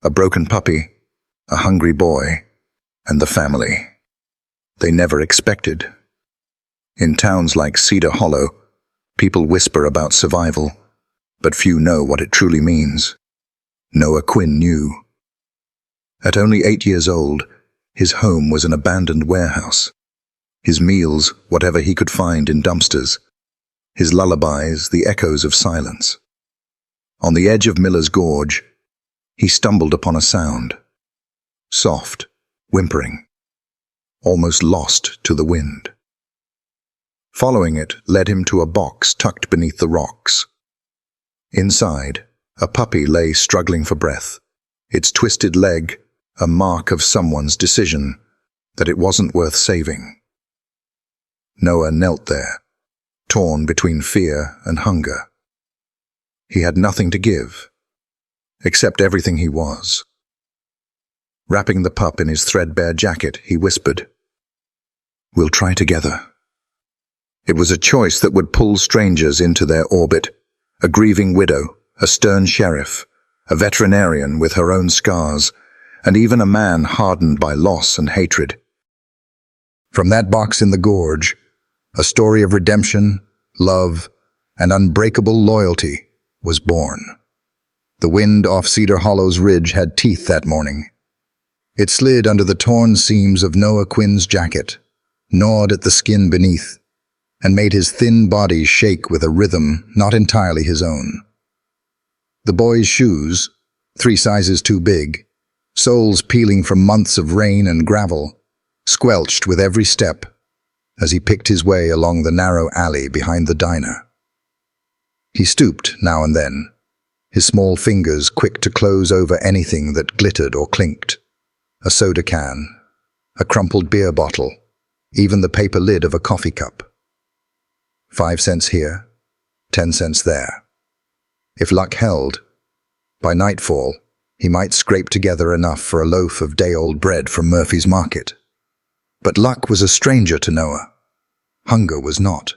A broken puppy, a hungry boy, and the family they never expected. In towns like Cedar Hollow, people whisper about survival, but few know what it truly means. Noah Quinn knew. At only 8 years old, his home was an abandoned warehouse. His meals, whatever he could find in dumpsters. His lullabies, the echoes of silence. On the edge of Miller's Gorge, he stumbled upon a sound. Soft, whimpering, almost lost to the wind. Following it led him to a box tucked beneath the rocks. Inside, a puppy lay struggling for breath, its twisted leg a mark of someone's decision that it wasn't worth saving. Noah knelt there, torn between fear and hunger. He had nothing to give, except everything he was. Wrapping the pup in his threadbare jacket, he whispered, "We'll try together." It was a choice that would pull strangers into their orbit, a grieving widow, a stern sheriff, a veterinarian with her own scars, and even a man hardened by loss and hatred. From that box in the gorge, a story of redemption, love, and unbreakable loyalty was born. The wind off Cedar Hollow's ridge had teeth that morning. It slid under the torn seams of Noah Quinn's jacket, gnawed at the skin beneath, and made his thin body shake with a rhythm not entirely his own. The boy's shoes, 3 sizes too big, soles peeling from months of rain and gravel, squelched with every step as he picked his way along the narrow alley behind the diner. He stooped now and then, his small fingers quick to close over anything that glittered or clinked. A soda can, a crumpled beer bottle, even the paper lid of a coffee cup. 5 cents here, 10 cents there. If luck held, by nightfall, he might scrape together enough for a loaf of day-old bread from Murphy's Market. But luck was a stranger to Noah. Hunger was not.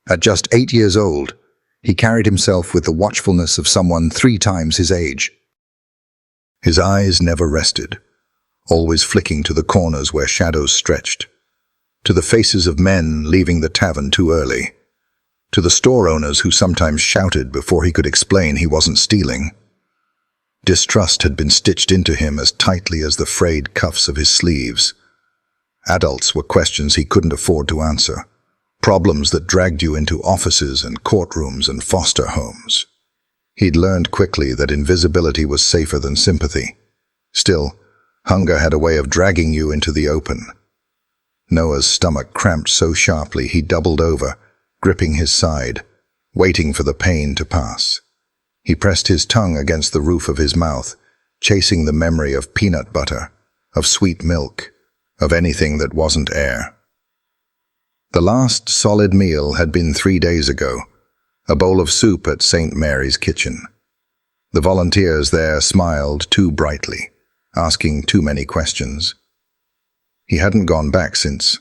At just 8 years old, he carried himself with the watchfulness of someone 3 times his age. His eyes never rested, always flicking to the corners where shadows stretched, to the faces of men leaving the tavern too early, to the store owners who sometimes shouted before he could explain he wasn't stealing. Distrust had been stitched into him as tightly as the frayed cuffs of his sleeves. Adults were questions he couldn't afford to answer, problems that dragged you into offices and courtrooms and foster homes. He'd learned quickly that invisibility was safer than sympathy. Still, hunger had a way of dragging you into the open. Noah's stomach cramped so sharply he doubled over, gripping his side, waiting for the pain to pass. He pressed his tongue against the roof of his mouth, chasing the memory of peanut butter, of sweet milk, of anything that wasn't air. The last solid meal had been 3 days ago, a bowl of soup at St. Mary's Kitchen. The volunteers there smiled too brightly, asking too many questions. He hadn't gone back since.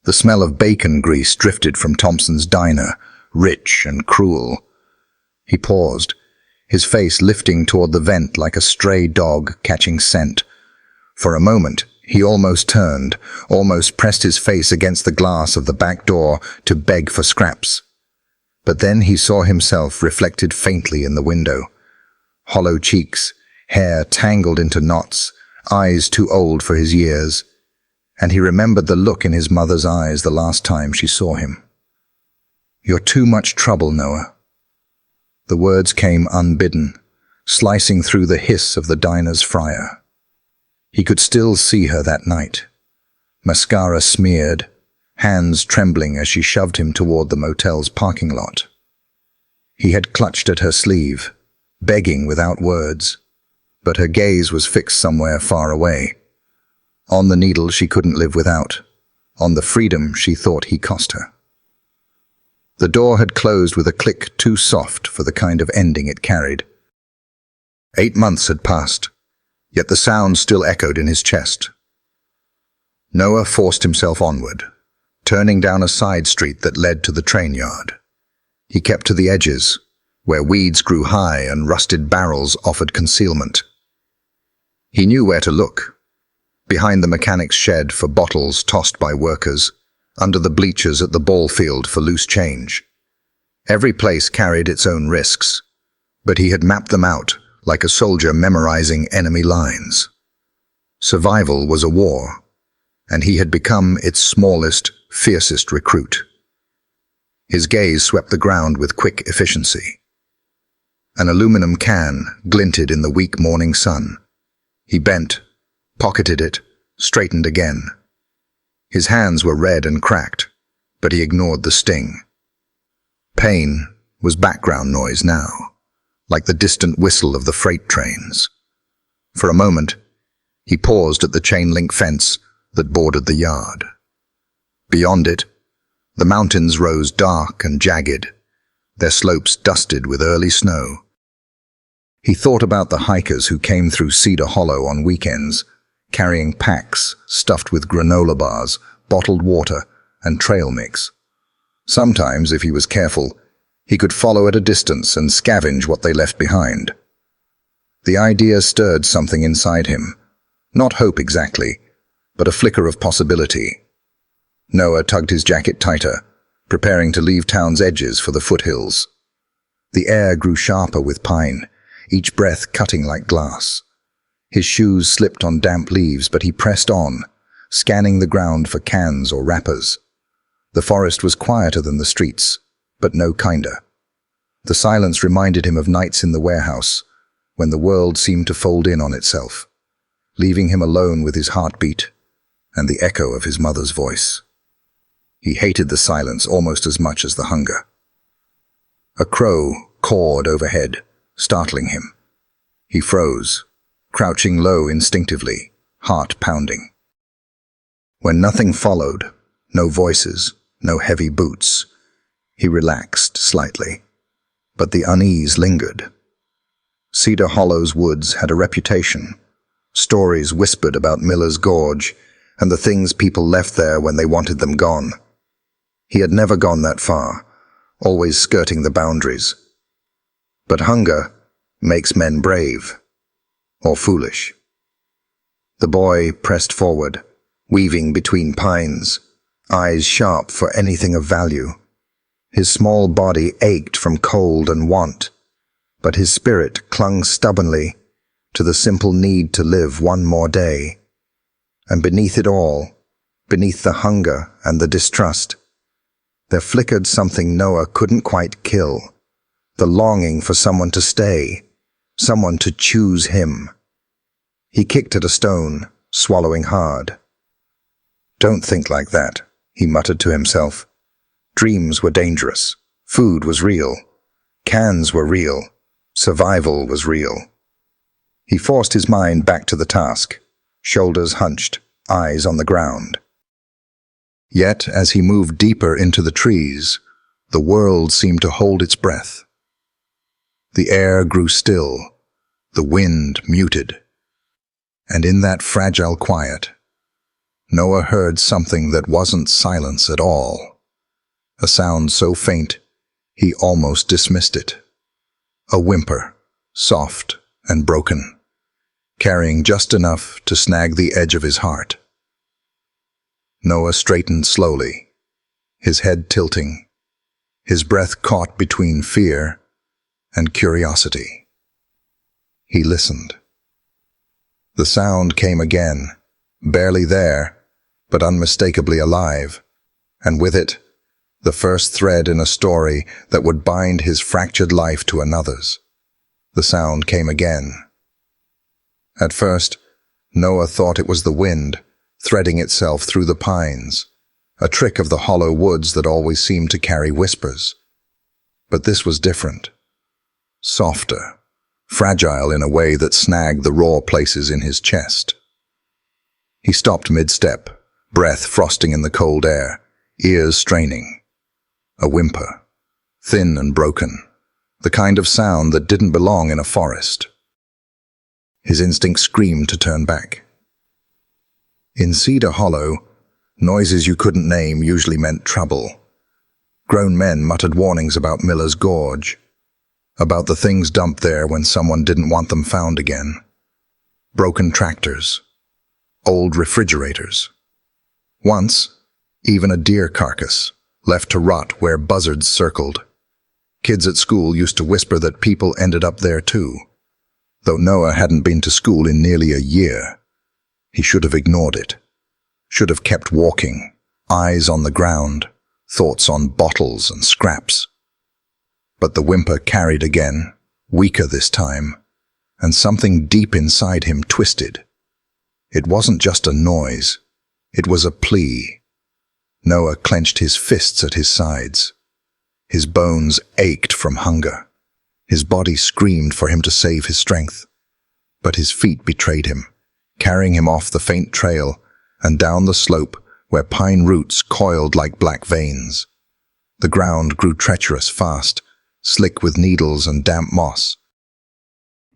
The smell of bacon grease drifted from Thompson's diner, rich and cruel. He paused, his face lifting toward the vent like a stray dog catching scent. For a moment, he almost turned, almost pressed his face against the glass of the back door to beg for scraps. But then he saw himself reflected faintly in the window. Hollow cheeks, hair tangled into knots, eyes too old for his years. And he remembered the look in his mother's eyes the last time she saw him. "You're too much trouble, Noah." The words came unbidden, slicing through the hiss of the diner's fryer. He could still see her that night, mascara smeared, hands trembling as she shoved him toward the motel's parking lot. He had clutched at her sleeve, begging without words, but her gaze was fixed somewhere far away. On the needle she couldn't live without, on the freedom she thought he cost her. The door had closed with a click too soft for the kind of ending it carried. 8 months had passed, yet the sound still echoed in his chest. Noah forced himself onward, turning down a side street that led to the train yard. He kept to the edges, where weeds grew high and rusted barrels offered concealment. He knew where to look. Behind the mechanic's shed for bottles tossed by workers, under the bleachers at the ball field for loose change. Every place carried its own risks, but he had mapped them out like a soldier memorizing enemy lines. Survival was a war, and he had become its smallest, fiercest recruit. His gaze swept the ground with quick efficiency. An aluminum can glinted in the weak morning sun. He bent, pocketed it, straightened again. His hands were red and cracked, but he ignored the sting. Pain was background noise now, like the distant whistle of the freight trains. For a moment, he paused at the chain-link fence that bordered the yard. Beyond it, the mountains rose dark and jagged, their slopes dusted with early snow. He thought about the hikers who came through Cedar Hollow on weekends, carrying packs stuffed with granola bars, bottled water, and trail mix. Sometimes, if he was careful, he could follow at a distance and scavenge what they left behind. The idea stirred something inside him, not hope exactly, but a flicker of possibility. Noah tugged his jacket tighter, preparing to leave town's edges for the foothills. The air grew sharper with pine, each breath cutting like glass. His shoes slipped on damp leaves, but he pressed on, scanning the ground for cans or wrappers. The forest was quieter than the streets, but no kinder. The silence reminded him of nights in the warehouse, when the world seemed to fold in on itself, leaving him alone with his heartbeat and the echo of his mother's voice. He hated the silence almost as much as the hunger. A crow cawed overhead, startling him. He froze, crouching low instinctively, heart pounding. When nothing followed, no voices, no heavy boots, he relaxed slightly, but the unease lingered. Cedar Hollow's woods had a reputation. Stories whispered about Miller's Gorge and the things people left there when they wanted them gone. He had never gone that far, always skirting the boundaries. But hunger makes men brave, or foolish. The boy pressed forward, weaving between pines, eyes sharp for anything of value. His small body ached from cold and want, but his spirit clung stubbornly to the simple need to live one more day. And beneath it all, beneath the hunger and the distrust, there flickered something Noah couldn't quite kill, the longing for someone to stay, someone to choose him. He kicked at a stone, swallowing hard. "Don't think like that," he muttered to himself. Dreams were dangerous. Food was real. Cans were real. Survival was real. He forced his mind back to the task, shoulders hunched, eyes on the ground. Yet, as he moved deeper into the trees, the world seemed to hold its breath. The air grew still, the wind muted. And in that fragile quiet, Noah heard something that wasn't silence at all. A sound so faint, he almost dismissed it. A whimper, soft and broken, carrying just enough to snag the edge of his heart. Noah straightened slowly, his head tilting, his breath caught between fear and curiosity. He listened. The sound came again, barely there, but unmistakably alive, and with it, the first thread in a story that would bind his fractured life to another's. The sound came again. At first, Noah thought it was the wind, threading itself through the pines, a trick of the hollow woods that always seemed to carry whispers. But this was different. Softer, fragile in a way that snagged the raw places in his chest. He stopped mid-step, breath frosting in the cold air, ears straining. A whimper, thin and broken, the kind of sound that didn't belong in a forest. His instinct screamed to turn back. In Cedar Hollow, noises you couldn't name usually meant trouble. Grown men muttered warnings about Miller's Gorge. about the things dumped there when someone didn't want them found again. Broken tractors, old refrigerators. Once, even a deer carcass, left to rot where buzzards circled. Kids at school used to whisper that people ended up there too. Though Noah hadn't been to school in nearly a year, he should have ignored it. Should have kept walking, eyes on the ground, thoughts on bottles and scraps. But the whimper carried again, weaker this time, and something deep inside him twisted. It wasn't just a noise, it was a plea. Noah clenched his fists at his sides. His bones ached from hunger. His body screamed for him to save his strength. But his feet betrayed him, carrying him off the faint trail and down the slope where pine roots coiled like black veins. The ground grew treacherous fast, slick with needles and damp moss.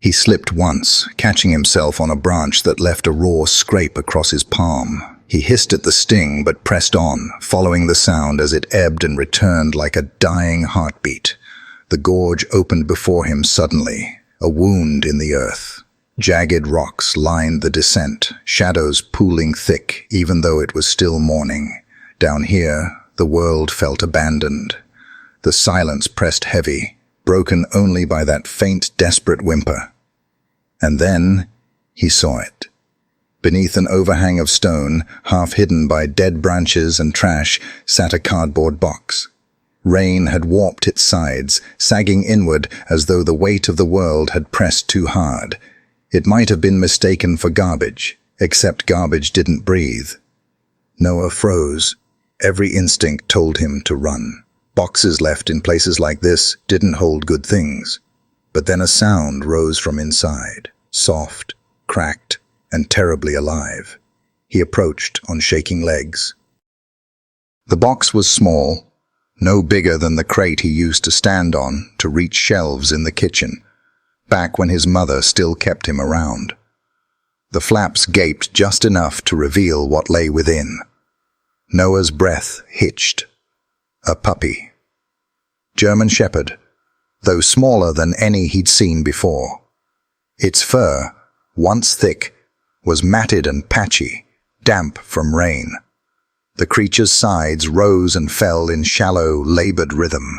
He slipped once, catching himself on a branch that left a raw scrape across his palm. He hissed at the sting but pressed on, following the sound as it ebbed and returned like a dying heartbeat. The gorge opened before him suddenly, a wound in the earth. Jagged rocks lined the descent, shadows pooling thick even though it was still morning. Down here, the world felt abandoned. The silence pressed heavy, broken only by that faint, desperate whimper. And then he saw it. Beneath an overhang of stone, half hidden by dead branches and trash, sat a cardboard box. Rain had warped its sides, sagging inward as though the weight of the world had pressed too hard. It might have been mistaken for garbage, except garbage didn't breathe. Noah froze. Every instinct told him to run. Boxes left in places like this didn't hold good things. But then a sound rose from inside, soft, cracked, and terribly alive. He approached on shaking legs. The box was small, no bigger than the crate he used to stand on to reach shelves in the kitchen, back when his mother still kept him around. The flaps gaped just enough to reveal what lay within. Noah's breath hitched. A puppy. German Shepherd, though smaller than any he'd seen before. Its fur, once thick, was matted and patchy, damp from rain. The creature's sides rose and fell in shallow, labored rhythm.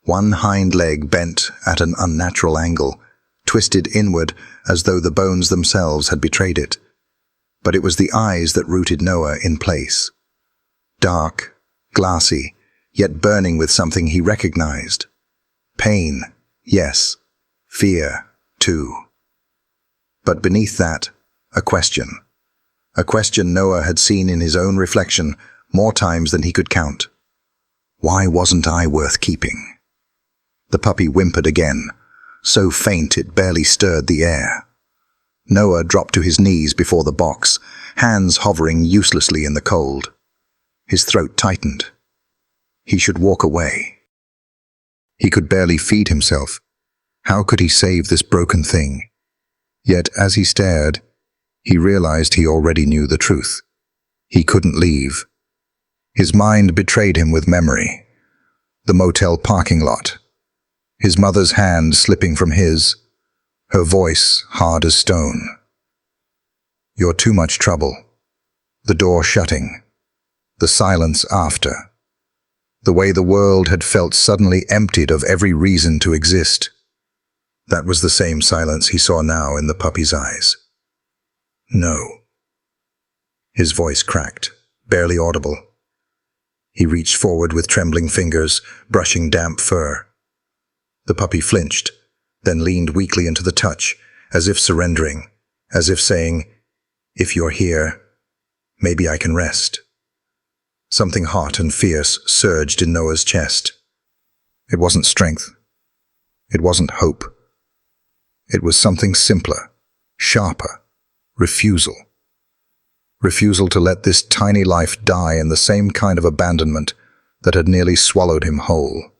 One hind leg bent at an unnatural angle, twisted inward as though the bones themselves had betrayed it. But it was the eyes that rooted Noah in place. Dark, glassy, yet burning with something he recognized. Pain, yes. Fear, too. But beneath that, a question. A question Noah had seen in his own reflection more times than he could count. Why wasn't I worth keeping? The puppy whimpered again, so faint it barely stirred the air. Noah dropped to his knees before the box, hands hovering uselessly in the cold. His throat tightened. He should walk away. He could barely feed himself. How could he save this broken thing? Yet as he stared, he realized he already knew the truth. He couldn't leave. His mind betrayed him with memory. The motel parking lot. His mother's hand slipping from his, her voice hard as stone. You're too much trouble. The door shutting. The silence after. The way the world had felt suddenly emptied of every reason to exist. That was the same silence he saw now in the puppy's eyes. No. His voice cracked, barely audible. He reached forward with trembling fingers, brushing damp fur. The puppy flinched, then leaned weakly into the touch, as if surrendering, as if saying, "If you're here, maybe I can rest." Something hot and fierce surged in Noah's chest. It wasn't strength. It wasn't hope. It was something simpler, sharper. Refusal. Refusal to let this tiny life die in the same kind of abandonment that had nearly swallowed him whole.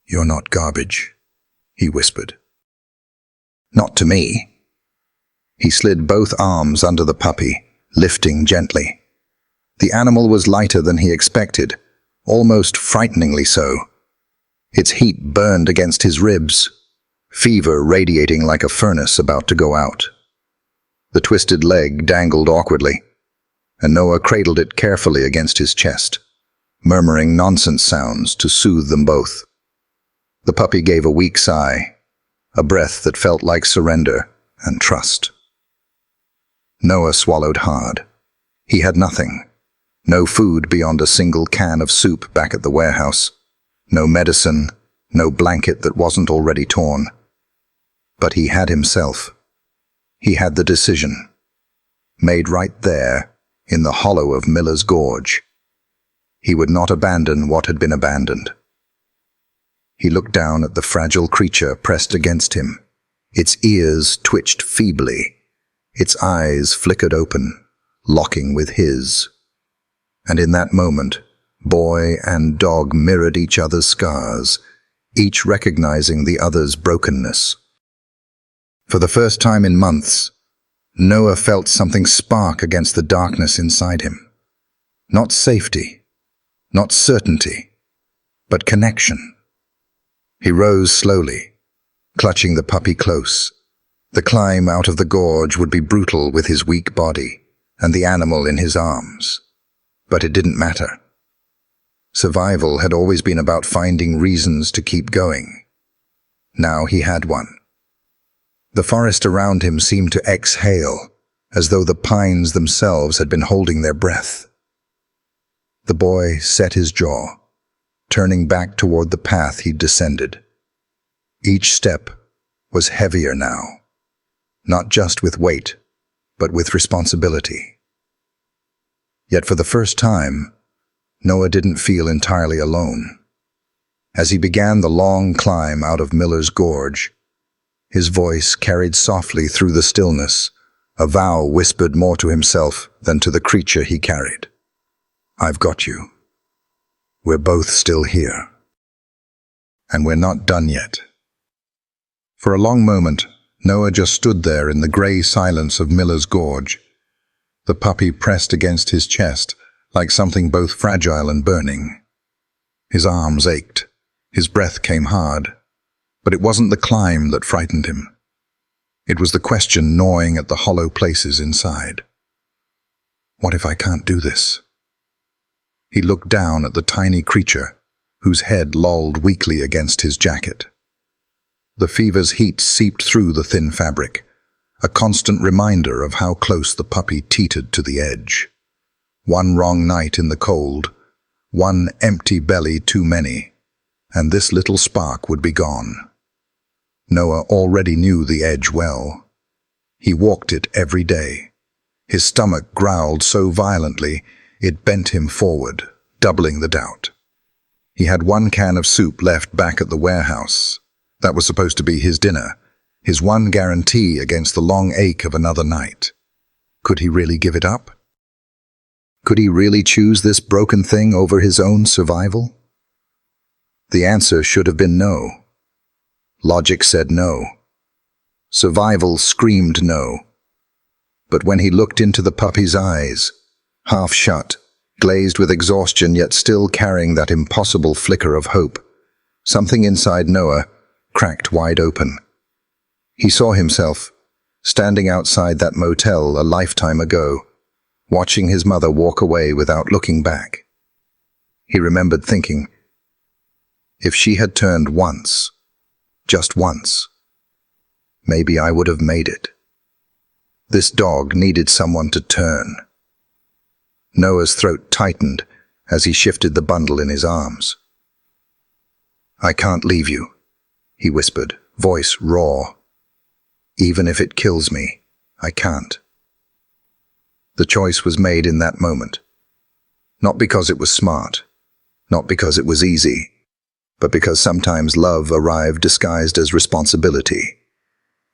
"You're not garbage," he whispered. "Not to me." He slid both arms under the puppy, lifting gently. The animal was lighter than he expected, almost frighteningly so. Its heat burned against his ribs, fever radiating like a furnace about to go out. The twisted leg dangled awkwardly, and Noah cradled it carefully against his chest, murmuring nonsense sounds to soothe them both. The puppy gave a weak sigh, a breath that felt like surrender and trust. Noah swallowed hard. He had nothing. No food beyond a single can of soup back at the warehouse. No medicine, no blanket that wasn't already torn. But he had himself. He had the decision, made right there, in the hollow of Miller's Gorge. He would not abandon what had been abandoned. He looked down at the fragile creature pressed against him. Its ears twitched feebly. Its eyes flickered open, locking with his. And in that moment, boy and dog mirrored each other's scars, each recognizing the other's brokenness. For the first time in months, Noah felt something spark against the darkness inside him. Not safety, not certainty, but connection. He rose slowly, clutching the puppy close. The climb out of the gorge would be brutal with his weak body and the animal in his arms. But it didn't matter. Survival had always been about finding reasons to keep going. Now he had one. The forest around him seemed to exhale, as though the pines themselves had been holding their breath. The boy set his jaw, turning back toward the path he'd descended. Each step was heavier now, not just with weight, but with responsibility. Yet for the first time, Noah didn't feel entirely alone. As he began the long climb out of Miller's Gorge, his voice carried softly through the stillness, a vow whispered more to himself than to the creature he carried. I've got you. We're both still here. And we're not done yet. For a long moment, Noah just stood there in the gray silence of Miller's Gorge. The puppy pressed against his chest like something both fragile and burning. His arms ached. His breath came hard. But it wasn't the climb that frightened him. It was the question gnawing at the hollow places inside. What if I can't do this? He looked down at the tiny creature, whose head lolled weakly against his jacket. The fever's heat seeped through the thin fabric, a constant reminder of how close the puppy teetered to the edge. One wrong night in the cold, one empty belly too many, and this little spark would be gone. Noah already knew the edge well. He walked it every day. His stomach growled so violently it bent him forward, doubling the doubt. He had one can of soup left back at the warehouse. That was supposed to be his dinner, his one guarantee against the long ache of another night. Could he really give it up? Could he really choose this broken thing over his own survival? The answer should have been no. Logic said no. Survival screamed no. But when he looked into the puppy's eyes, half shut, glazed with exhaustion yet still carrying that impossible flicker of hope, something inside Noah cracked wide open. He saw himself, standing outside that motel a lifetime ago, watching his mother walk away without looking back. He remembered thinking, if she had turned once, just once, maybe I would have made it. This dog needed someone to turn. Noah's throat tightened as he shifted the bundle in his arms. I can't leave you, he whispered, voice raw. Even if it kills me, I can't. The choice was made in that moment. Not because it was smart, not because it was easy, but because sometimes love arrived disguised as responsibility,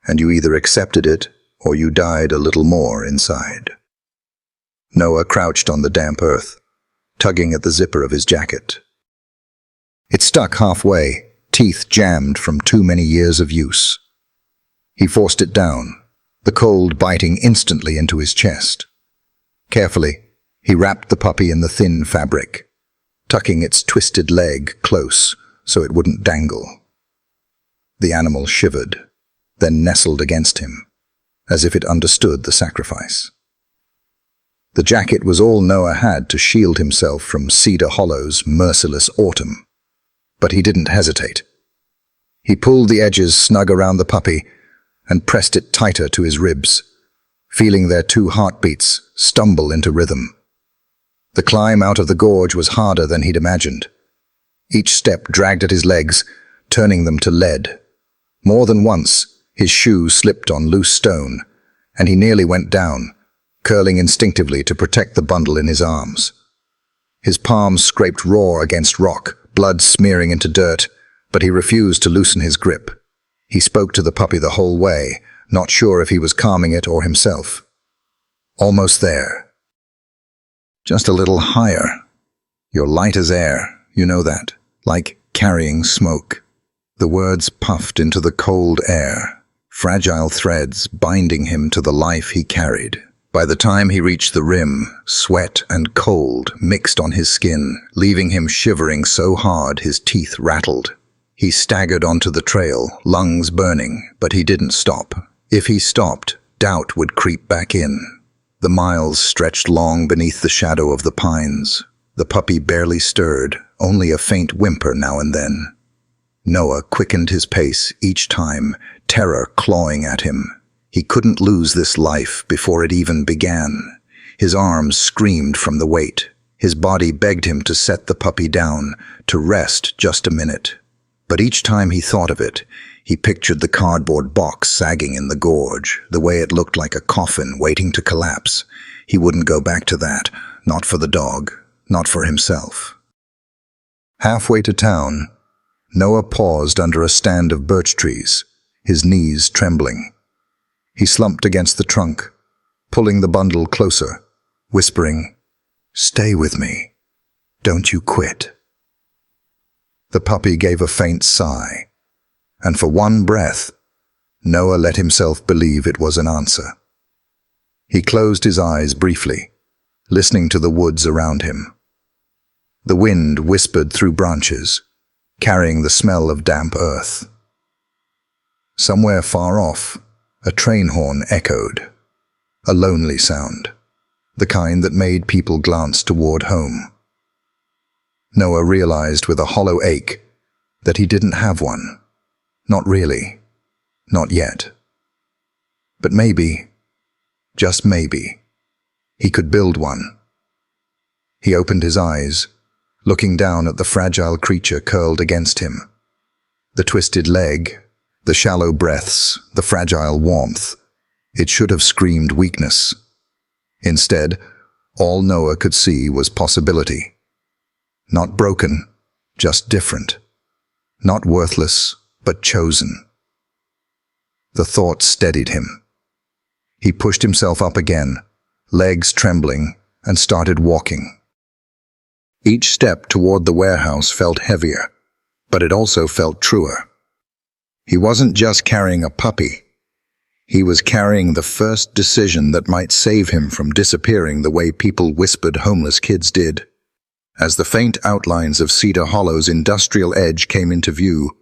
and you either accepted it or you died a little more inside. Noah crouched on the damp earth, tugging at the zipper of his jacket. It stuck halfway, teeth jammed from too many years of use. He forced it down, the cold biting instantly into his chest. Carefully, he wrapped the puppy in the thin fabric, tucking its twisted leg close so it wouldn't dangle. The animal shivered, then nestled against him, as if it understood the sacrifice. The jacket was all Noah had to shield himself from Cedar Hollow's merciless autumn. But he didn't hesitate. He pulled the edges snug around the puppy and pressed it tighter to his ribs, feeling their 2 heartbeats stumble into rhythm. The climb out of the gorge was harder than he'd imagined. Each step dragged at his legs, turning them to lead. More than once, his shoe slipped on loose stone, and he nearly went down, curling instinctively to protect the bundle in his arms. His palms scraped raw against rock, blood smearing into dirt, but he refused to loosen his grip. He spoke to the puppy the whole way, not sure if he was calming it or himself. Almost there. Just a little higher. You're light as air, you know that, like carrying smoke. The words puffed into the cold air, fragile threads binding him to the life he carried. By the time he reached the rim, sweat and cold mixed on his skin, leaving him shivering so hard his teeth rattled. He staggered onto the trail, lungs burning, but he didn't stop. If he stopped, doubt would creep back in. The miles stretched long beneath the shadow of the pines. The puppy barely stirred, only a faint whimper now and then. Noah quickened his pace each time, terror clawing at him. He couldn't lose this life before it even began. His arms screamed from the weight. His body begged him to set the puppy down, to rest just a minute. But each time he thought of it, he pictured the cardboard box sagging in the gorge, the way it looked like a coffin waiting to collapse. He wouldn't go back to that, not for the dog, not for himself. Halfway to town, Noah paused under a stand of birch trees, his knees trembling. He slumped against the trunk, pulling the bundle closer, whispering, "Stay with me. Don't you quit." The puppy gave a faint sigh, and for one breath, Noah let himself believe it was an answer. He closed his eyes briefly, listening to the woods around him. The wind whispered through branches, carrying the smell of damp earth. Somewhere far off, a train horn echoed, a lonely sound, the kind that made people glance toward home. Noah realized with a hollow ache that he didn't have one. Not really. Not yet. But maybe, just maybe, he could build one. He opened his eyes, looking down at the fragile creature curled against him. The twisted leg, the shallow breaths, the fragile warmth. It should have screamed weakness. Instead, all Noah could see was possibility. Not broken, just different. Not worthless, but chosen. The thought steadied him. He pushed himself up again, legs trembling, and started walking. Each step toward the warehouse felt heavier, but it also felt truer. He wasn't just carrying a puppy. He was carrying the first decision that might save him from disappearing the way people whispered homeless kids did. As the faint outlines of Cedar Hollow's industrial edge came into view,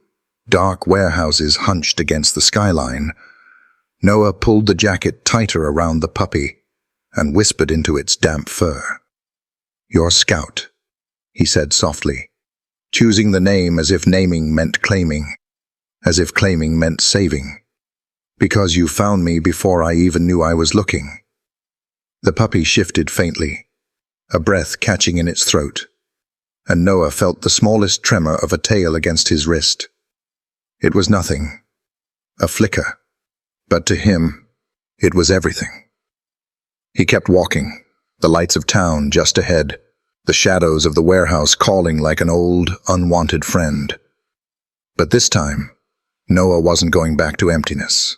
dark warehouses hunched against the skyline, Noah pulled the jacket tighter around the puppy and whispered into its damp fur. "Your Scout," he said softly, choosing the name as if naming meant claiming, as if claiming meant saving. "Because you found me before I even knew I was looking." The puppy shifted faintly, a breath catching in its throat, and Noah felt the smallest tremor of a tail against his wrist. It was nothing, a flicker, but to him, it was everything. He kept walking, the lights of town just ahead, the shadows of the warehouse calling like an old, unwanted friend. But this time, Noah wasn't going back to emptiness.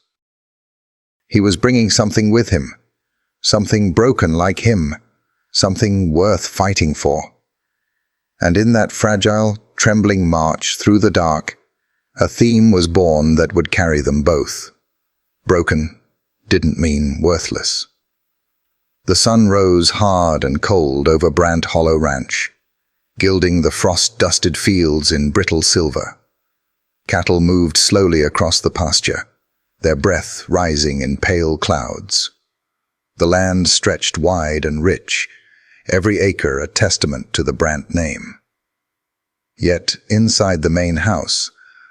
He was bringing something with him, something broken like him, something worth fighting for. And in that fragile, trembling march through the dark, a theme was born that would carry them both. Broken didn't mean worthless. The sun rose hard and cold over Brant Hollow Ranch. gilding the frost-dusted fields in brittle silver. Cattle moved slowly across the pasture, their breath rising in pale clouds. The land stretched wide and rich, every acre a testament to the Brandt name. Yet inside the main house,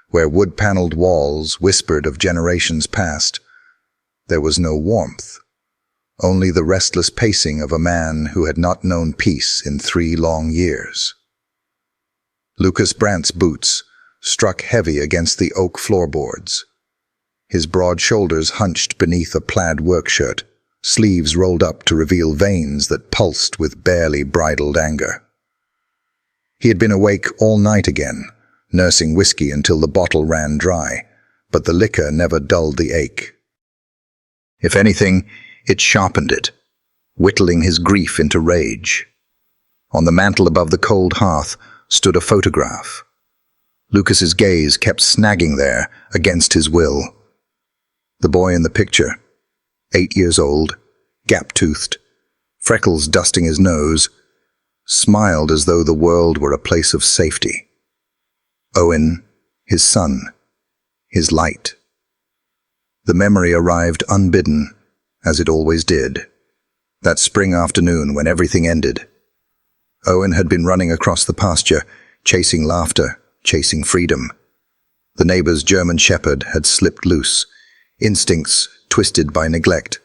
where wood-paneled walls whispered of generations past, there was no warmth, only the restless pacing of a man who had not known peace in 3 long years. Lucas Brandt's boots struck heavy against the oak floorboards. His broad shoulders hunched beneath a plaid workshirt, sleeves rolled up to reveal veins that pulsed with barely bridled anger. He had been awake all night again, nursing whiskey until the bottle ran dry, but the liquor never dulled the ache. If anything, it sharpened it, whittling his grief into rage. On the mantel above the cold hearth stood a photograph. Lucas's gaze kept snagging there against his will. The boy in the picture, 8 years old, gap-toothed, freckles dusting his nose, smiled as though the world were a place of safety. Owen, his son, his light. The memory arrived unbidden, as it always did. That spring afternoon when everything ended. Owen had been running across the pasture, chasing laughter, chasing freedom. The neighbor's German shepherd had slipped loose, instincts twisted by neglect.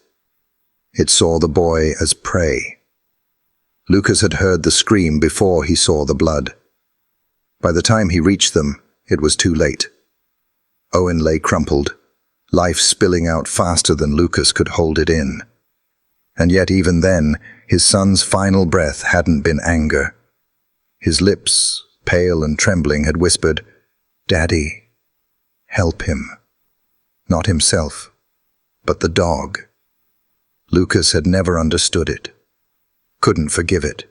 It saw the boy as prey. Lucas had heard the scream before he saw the blood. By the time he reached them, it was too late. Owen lay crumpled, life spilling out faster than Lucas could hold it in. And yet even then, his son's final breath hadn't been anger. His lips, pale and trembling, had whispered, "Daddy, help him." Not himself, but the dog. Lucas had never understood it, couldn't forgive it.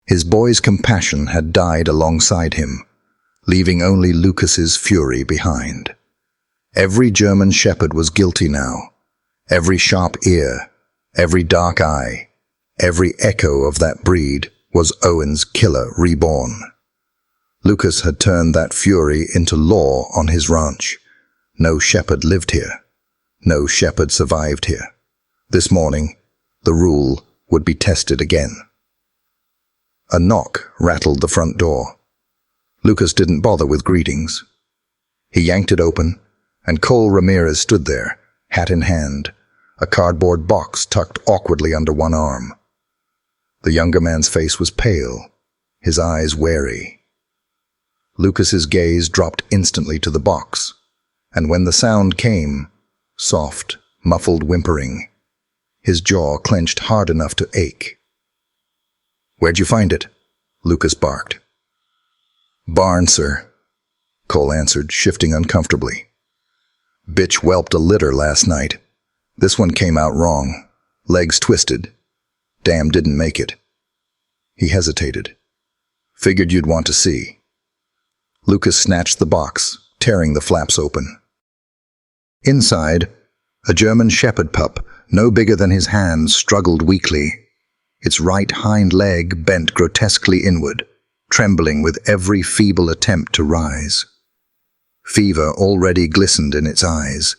His boy's compassion had died alongside him, leaving only Lucas's fury behind. Every German shepherd was guilty now, every sharp ear, every dark eye, every echo of that breed was Owen's killer reborn. Lucas had turned that fury into law on his ranch. No shepherd lived here. No shepherd survived here. This morning, the rule would be tested again. A knock rattled the front door. Lucas didn't bother with greetings. He yanked it open, and Cole Ramirez stood there, hat in hand, a cardboard box tucked awkwardly under one arm. The younger man's face was pale, his eyes wary. Lucas's gaze dropped instantly to the box, and when the sound came, soft, muffled whimpering, his jaw clenched hard enough to ache. "Where'd you find it?" Lucas barked. "Barn, sir," Cole answered, shifting uncomfortably. "Bitch whelped a litter last night. This one came out wrong. Legs twisted. Damn didn't make it." He hesitated. "Figured you'd want to see." Lucas snatched the box, tearing the flaps open. Inside, a German shepherd pup, no bigger than his hand, struggled weakly. Its right hind leg bent grotesquely inward, trembling with every feeble attempt to rise. Fever already glistened in its eyes,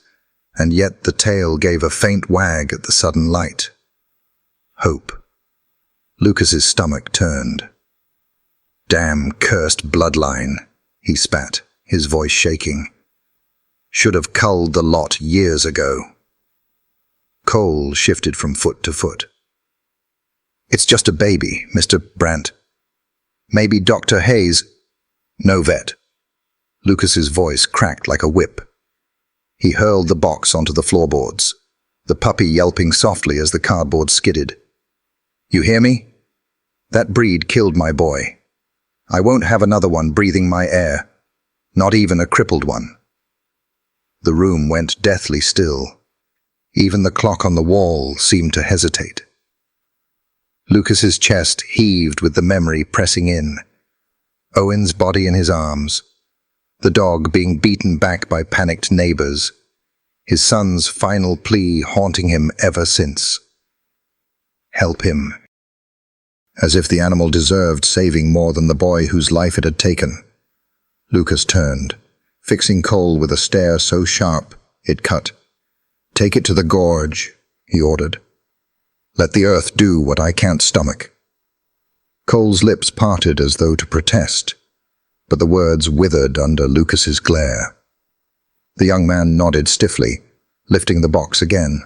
and yet the tail gave a faint wag at the sudden light. Hope. Lucas's stomach turned. "Damn cursed bloodline," he spat, his voice shaking. "Should have culled the lot years ago." Cole shifted from foot to foot. "It's just a baby, Mr. Brandt. Maybe Dr. Hayes—" "No vet." Lucas's voice cracked like a whip. He hurled the box onto the floorboards, the puppy yelping softly as the cardboard skidded. "You hear me? That breed killed my boy. I won't have another one breathing my air, not even a crippled one." The room went deathly still. Even the clock on the wall seemed to hesitate. Lucas's chest heaved with the memory pressing in. Owen's body in his arms, the dog being beaten back by panicked neighbors, his son's final plea haunting him ever since. "Help him." as if the animal deserved saving more than the boy whose life it had taken. Lucas turned, fixing Cole with a stare so sharp it cut. "Take it to the gorge," he ordered. "Let the earth do what I can't stomach." Cole's lips parted as though to protest, but the words withered under Lucas's glare. The young man nodded stiffly, lifting the box again.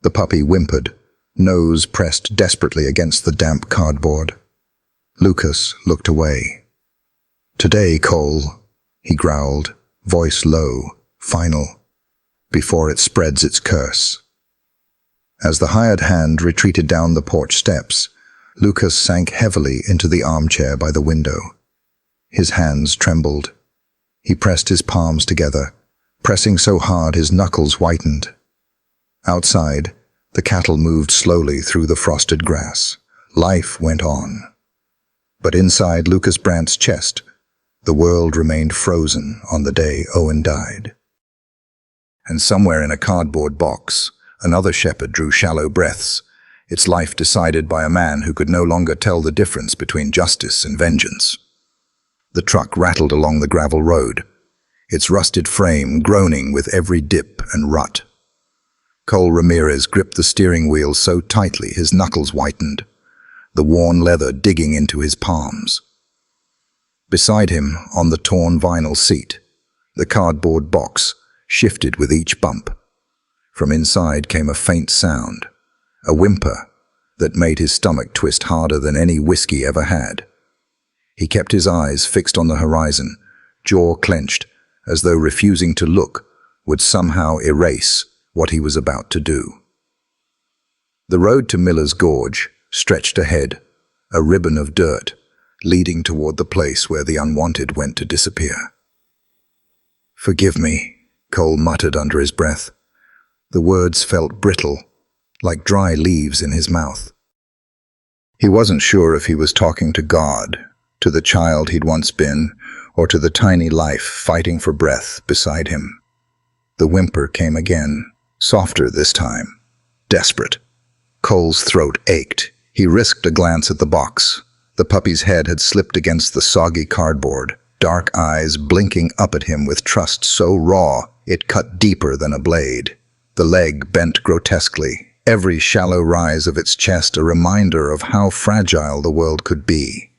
The puppy whimpered, nose pressed desperately against the damp cardboard. Lucas looked away. "Today, Cole," he growled, voice low, final, "before it spreads its curse." As the hired hand retreated down the porch steps, Lucas sank heavily into the armchair by the window. His hands trembled. He pressed his palms together, pressing so hard his knuckles whitened. Outside, the cattle moved slowly through the frosted grass. Life went on. But inside Lucas Brandt's chest, the world remained frozen on the day Owen died. And somewhere in a cardboard box, another shepherd drew shallow breaths, its life decided by a man who could no longer tell the difference between justice and vengeance. The truck rattled along the gravel road, its rusted frame groaning with every dip and rut. Cole Ramirez gripped the steering wheel so tightly his knuckles whitened, the worn leather digging into his palms. Beside him, on the torn vinyl seat, the cardboard box shifted with each bump. From inside came a faint sound, a whimper that made his stomach twist harder than any whiskey ever had. He kept his eyes fixed on the horizon, jaw clenched, as though refusing to look would somehow erase what he was about to do. The road to Miller's Gorge stretched ahead, a ribbon of dirt, leading toward the place where the unwanted went to disappear. "Forgive me," Cole muttered under his breath. The words felt brittle, like dry leaves in his mouth. He wasn't sure if he was talking to God, to the child he'd once been, or to the tiny life fighting for breath beside him. The whimper came again, softer this time, desperate. Cole's throat ached. He risked a glance at the box. The puppy's head had slipped against the soggy cardboard, dark eyes blinking up at him with trust so raw it cut deeper than a blade. The leg bent grotesquely, every shallow rise of its chest a reminder of how fragile the world could be.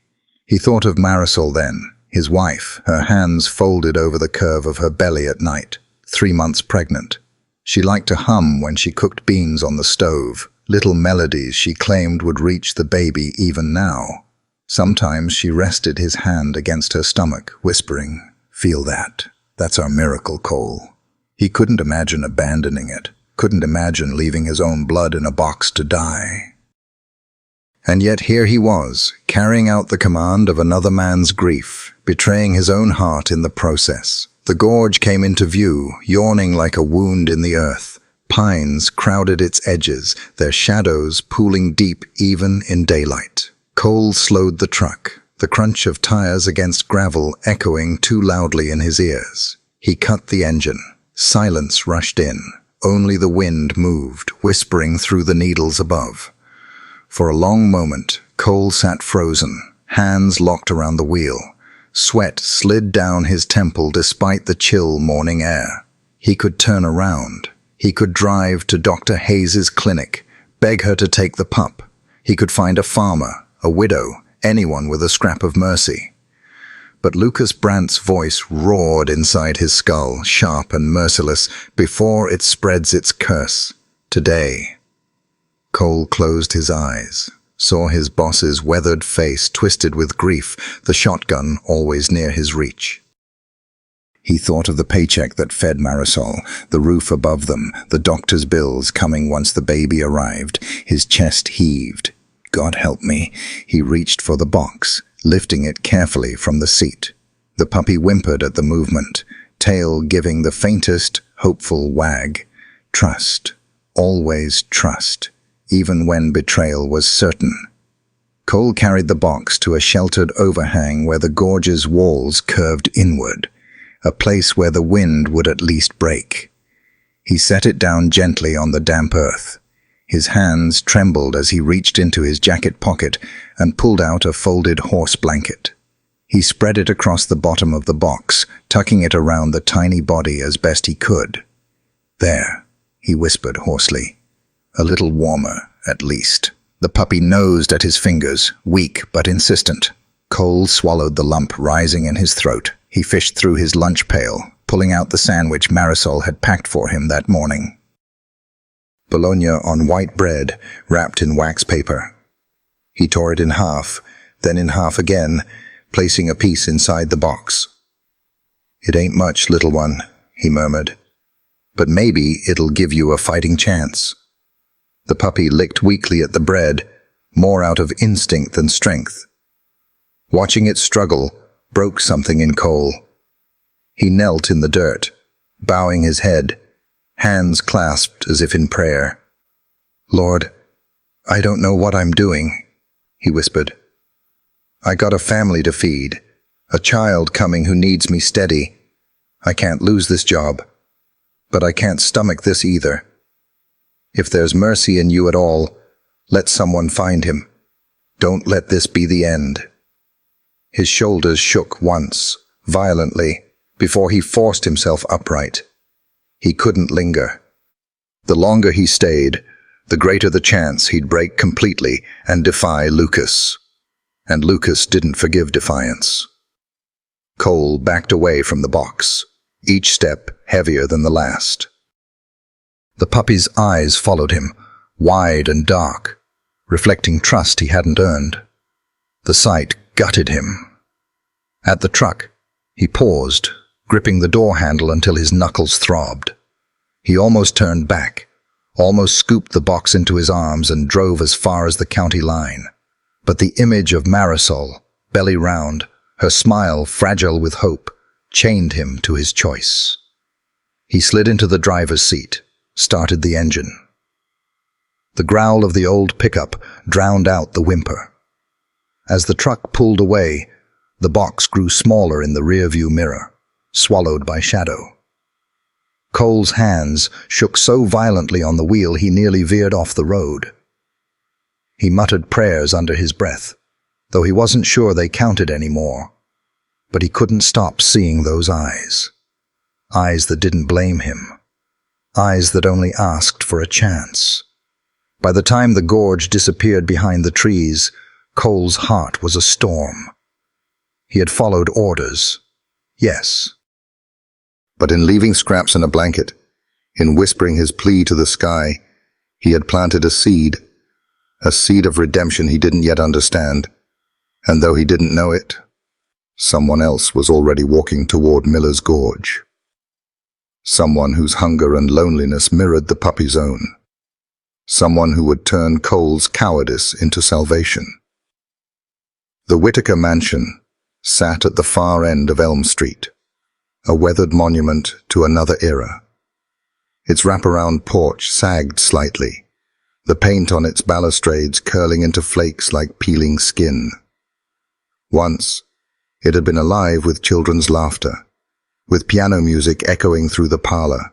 He thought of Marisol then, his wife, her hands folded over the curve of her belly at night, 3 months pregnant. She liked to hum when she cooked beans on the stove, little melodies she claimed would reach the baby even now. Sometimes she rested his hand against her stomach, whispering, "Feel that. That's our miracle, Cole." He couldn't imagine abandoning it, couldn't imagine leaving his own blood in a box to die. And yet here he was, carrying out the command of another man's grief, betraying his own heart in the process. The gorge came into view, yawning like a wound in the earth. Pines crowded its edges, their shadows pooling deep even in daylight. Cole slowed the truck, the crunch of tires against gravel echoing too loudly in his ears. He cut the engine. Silence rushed in. Only the wind moved, whispering through the needles above. For a long moment, Cole sat frozen, hands locked around the wheel. Sweat slid down his temple despite the chill morning air. He could turn around. He could drive to Dr. Hayes's clinic, beg her to take the pup. He could find a farmer, a widow, anyone with a scrap of mercy. But Lucas Brandt's voice roared inside his skull, sharp and merciless, before it spreads its curse. Today. Cole closed his eyes, saw his boss's weathered face twisted with grief, the shotgun always near his reach. He thought of the paycheck that fed Marisol, the roof above them, the doctor's bills coming once the baby arrived. His chest heaved. God help me. He reached for the box, lifting it carefully from the seat. The puppy whimpered at the movement, tail giving the faintest, hopeful wag. Trust. Always trust. Even when betrayal was certain. Cole carried the box to a sheltered overhang where the gorge's walls curved inward, a place where the wind would at least break. He set it down gently on the damp earth. His hands trembled as he reached into his jacket pocket and pulled out a folded horse blanket. He spread it across the bottom of the box, tucking it around the tiny body as best he could. "There," he whispered hoarsely. "A little warmer, at least." The puppy nosed at his fingers, weak but insistent. Cole swallowed the lump rising in his throat. He fished through his lunch pail, pulling out the sandwich Marisol had packed for him that morning. Bologna on white bread, wrapped in wax paper. He tore it in half, then in half again, placing a piece inside the box. "It ain't much, little one," he murmured. "But maybe it'll give you a fighting chance." The puppy licked weakly at the bread, more out of instinct than strength. Watching it struggle broke something in Cole. He knelt in the dirt, bowing his head, hands clasped as if in prayer. "Lord, I don't know what I'm doing," he whispered. "I got a family to feed, a child coming who needs me steady. I can't lose this job, but I can't stomach this either. If there's mercy in you at all, let someone find him. Don't let this be the end." His shoulders shook once, violently, before he forced himself upright. He couldn't linger. The longer he stayed, the greater the chance he'd break completely and defy Lucas. And Lucas didn't forgive defiance. Cole backed away from the box, each step heavier than the last. The puppy's eyes followed him, wide and dark, reflecting trust he hadn't earned. The sight gutted him. At the truck, he paused, gripping the door handle until his knuckles throbbed. He almost turned back, almost scooped the box into his arms and drove as far as the county line. But the image of Marisol, belly round, her smile fragile with hope, chained him to his choice. He slid into the driver's seat, started the engine. The growl of the old pickup drowned out the whimper. As the truck pulled away, the box grew smaller in the rearview mirror, swallowed by shadow. Cole's hands shook so violently on the wheel he nearly veered off the road. He muttered prayers under his breath, though he wasn't sure they counted anymore. But he couldn't stop seeing those eyes. Eyes that didn't blame him. Eyes that only asked for a chance. By the time the gorge disappeared behind the trees, Cole's heart was a storm. He had followed orders, yes. But in leaving scraps and a blanket, in whispering his plea to the sky, he had planted a seed of redemption he didn't yet understand. And though he didn't know it, someone else was already walking toward Miller's Gorge. Someone whose hunger and loneliness mirrored the puppy's own. Someone who would turn Cole's cowardice into salvation. The Whitaker mansion sat at the far end of Elm Street, a weathered monument to another era. Its wraparound porch sagged slightly, the paint on its balustrades curling into flakes like peeling skin. Once, it had been alive with children's laughter, with piano music echoing through the parlor,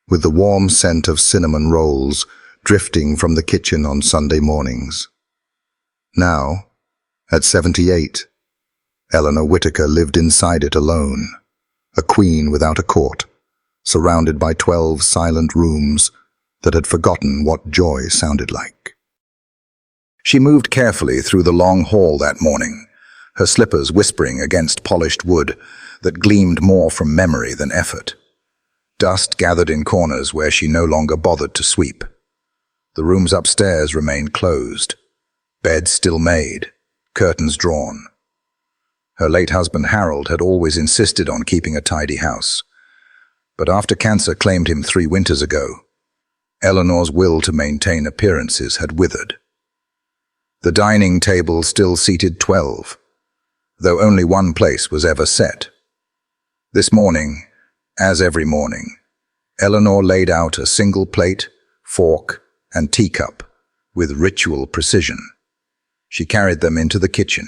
with the warm scent of cinnamon rolls drifting from the kitchen on Sunday mornings. Now, at 78, Eleanor Whitaker lived inside it alone, a queen without a court, surrounded by 12 silent rooms that had forgotten what joy sounded like. She moved carefully through the long hall that morning, her slippers whispering against polished wood that gleamed more from memory than effort. Dust gathered in corners where she no longer bothered to sweep. The rooms upstairs remained closed, beds still made, curtains drawn. Her late husband Harold had always insisted on keeping a tidy house, but after cancer claimed him 3 winters ago, Eleanor's will to maintain appearances had withered. The dining table still seated 12, though only one place was ever set. This morning, as every morning, Eleanor laid out a single plate, fork, and teacup with ritual precision. She carried them into the kitchen,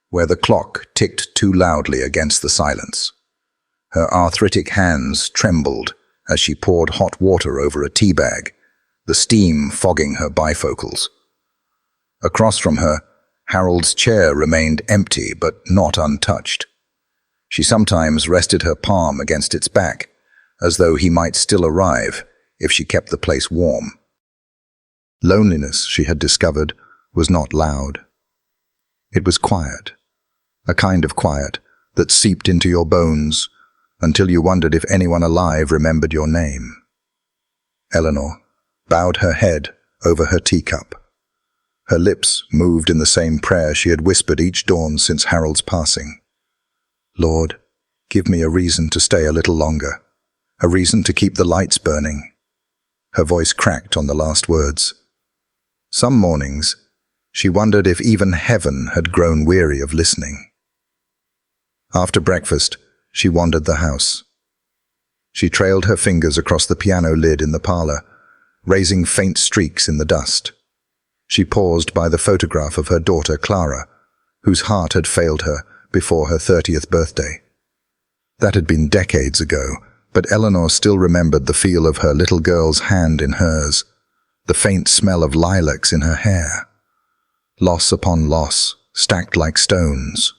where the clock ticked too loudly against the silence. Her arthritic hands trembled as she poured hot water over a tea bag, the steam fogging her bifocals. Across from her, Harold's chair remained empty but not untouched. She sometimes rested her palm against its back, as though he might still arrive if she kept the place warm. Loneliness, she had discovered, was not loud. It was quiet, a kind of quiet that seeped into your bones until you wondered if anyone alive remembered your name. Eleanor bowed her head over her teacup. Her lips moved in the same prayer she had whispered each dawn since Harold's passing. Lord, give me a reason to stay a little longer, a reason to keep the lights burning. Her voice cracked on the last words. Some mornings, she wondered if even heaven had grown weary of listening. After breakfast, she wandered the house. She trailed her fingers across the piano lid in the parlor, raising faint streaks in the dust. She paused by the photograph of her daughter Clara, whose heart had failed her before her 30th birthday. That had been decades ago, but Eleanor still remembered the feel of her little girl's hand in hers, the faint smell of lilacs in her hair. Loss upon loss, stacked like stones.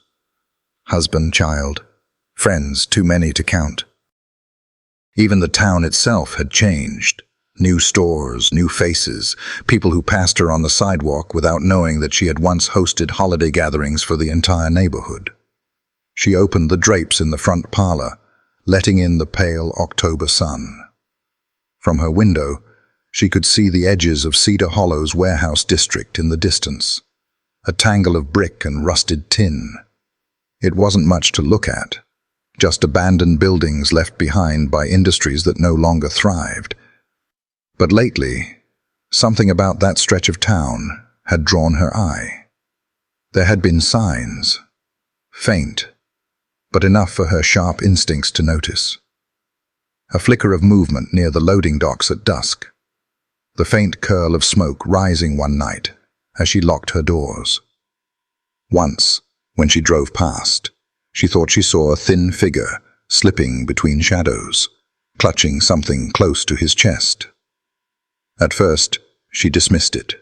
Husband, child, friends too many to count. Even the town itself had changed. New stores, new faces, people who passed her on the sidewalk without knowing that she had once hosted holiday gatherings for the entire neighborhood. She opened the drapes in the front parlor, letting in the pale October sun. From her window, she could see the edges of Cedar Hollow's warehouse district in the distance, a tangle of brick and rusted tin. It wasn't much to look at, just abandoned buildings left behind by industries that no longer thrived. But lately, something about that stretch of town had drawn her eye. There had been signs, faint, but enough for her sharp instincts to notice. A flicker of movement near the loading docks at dusk, the faint curl of smoke rising one night as she locked her doors. Once, when she drove past, she thought she saw a thin figure slipping between shadows, clutching something close to his chest. At first, she dismissed it.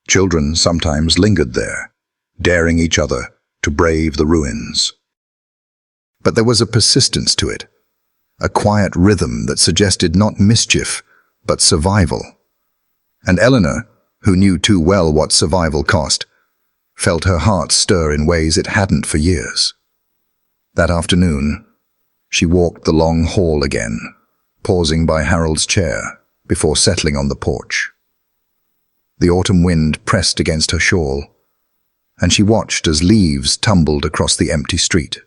Children sometimes lingered there, daring each other to brave the ruins. But there was a persistence to it, a quiet rhythm that suggested not mischief, but survival. And Eleanor, who knew too well what survival cost, felt her heart stir in ways it hadn't for years. That afternoon, she walked the long hall again, pausing by Harold's chair before settling on the porch. The autumn wind pressed against her shawl, and she watched as leaves tumbled across the empty street.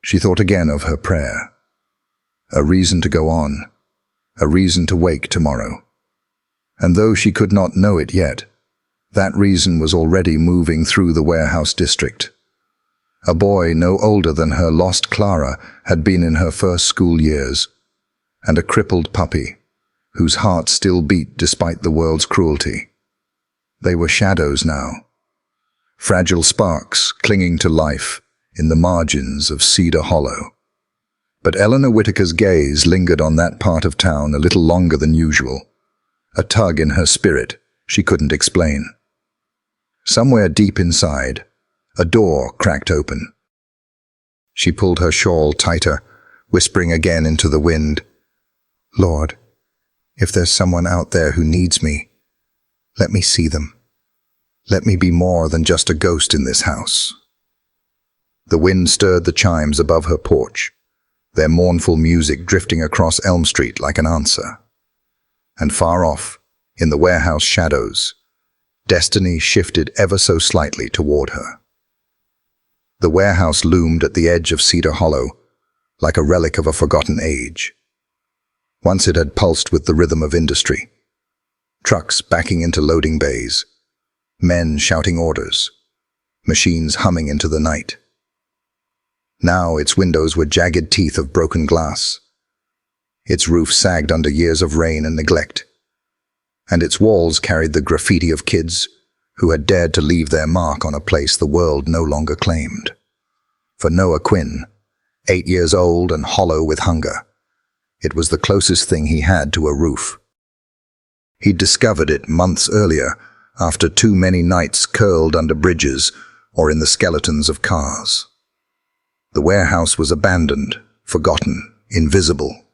She thought again of her prayer. A reason to go on, a reason to wake tomorrow. And though she could not know it yet, that reason was already moving through the warehouse district. A boy no older than her lost Clara had been in her first school years, and a crippled puppy, whose heart still beat despite the world's cruelty. They were shadows now, fragile sparks clinging to life in the margins of Cedar Hollow. But Eleanor Whitaker's gaze lingered on that part of town a little longer than usual, a tug in her spirit she couldn't explain. Somewhere deep inside, a door cracked open. She pulled her shawl tighter, whispering again into the wind, "Lord, if there's someone out there who needs me, let me see them. Let me be more than just a ghost in this house." The wind stirred the chimes above her porch, their mournful music drifting across Elm Street like an answer. And far off, in the warehouse shadows, destiny shifted ever so slightly toward her. The warehouse loomed at the edge of Cedar Hollow, like a relic of a forgotten age. Once it had pulsed with the rhythm of industry. Trucks backing into loading bays, men shouting orders, machines humming into the night. Now its windows were jagged teeth of broken glass. Its roof sagged under years of rain and neglect, and its walls carried the graffiti of kids who had dared to leave their mark on a place the world no longer claimed. For Noah Quinn, 8 years old and hollow with hunger, it was the closest thing he had to a roof. He'd discovered it months earlier, after too many nights curled under bridges or in the skeletons of cars. The warehouse was abandoned, forgotten, invisible.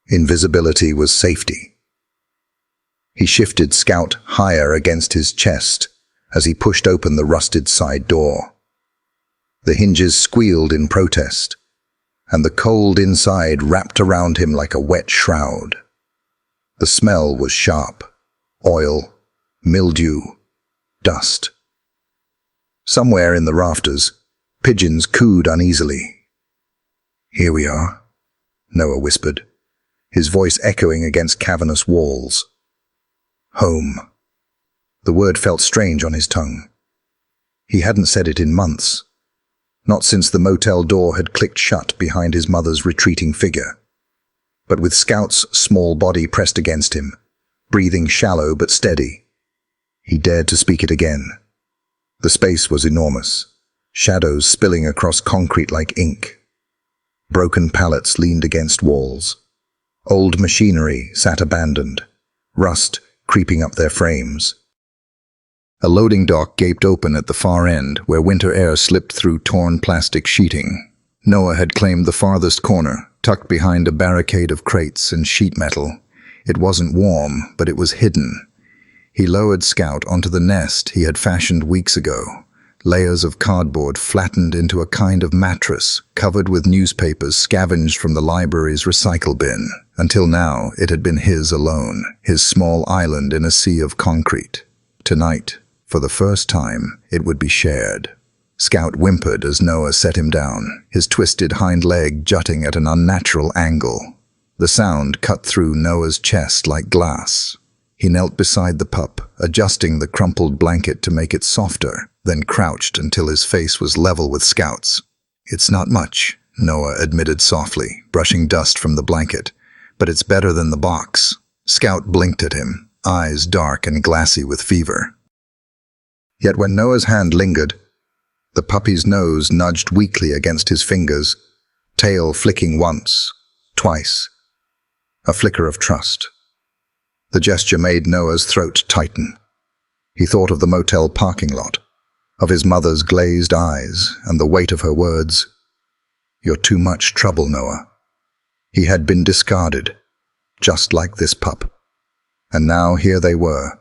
Invisibility was safety. He shifted Scout higher against his chest as he pushed open the rusted side door. The hinges squealed in protest, and the cold inside wrapped around him like a wet shroud. The smell was sharp: oil, mildew, dust. Somewhere in the rafters, pigeons cooed uneasily. "Here we are," Noah whispered, his voice echoing against cavernous walls. Home. The word felt strange on his tongue. He hadn't said it in months, not since the motel door had clicked shut behind his mother's retreating figure. But with Scout's small body pressed against him, breathing shallow but steady, he dared to speak it again. The space was enormous, shadows spilling across concrete like ink. Broken pallets leaned against walls. Old machinery sat abandoned, rust creeping up their frames. A loading dock gaped open at the far end, where winter air slipped through torn plastic sheeting. Noah had claimed the farthest corner, tucked behind a barricade of crates and sheet metal. It wasn't warm, but it was hidden. He lowered Scout onto the nest he had fashioned weeks ago, layers of cardboard flattened into a kind of mattress, covered with newspapers scavenged from the library's recycle bin. Until now, it had been his alone, his small island in a sea of concrete. Tonight, for the first time, it would be shared. Scout whimpered as Noah set him down, his twisted hind leg jutting at an unnatural angle. The sound cut through Noah's chest like glass. He knelt beside the pup, adjusting the crumpled blanket to make it softer, then crouched until his face was level with Scout's. "It's not much," Noah admitted softly, brushing dust from the blanket. "But it's better than the box." Scout blinked at him, eyes dark and glassy with fever. Yet when Noah's hand lingered, the puppy's nose nudged weakly against his fingers, tail flicking once, twice. A flicker of trust. The gesture made Noah's throat tighten. He thought of the motel parking lot, of his mother's glazed eyes and the weight of her words. "You're too much trouble, Noah." He had been discarded, just like this pup. And now here they were,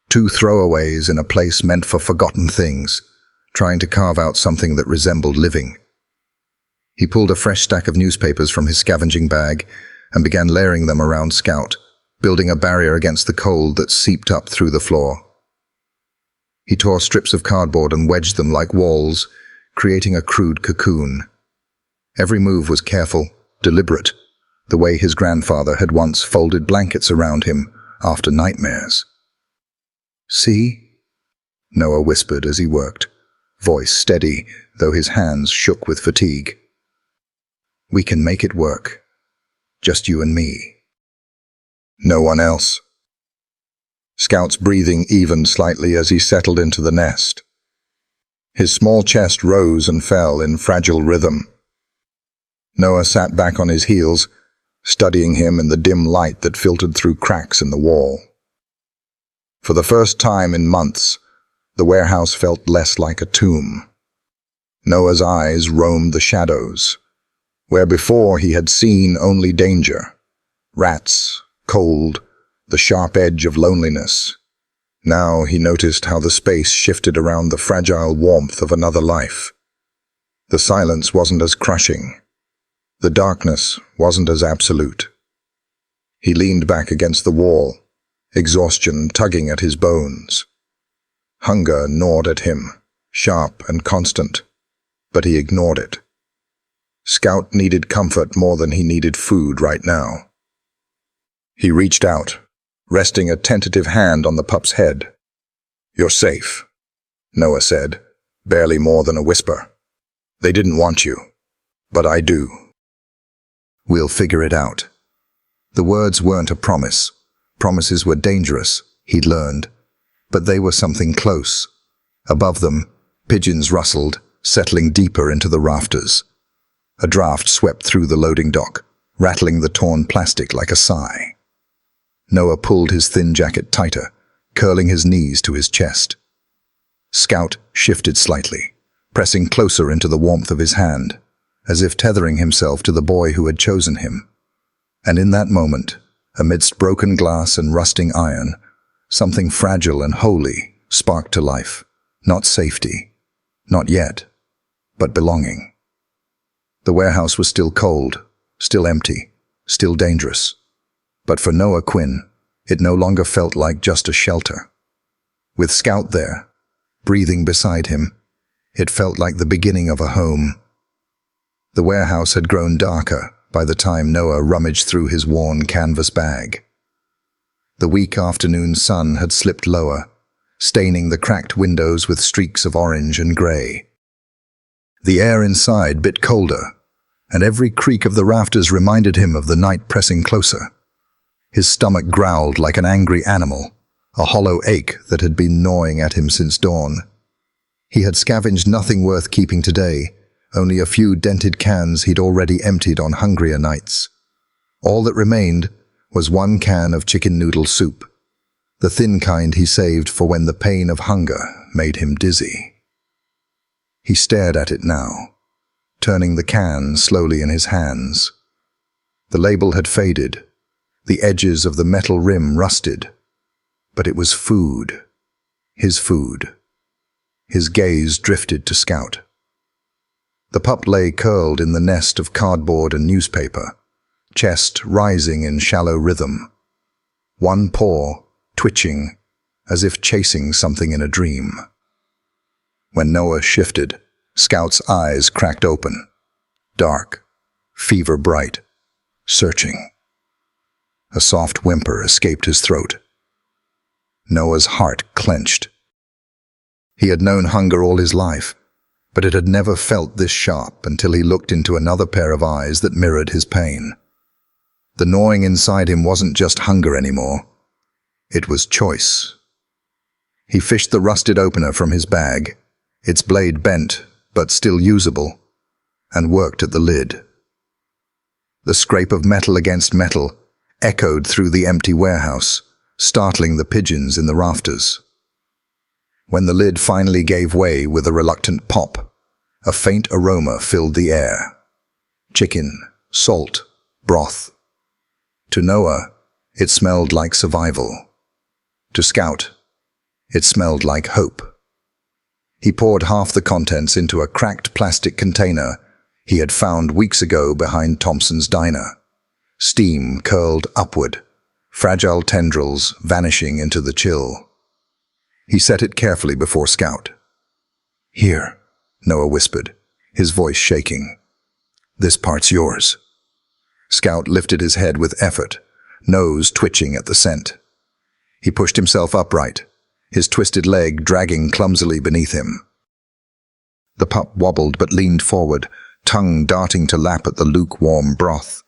two throwaways in a place meant for forgotten things, trying to carve out something that resembled living. He pulled a fresh stack of newspapers from his scavenging bag and began layering them around Scout, building a barrier against the cold that seeped up through the floor. He tore strips of cardboard and wedged them like walls, creating a crude cocoon. Every move was careful, deliberate, the way his grandfather had once folded blankets around him after nightmares. "See?" Noah whispered as he worked, voice steady, though his hands shook with fatigue. "We can make it work. Just you and me. No one else." Scout's breathing evened slightly as he settled into the nest. His small chest rose and fell in fragile rhythm. Noah sat back on his heels, studying him in the dim light that filtered through cracks in the wall. For the first time in months, the warehouse felt less like a tomb. Noah's eyes roamed the shadows, where before he had seen only danger. Rats, cold, the sharp edge of loneliness. Now he noticed how the space shifted around the fragile warmth of another life. The silence wasn't as crushing. The darkness wasn't as absolute. He leaned back against the wall, exhaustion tugging at his bones. Hunger gnawed at him, sharp and constant, but he ignored it. Scout needed comfort more than he needed food right now. He reached out, resting a tentative hand on the pup's head. "You're safe," Noah said, barely more than a whisper. "They didn't want you, but I do." "We'll figure it out." The words weren't a promise. Promises were dangerous, he'd learned, but they were something close. Above them, pigeons rustled, settling deeper into the rafters. A draft swept through the loading dock, rattling the torn plastic like a sigh. Noah pulled his thin jacket tighter, curling his knees to his chest. Scout shifted slightly, pressing closer into the warmth of his hand, as if tethering himself to the boy who had chosen him. And in that moment, amidst broken glass and rusting iron, something fragile and holy sparked to life. Not safety, not yet, but belonging. The warehouse was still cold, still empty, still dangerous. But for Noah Quinn, it no longer felt like just a shelter. With Scout there, breathing beside him, it felt like the beginning of a home. The warehouse had grown darker by the time Noah rummaged through his worn canvas bag. The weak afternoon sun had slipped lower, staining the cracked windows with streaks of orange and grey. The air inside bit colder, and every creak of the rafters reminded him of the night pressing closer. His stomach growled like an angry animal, a hollow ache that had been gnawing at him since dawn. He had scavenged nothing worth keeping today, only a few dented cans he'd already emptied on hungrier nights. All that remained was one can of chicken noodle soup, the thin kind he saved for when the pain of hunger made him dizzy. He stared at it now, turning the can slowly in his hands. The label had faded, the edges of the metal rim rusted, but it was food, his food. His gaze drifted to Scout. The pup lay curled in the nest of cardboard and newspaper, chest rising in shallow rhythm, one paw twitching as if chasing something in a dream. When Noah shifted, Scout's eyes cracked open, dark, fever bright, searching. A soft whimper escaped his throat. Noah's heart clenched. He had known hunger all his life, but it had never felt this sharp until he looked into another pair of eyes that mirrored his pain. The gnawing inside him wasn't just hunger anymore. It was choice. He fished the rusted opener from his bag, its blade bent but still usable, and worked at the lid. The scrape of metal against metal echoed through the empty warehouse, startling the pigeons in the rafters. When the lid finally gave way with a reluctant pop, a faint aroma filled the air. Chicken, salt, broth. To Noah, it smelled like survival. To Scout, it smelled like hope. He poured half the contents into a cracked plastic container he had found weeks ago behind Thompson's diner. Steam curled upward, fragile tendrils vanishing into the chill. He set it carefully before Scout. "Here," Noah whispered, his voice shaking. "This part's yours." Scout lifted his head with effort, nose twitching at the scent. He pushed himself upright, his twisted leg dragging clumsily beneath him. The pup wobbled but leaned forward, tongue darting to lap at the lukewarm broth.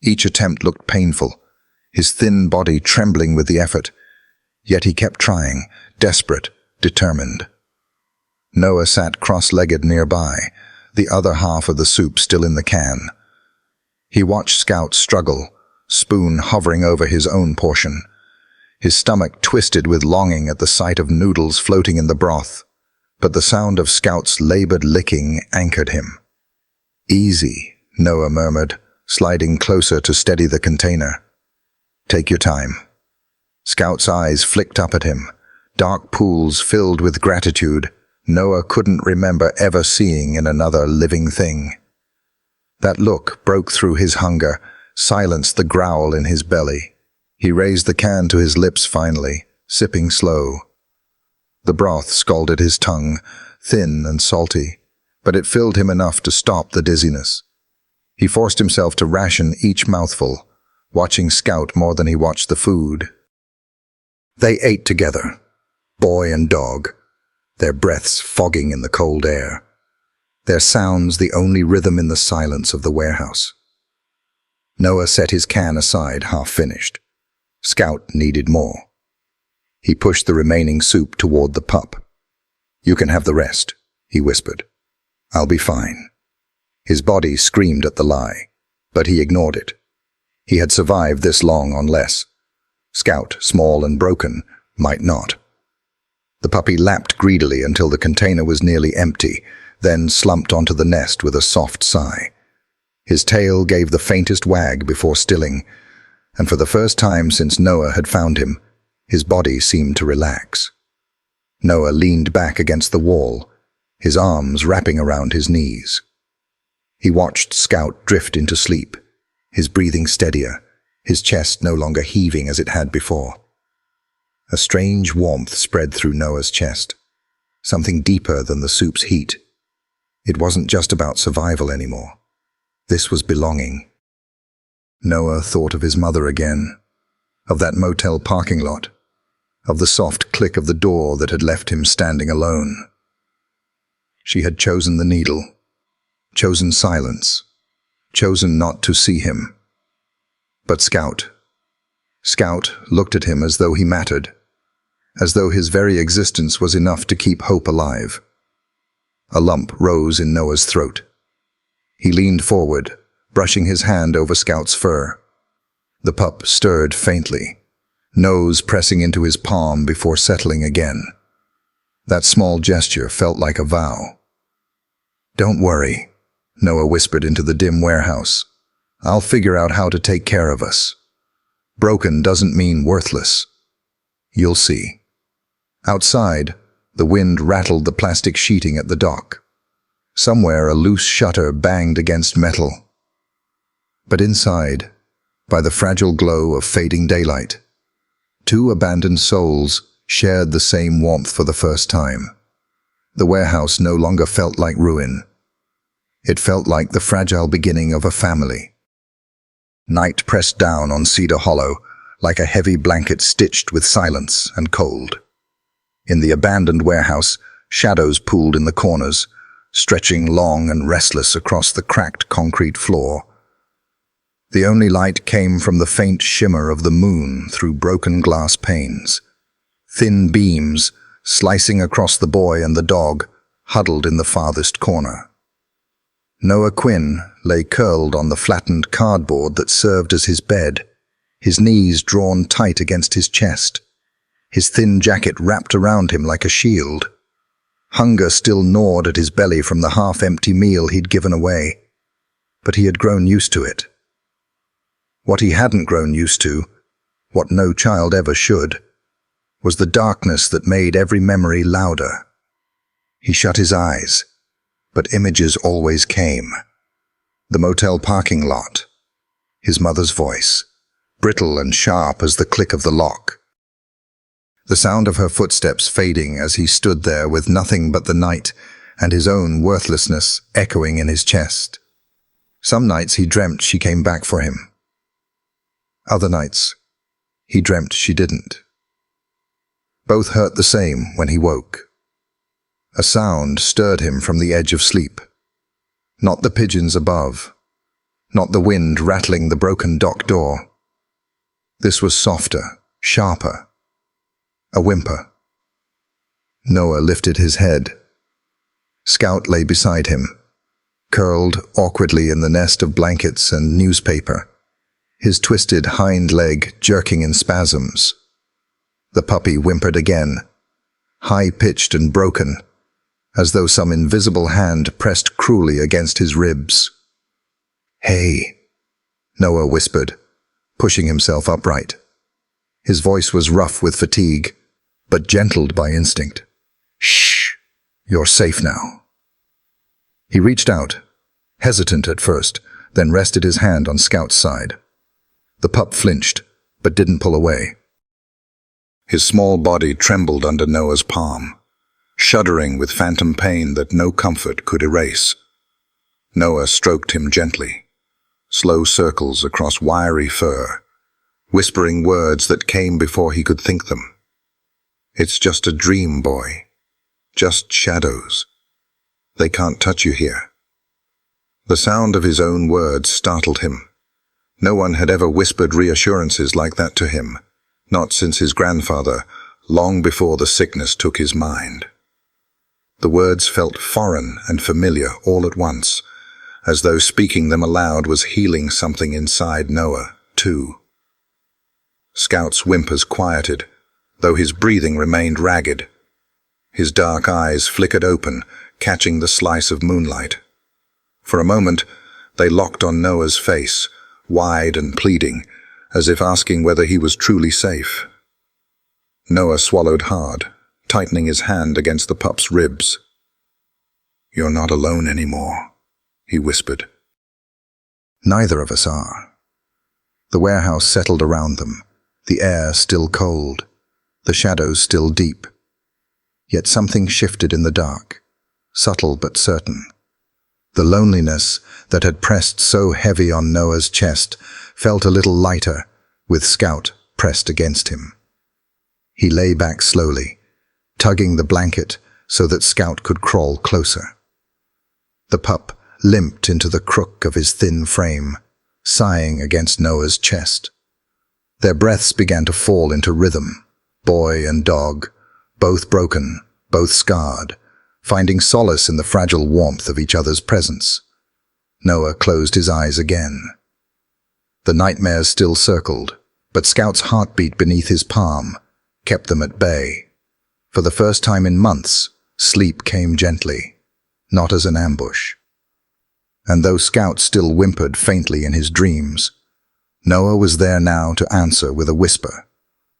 Each attempt looked painful, his thin body trembling with the effort, yet he kept trying, desperate, determined. Noah sat cross-legged nearby, the other half of the soup still in the can. He watched Scout struggle, spoon hovering over his own portion. His stomach twisted with longing at the sight of noodles floating in the broth, but the sound of Scout's labored licking anchored him. "Easy," Noah murmured, sliding closer to steady the container. "Take your time." Scout's eyes flicked up at him, dark pools filled with gratitude Noah couldn't remember ever seeing in another living thing. That look broke through his hunger, silenced the growl in his belly. He raised the can to his lips finally, sipping slow. The broth scalded his tongue, thin and salty, but it filled him enough to stop the dizziness. He forced himself to ration each mouthful, watching Scout more than he watched the food. They ate together, boy and dog, their breaths fogging in the cold air, their sounds the only rhythm in the silence of the warehouse. Noah set his can aside, half-finished. Scout needed more. He pushed the remaining soup toward the pup. "You can have the rest," he whispered. "I'll be fine." His body screamed at the lie, but he ignored it. He had survived this long on less. Scout, small and broken, might not. The puppy lapped greedily until the container was nearly empty, then slumped onto the nest with a soft sigh. His tail gave the faintest wag before stilling, and for the first time since Noah had found him, his body seemed to relax. Noah leaned back against the wall, his arms wrapping around his knees. He watched Scout drift into sleep, his breathing steadier, his chest no longer heaving as it had before. A strange warmth spread through Noah's chest, something deeper than the soup's heat. It wasn't just about survival anymore. This was belonging. Noah thought of his mother again, of that motel parking lot, of the soft click of the door that had left him standing alone. She had chosen the needle, chosen silence, chosen not to see him. But Scout looked at him as though he mattered, as though his very existence was enough to keep hope alive. A lump rose in Noah's throat. He leaned forward, brushing his hand over Scout's fur. The pup stirred faintly, nose pressing into his palm before settling again. That small gesture felt like a vow. "Don't worry," Noah whispered into the dim warehouse. "I'll figure out how to take care of us. Broken doesn't mean worthless. You'll see." Outside, the wind rattled the plastic sheeting at the dock. Somewhere a loose shutter banged against metal. But inside, by the fragile glow of fading daylight, two abandoned souls shared the same warmth for the first time. The warehouse no longer felt like ruin. It felt like the fragile beginning of a family. Night pressed down on Cedar Hollow like a heavy blanket stitched with silence and cold. In the abandoned warehouse, shadows pooled in the corners, stretching long and restless across the cracked concrete floor. The only light came from the faint shimmer of the moon through broken glass panes. Thin beams, slicing across the boy and the dog, huddled in the farthest corner. Noah Quinn lay curled on the flattened cardboard that served as his bed, his knees drawn tight against his chest, his thin jacket wrapped around him like a shield. Hunger still gnawed at his belly from the half-empty meal he'd given away, but he had grown used to it. What he hadn't grown used to, what no child ever should, was the darkness that made every memory louder. He shut his eyes, but images always came. The motel parking lot, his mother's voice, brittle and sharp as the click of the lock. The sound of her footsteps fading as he stood there with nothing but the night and his own worthlessness echoing in his chest. Some nights he dreamt she came back for him. Other nights, he dreamt she didn't. Both hurt the same when he woke. A sound stirred him from the edge of sleep. Not the pigeons above, not the wind rattling the broken dock door. This was softer, sharper. A whimper. Noah lifted his head. Scout lay beside him, curled awkwardly in the nest of blankets and newspaper, his twisted hind leg jerking in spasms. The puppy whimpered again, high-pitched and broken, as though some invisible hand pressed cruelly against his ribs. "Hey," Noah whispered, pushing himself upright. His voice was rough with fatigue, but gentled by instinct. "Shh, you're safe now." He reached out, hesitant at first, then rested his hand on Scout's side. The pup flinched, but didn't pull away. His small body trembled under Noah's palm, shuddering with phantom pain that no comfort could erase. Noah stroked him gently, slow circles across wiry fur, whispering words that came before he could think them. "It's just a dream, boy. Just shadows. They can't touch you here." The sound of his own words startled him. No one had ever whispered reassurances like that to him, not since his grandfather, long before the sickness took his mind. The words felt foreign and familiar all at once, as though speaking them aloud was healing something inside Noah, too. Scout's whimpers quieted, though his breathing remained ragged. His dark eyes flickered open, catching the slice of moonlight. For a moment, they locked on Noah's face, wide and pleading, as if asking whether he was truly safe. Noah swallowed hard, tightening his hand against the pup's ribs. "You're not alone anymore," he whispered. Neither of us are. The warehouse settled around them, the air still cold, the shadows still deep. Yet something shifted in the dark, subtle but certain. The loneliness that had pressed so heavy on Noah's chest felt a little lighter, with Scout pressed against him. He lay back slowly, tugging the blanket so that Scout could crawl closer. The pup limped into the crook of his thin frame, sighing against Noah's chest. Their breaths began to fall into rhythm, boy and dog, both broken, both scarred, finding solace in the fragile warmth of each other's presence. Noah closed his eyes again. The nightmares still circled, but Scout's heartbeat beneath his palm kept them at bay. For the first time in months, sleep came gently, not as an ambush. And though Scout still whimpered faintly in his dreams, Noah was there now to answer with a whisper,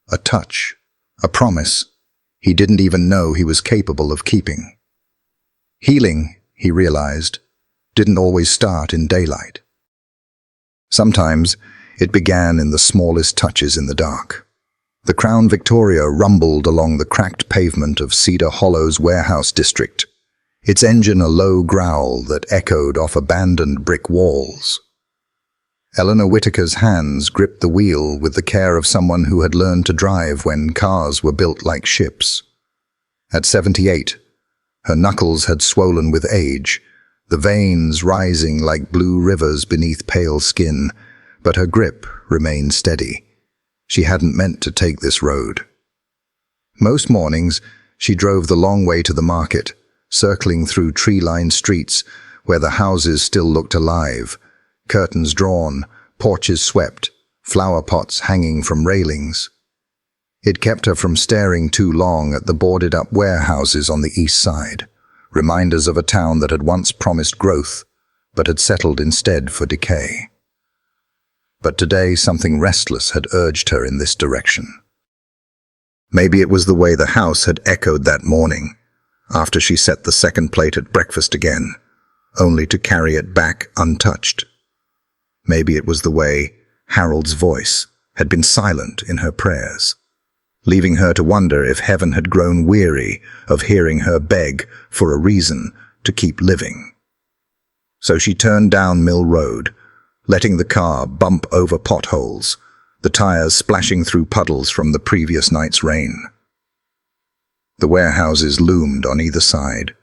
a touch, a promise he didn't even know he was capable of keeping. Healing, he realized, didn't always start in daylight. Sometimes it began in the smallest touches in the dark. The Crown Victoria rumbled along the cracked pavement of Cedar Hollow's warehouse district, its engine a low growl that echoed off abandoned brick walls. Eleanor Whitaker's hands gripped the wheel with the care of someone who had learned to drive when cars were built like ships. At 78, her knuckles had swollen with age, the veins rising like blue rivers beneath pale skin, but her grip remained steady. She hadn't meant to take this road. Most mornings, she drove the long way to the market, circling through tree-lined streets where the houses still looked alive, curtains drawn, porches swept, flower pots hanging from railings. It kept her from staring too long at the boarded-up warehouses on the east side, reminders of a town that had once promised growth, but had settled instead for decay. But today something restless had urged her in this direction. Maybe it was the way the house had echoed that morning, after she set the second plate at breakfast again, only to carry it back untouched. Maybe it was the way Harold's voice had been silent in her prayers, leaving her to wonder if heaven had grown weary of hearing her beg for a reason to keep living. So she turned down Mill Road, letting the car bump over potholes, the tires splashing through puddles from the previous night's rain. The warehouses loomed on either side,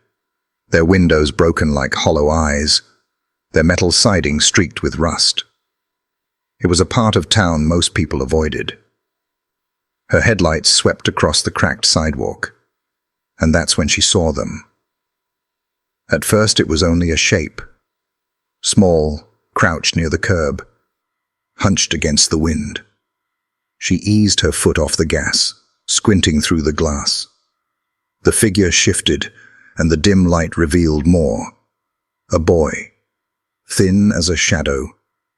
their windows broken like hollow eyes, their metal siding streaked with rust. It was a part of town most people avoided. Her headlights swept across the cracked sidewalk, and that's when she saw them. At first it was only a shape, small, crouched near the curb, hunched against the wind. She eased her foot off the gas, squinting through the glass. The figure shifted, and the dim light revealed more. A boy, thin as a shadow,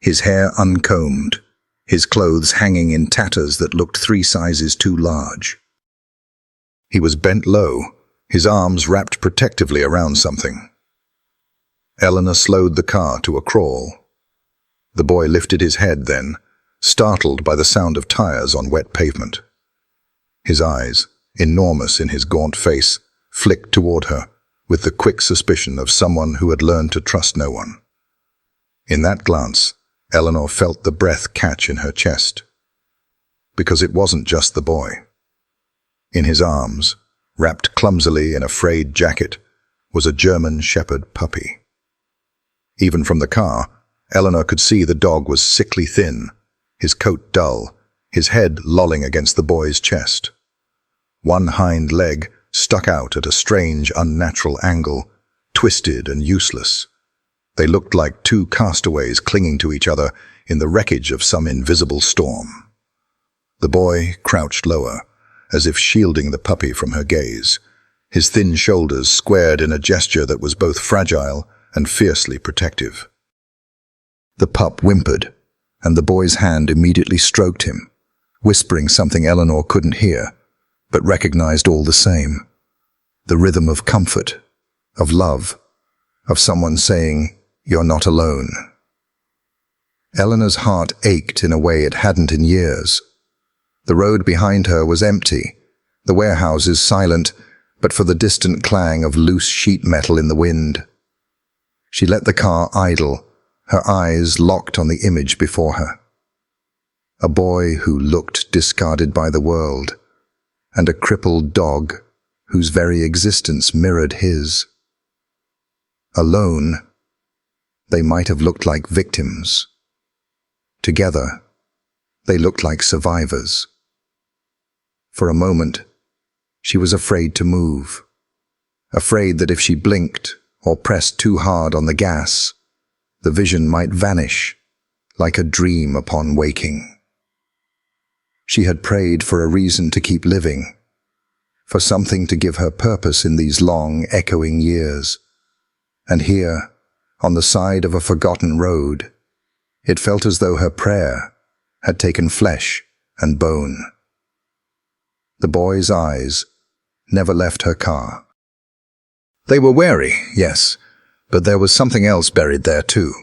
his hair uncombed, his clothes hanging in tatters that looked 3 sizes too large. He was bent low, his arms wrapped protectively around something. Eleanor slowed the car to a crawl. The boy lifted his head then, startled by the sound of tires on wet pavement. His eyes, enormous in his gaunt face, flicked toward her, with the quick suspicion of someone who had learned to trust no one. In that glance, Eleanor felt the breath catch in her chest. Because it wasn't just the boy. In his arms, wrapped clumsily in a frayed jacket, was a German shepherd puppy. Even from the car, Eleanor could see the dog was sickly thin, his coat dull, his head lolling against the boy's chest. One hind leg stuck out at a strange, unnatural angle, twisted and useless. They looked like 2 castaways clinging to each other in the wreckage of some invisible storm. The boy crouched lower, as if shielding the puppy from her gaze, his thin shoulders squared in a gesture that was both fragile and fiercely protective. The pup whimpered, and the boy's hand immediately stroked him, whispering something Eleanor couldn't hear, but recognized all the same. The rhythm of comfort, of love, of someone saying, "You're not alone." Eleanor's heart ached in a way it hadn't in years. The road behind her was empty, the warehouses silent, but for the distant clang of loose sheet metal in the wind. She let the car idle, her eyes locked on the image before her. A boy who looked discarded by the world, and a crippled dog whose very existence mirrored his. Alone, they might have looked like victims. Together, they looked like survivors. For a moment, she was afraid to move, afraid that if she blinked or pressed too hard on the gas, the vision might vanish, like a dream upon waking. She had prayed for a reason to keep living, for something to give her purpose in these long, echoing years. And here, on the side of a forgotten road, it felt as though her prayer had taken flesh and bone. The boy's eyes never left her car. They were wary, yes, but there was something else buried there too,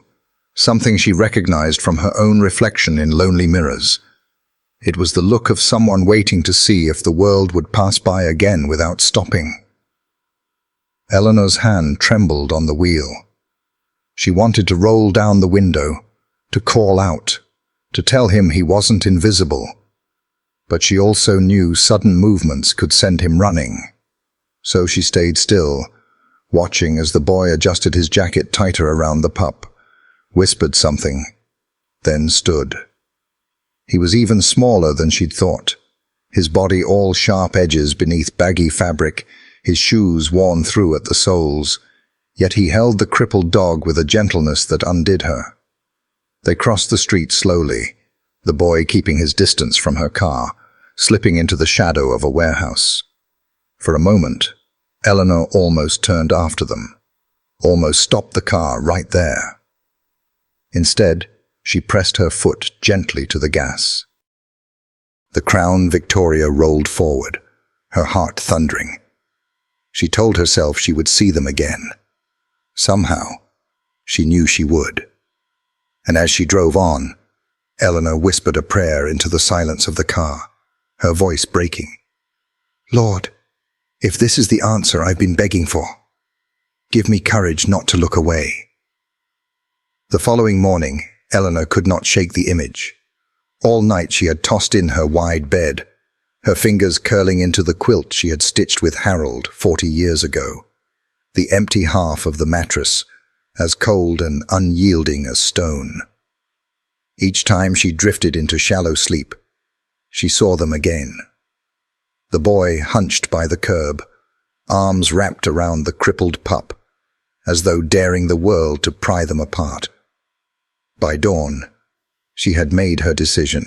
something she recognized from her own reflection in lonely mirrors. It was the look of someone waiting to see if the world would pass by again without stopping. Eleanor's hand trembled on the wheel. She wanted to roll down the window, to call out, to tell him he wasn't invisible. But she also knew sudden movements could send him running. So she stayed still, watching as the boy adjusted his jacket tighter around the pup, whispered something, then stood. He was even smaller than she'd thought, his body all sharp edges beneath baggy fabric, his shoes worn through at the soles, yet he held the crippled dog with a gentleness that undid her. They crossed the street slowly, the boy keeping his distance from her car, slipping into the shadow of a warehouse. For a moment, Eleanor almost turned after them, almost stopped the car right there. Instead, she pressed her foot gently to the gas. The Crown Victoria rolled forward, her heart thundering. She told herself she would see them again. Somehow, she knew she would. And as she drove on, Eleanor whispered a prayer into the silence of the car, her voice breaking. "Lord, if this is the answer I've been begging for, give me courage not to look away." The following morning, Eleanor could not shake the image. All night she had tossed in her wide bed, her fingers curling into the quilt she had stitched with Harold 40 years ago, the empty half of the mattress, as cold and unyielding as stone. Each time she drifted into shallow sleep, she saw them again. The boy hunched by the curb, arms wrapped around the crippled pup, as though daring the world to pry them apart. By dawn, she had made her decision.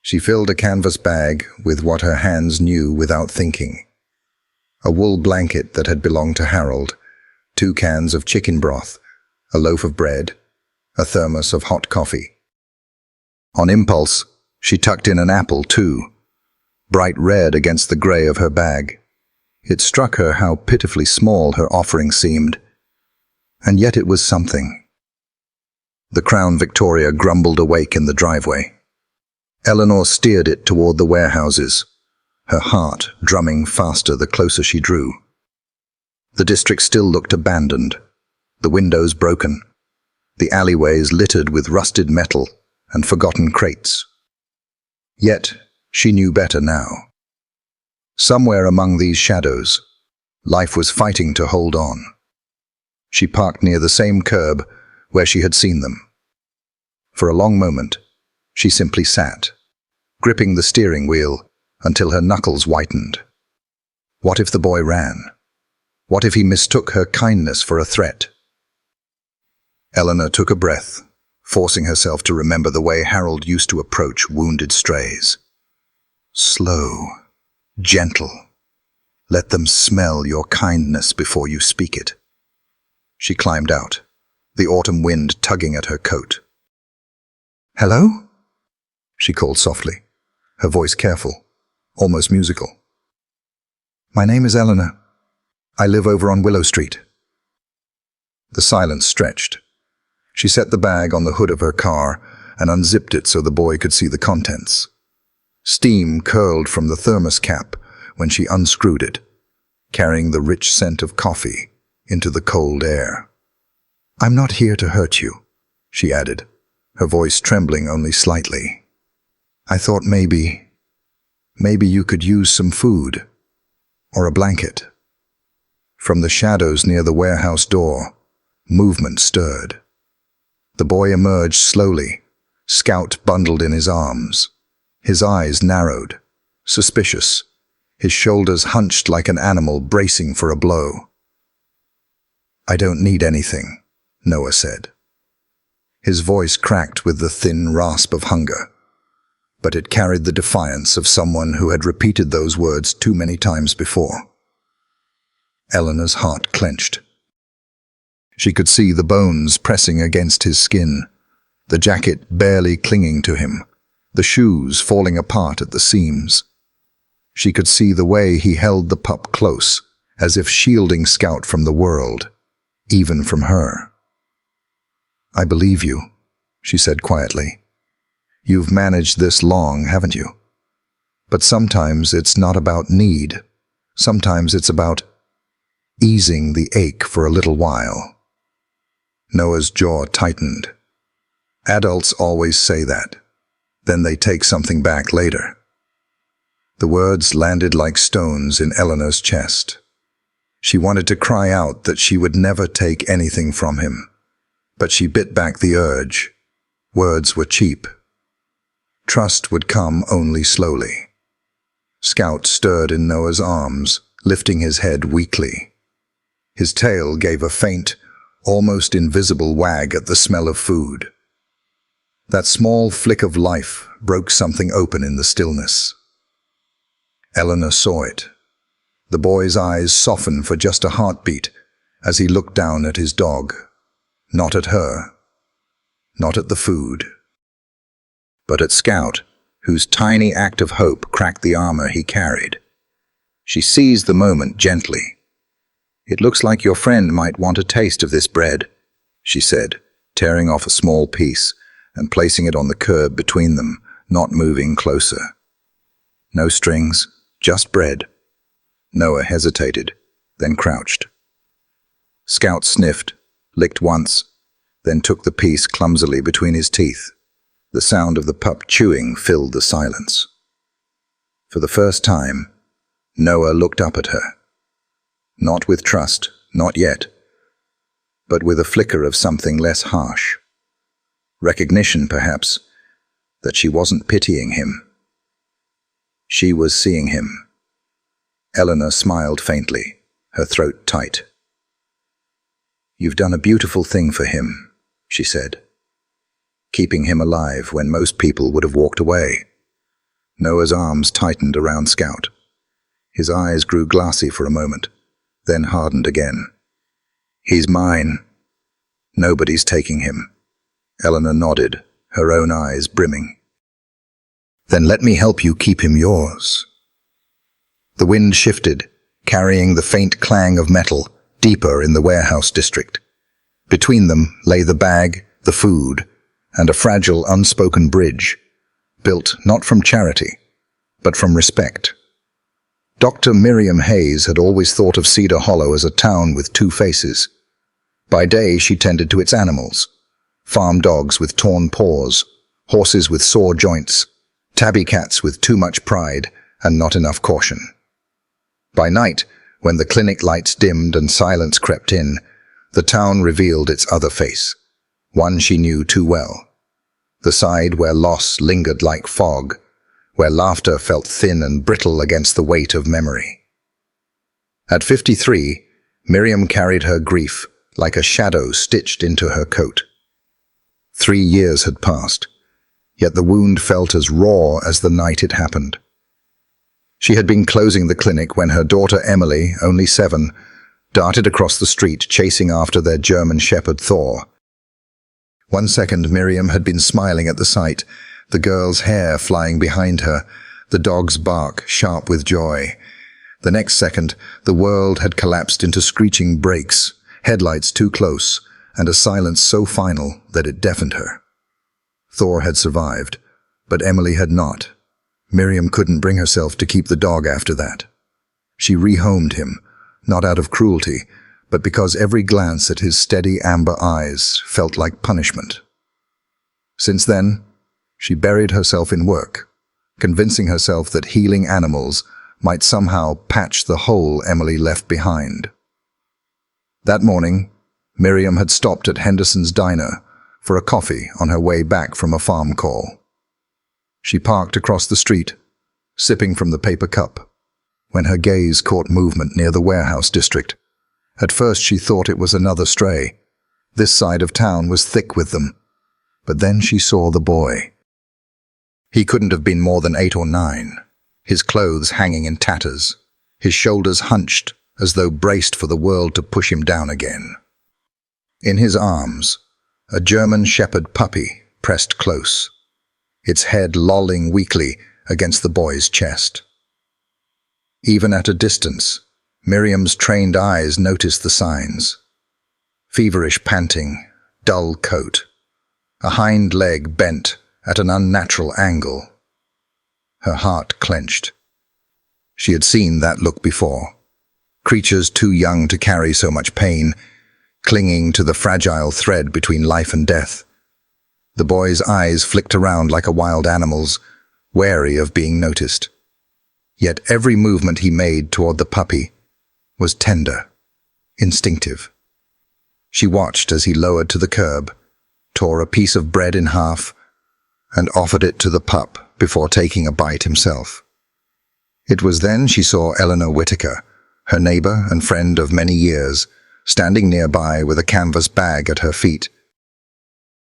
She filled a canvas bag with what her hands knew without thinking. A wool blanket that had belonged to Harold, 2 cans of chicken broth, a loaf of bread, a thermos of hot coffee. On impulse, she tucked in an apple too, bright red against the grey of her bag. It struck her how pitifully small her offering seemed, and yet it was something. The Crown Victoria grumbled awake in the driveway. Eleanor steered it toward the warehouses, her heart drumming faster the closer she drew. The district still looked abandoned, the windows broken, the alleyways littered with rusted metal and forgotten crates. Yet, she knew better now. Somewhere among these shadows, life was fighting to hold on. She parked near the same curb where she had seen them. For a long moment, she simply sat, gripping the steering wheel until her knuckles whitened. What if the boy ran? What if he mistook her kindness for a threat? Eleanor took a breath, forcing herself to remember the way Harold used to approach wounded strays. Slow, gentle. Let them smell your kindness before you speak it. She climbed out, the autumn wind tugging at her coat. "Hello?" she called softly, her voice careful, almost musical. "My name is Eleanor. I live over on Willow Street." The silence stretched. She set the bag on the hood of her car and unzipped it so the boy could see the contents. Steam curled from the thermos cap when she unscrewed it, carrying the rich scent of coffee into the cold air. "I'm not here to hurt you," she added, her voice trembling only slightly. "I thought maybe you could use some food or a blanket." From the shadows near the warehouse door, movement stirred. The boy emerged slowly, Scout bundled in his arms. His eyes narrowed, suspicious, his shoulders hunched like an animal bracing for a blow. "I don't need anything," Noah said. His voice cracked with the thin rasp of hunger, but it carried the defiance of someone who had repeated those words too many times before. Eleanor's heart clenched. She could see the bones pressing against his skin, the jacket barely clinging to him, the shoes falling apart at the seams. She could see the way he held the pup close, as if shielding Scout from the world, even from her. "I believe you," she said quietly. "You've managed this long, haven't you? But sometimes it's not about need. Sometimes it's about easing the ache for a little while." Noah's jaw tightened. Adults always say that. Then they take something back later. The words landed like stones in Eleanor's chest. She wanted to cry out that she would never take anything from him, but she bit back the urge. Words were cheap. Trust would come only slowly. Scout stirred in Noah's arms, lifting his head weakly. His tail gave a faint, almost invisible wag at the smell of food. That small flick of life broke something open in the stillness. Eleanor saw it. The boy's eyes softened for just a heartbeat as he looked down at his dog. Not at her. Not at the food. But at Scout, whose tiny act of hope cracked the armor he carried. She seized the moment gently. "It looks like your friend might want a taste of this bread," she said, tearing off a small piece and placing it on the curb between them, not moving closer. "No strings, just bread." Noah hesitated, then crouched. Scout sniffed, licked once, then took the piece clumsily between his teeth. The sound of the pup chewing filled the silence. For the first time, Noah looked up at her. Not with trust, not yet, but with a flicker of something less harsh. Recognition, perhaps, that she wasn't pitying him. She was seeing him. Eleanor smiled faintly, her throat tight. "You've done a beautiful thing for him," she said, keeping him alive when most people would have walked away. Noah's arms tightened around Scout. His eyes grew glassy for a moment, then hardened again. "He's mine. Nobody's taking him." Eleanor nodded, her own eyes brimming. "Then let me help you keep him yours." The wind shifted, carrying the faint clang of metal deeper in the warehouse district. Between them lay the bag, the food, and a fragile, unspoken bridge, built not from charity, but from respect. Dr. Miriam Hayes had always thought of Cedar Hollow as a town with two faces. By day she tended to its animals, farm dogs with torn paws, horses with sore joints, tabby cats with too much pride and not enough caution. By night, when the clinic lights dimmed and silence crept in, the town revealed its other face, one she knew too well. The side where loss lingered like fog, where laughter felt thin and brittle against the weight of memory. At 53, Miriam carried her grief like a shadow stitched into her coat. 3 years had passed, yet the wound felt as raw as the night it happened. She had been closing the clinic when her daughter Emily, only 7, darted across the street chasing after their German shepherd Thor. 1 second Miriam had been smiling at the sight, the girl's hair flying behind her, the dog's bark sharp with joy. The next second, the world had collapsed into screeching brakes, headlights too close, and a silence so final that it deafened her. Thor had survived, but Emily had not. Miriam couldn't bring herself to keep the dog after that. She rehomed him, not out of cruelty, but because every glance at his steady amber eyes felt like punishment. Since then, she buried herself in work, convincing herself that healing animals might somehow patch the hole Emily left behind. That morning, Miriam had stopped at Henderson's diner for a coffee on her way back from a farm call. She parked across the street, sipping from the paper cup, when her gaze caught movement near the warehouse district. At first she thought it was another stray. This side of town was thick with them. But then she saw the boy. He couldn't have been more than 8 or 9, his clothes hanging in tatters, his shoulders hunched as though braced for the world to push him down again. In his arms, a German shepherd puppy pressed close, its head lolling weakly against the boy's chest. Even at a distance, Miriam's trained eyes noticed the signs. Feverish panting, dull coat, a hind leg bent at an unnatural angle. Her heart clenched. She had seen that look before. Creatures too young to carry so much pain, clinging to the fragile thread between life and death. The boy's eyes flicked around like a wild animal's, wary of being noticed. Yet every movement he made toward the puppy was tender, instinctive. She watched as he lowered to the curb, tore a piece of bread in half, and offered it to the pup before taking a bite himself. It was then she saw Eleanor Whitaker, her neighbor and friend of many years, standing nearby with a canvas bag at her feet.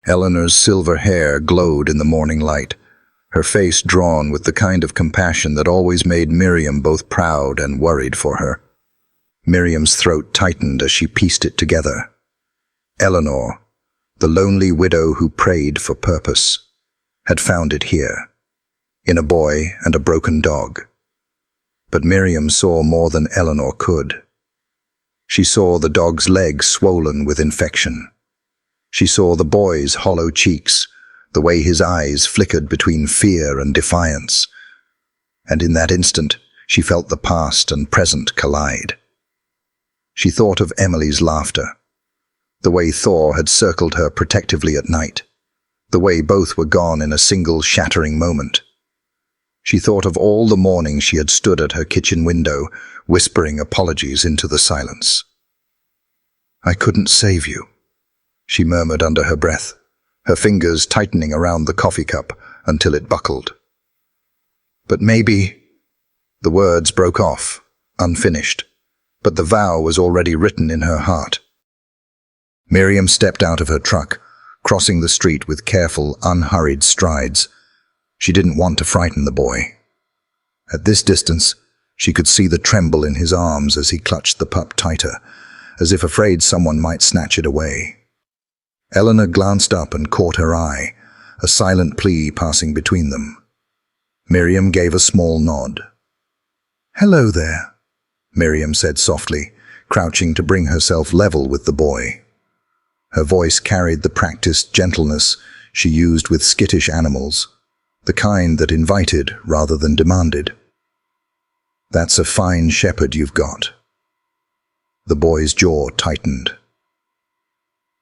Eleanor's silver hair glowed in the morning light, her face drawn with the kind of compassion that always made Miriam both proud and worried for her. Miriam's throat tightened as she pieced it together. Eleanor, the lonely widow who prayed for purpose, had found it here, in a boy and a broken dog. But Miriam saw more than Eleanor could. She saw the dog's leg swollen with infection. She saw the boy's hollow cheeks, the way his eyes flickered between fear and defiance. And in that instant, she felt the past and present collide. She thought of Emily's laughter, the way Thor had circled her protectively at night, the way both were gone in a single shattering moment. She thought of all the mornings she had stood at her kitchen window, whispering apologies into the silence. "I couldn't save you," she murmured under her breath, her fingers tightening around the coffee cup until it buckled. "But maybe—" The words broke off, unfinished, but the vow was already written in her heart. Miriam stepped out of her truck, crossing the street with careful, unhurried strides. She didn't want to frighten the boy. At this distance, she could see the tremble in his arms as he clutched the pup tighter, as if afraid someone might snatch it away. Eleanor glanced up and caught her eye, a silent plea passing between them. Miriam gave a small nod. "Hello there," Miriam said softly, crouching to bring herself level with the boy. Her voice carried the practiced gentleness she used with skittish animals, the kind that invited rather than demanded. "That's a fine shepherd you've got." The boy's jaw tightened.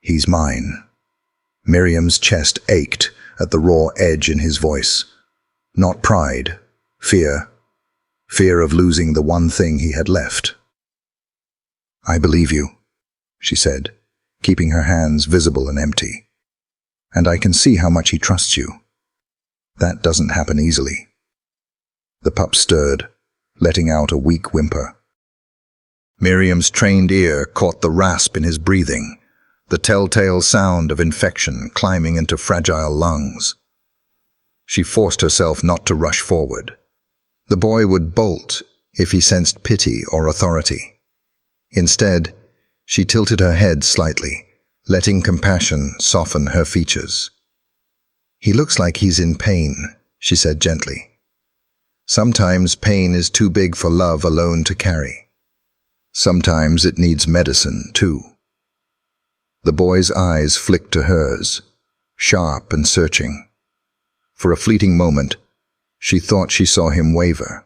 "He's mine." Miriam's chest ached at the raw edge in his voice. Not pride, fear. Fear of losing the one thing he had left. "I believe you," she said, keeping her hands visible and empty. "And I can see how much he trusts you. That doesn't happen easily." The pup stirred, letting out a weak whimper. Miriam's trained ear caught the rasp in his breathing, the telltale sound of infection climbing into fragile lungs. She forced herself not to rush forward. The boy would bolt if he sensed pity or authority. Instead, she tilted her head slightly, letting compassion soften her features. "He looks like he's in pain," she said gently. "Sometimes pain is too big for love alone to carry. Sometimes it needs medicine, too." The boy's eyes flicked to hers, sharp and searching. For a fleeting moment, she thought she saw him waver.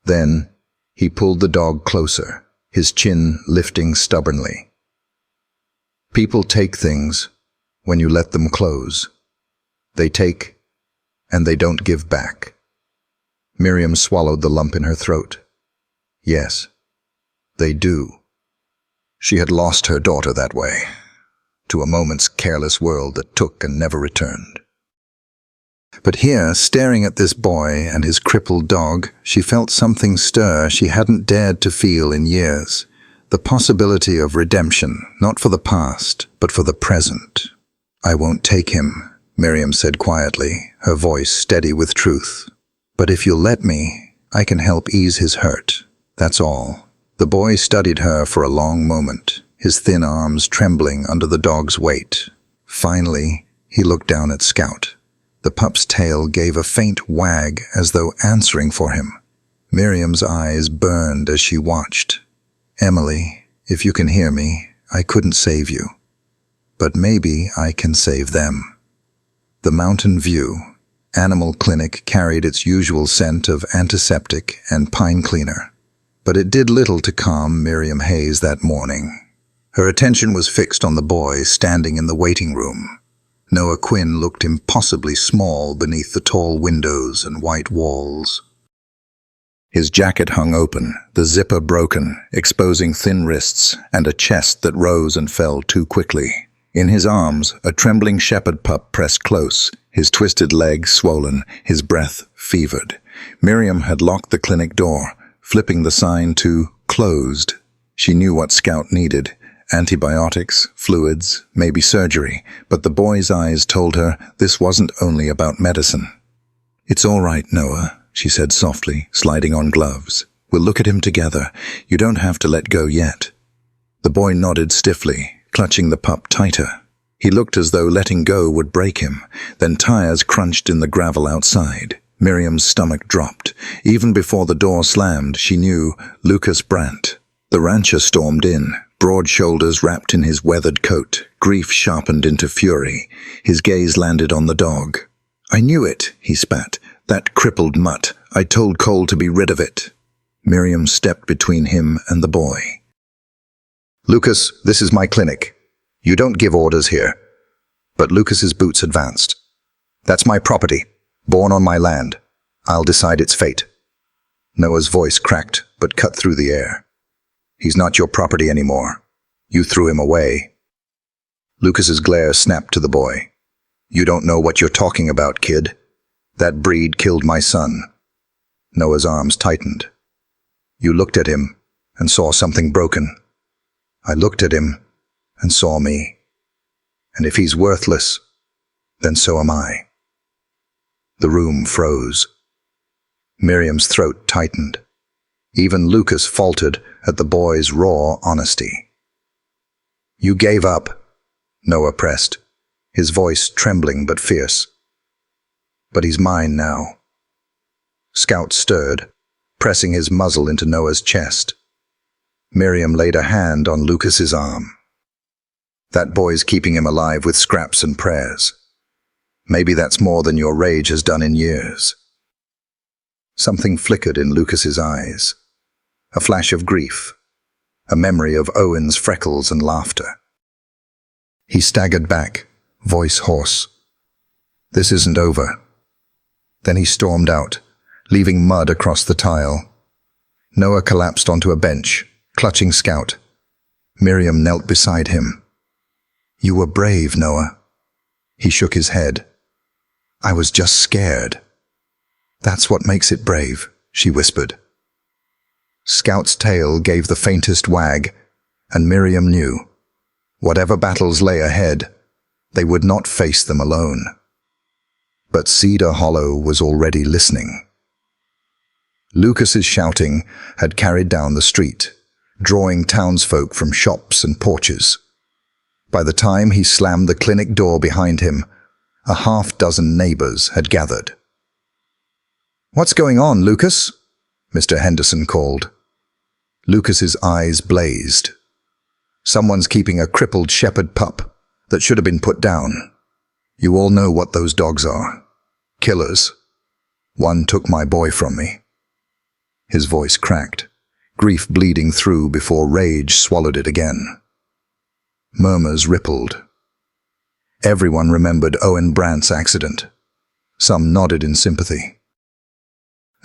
Then, he pulled the dog closer, his chin lifting stubbornly. People take things when you let them close. They take, and they don't give back. Miriam swallowed the lump in her throat. Yes, they do. She had lost her daughter that way, to a moment's careless world that took and never returned. But here, staring at this boy and his crippled dog, she felt something stir she hadn't dared to feel in years. The possibility of redemption, not for the past, but for the present. "I won't take him," Miriam said quietly, her voice steady with truth. "But if you'll let me, I can help ease his hurt. That's all." The boy studied her for a long moment, his thin arms trembling under the dog's weight. Finally, he looked down at Scout. The pup's tail gave a faint wag as though answering for him. Miriam's eyes burned as she watched. "Emily, if you can hear me, I couldn't save you. But maybe I can save them." The Mountain View Animal Clinic carried its usual scent of antiseptic and pine cleaner. But it did little to calm Miriam Hayes that morning. Her attention was fixed on the boy standing in the waiting room. Noah Quinn looked impossibly small beneath the tall windows and white walls. His jacket hung open, the zipper broken, exposing thin wrists and a chest that rose and fell too quickly. In his arms, a trembling shepherd pup pressed close, his twisted legs swollen, his breath fevered. Miriam had locked the clinic door, flipping the sign to "closed." She knew what Scout needed: antibiotics, fluids, maybe surgery, but the boy's eyes told her this wasn't only about medicine. "It's all right, Noah," she said softly, sliding on gloves. "We'll look at him together. You don't have to let go yet." The boy nodded stiffly, clutching the pup tighter. He looked as though letting go would break him. Then tires crunched in the gravel outside. Miriam's stomach dropped. Even before the door slammed, she knew Lucas Brandt. The rancher stormed in, broad shoulders wrapped in his weathered coat, grief sharpened into fury. His gaze landed on the dog. "I knew it," he spat. "That crippled mutt. I told Cole to be rid of it." Miriam stepped between him and the boy. "Lucas, this is my clinic. You don't give orders here." But Lucas's boots advanced. "That's my property, born on my land. I'll decide its fate." Noah's voice cracked, but cut through the air. "He's not your property anymore. You threw him away." Lucas's glare snapped to the boy. "You don't know what you're talking about, kid. That breed killed my son." Noah's arms tightened. "You looked at him and saw something broken. I looked at him and saw me. And if he's worthless, then so am I." The room froze. Miriam's throat tightened. Even Lucas faltered at the boy's raw honesty. "You gave up," Noah pressed, his voice trembling but fierce. "But he's mine now." Scout stirred, pressing his muzzle into Noah's chest. Miriam laid a hand on Lucas's arm. "That boy's keeping him alive with scraps and prayers. Maybe that's more than your rage has done in years." Something flickered in Lucas's eyes. A flash of grief, a memory of Owen's freckles and laughter. He staggered back, voice hoarse. "This isn't over." Then he stormed out, leaving mud across the tile. Noah collapsed onto a bench, clutching Scout. Miriam knelt beside him. "You were brave, Noah." He shook his head. "I was just scared." "That's what makes it brave," she whispered. Scout's tail gave the faintest wag, and Miriam knew. Whatever battles lay ahead, they would not face them alone. But Cedar Hollow was already listening. Lucas's shouting had carried down the street, drawing townsfolk from shops and porches. By the time he slammed the clinic door behind him, a half-dozen neighbors had gathered. "What's going on, Lucas?" Mr. Henderson called. Lucas's eyes blazed. "Someone's keeping a crippled shepherd pup that should have been put down. You all know what those dogs are. Killers. One took my boy from me." His voice cracked, grief bleeding through before rage swallowed it again. Murmurs rippled. Everyone remembered Owen Brandt's accident. Some nodded in sympathy,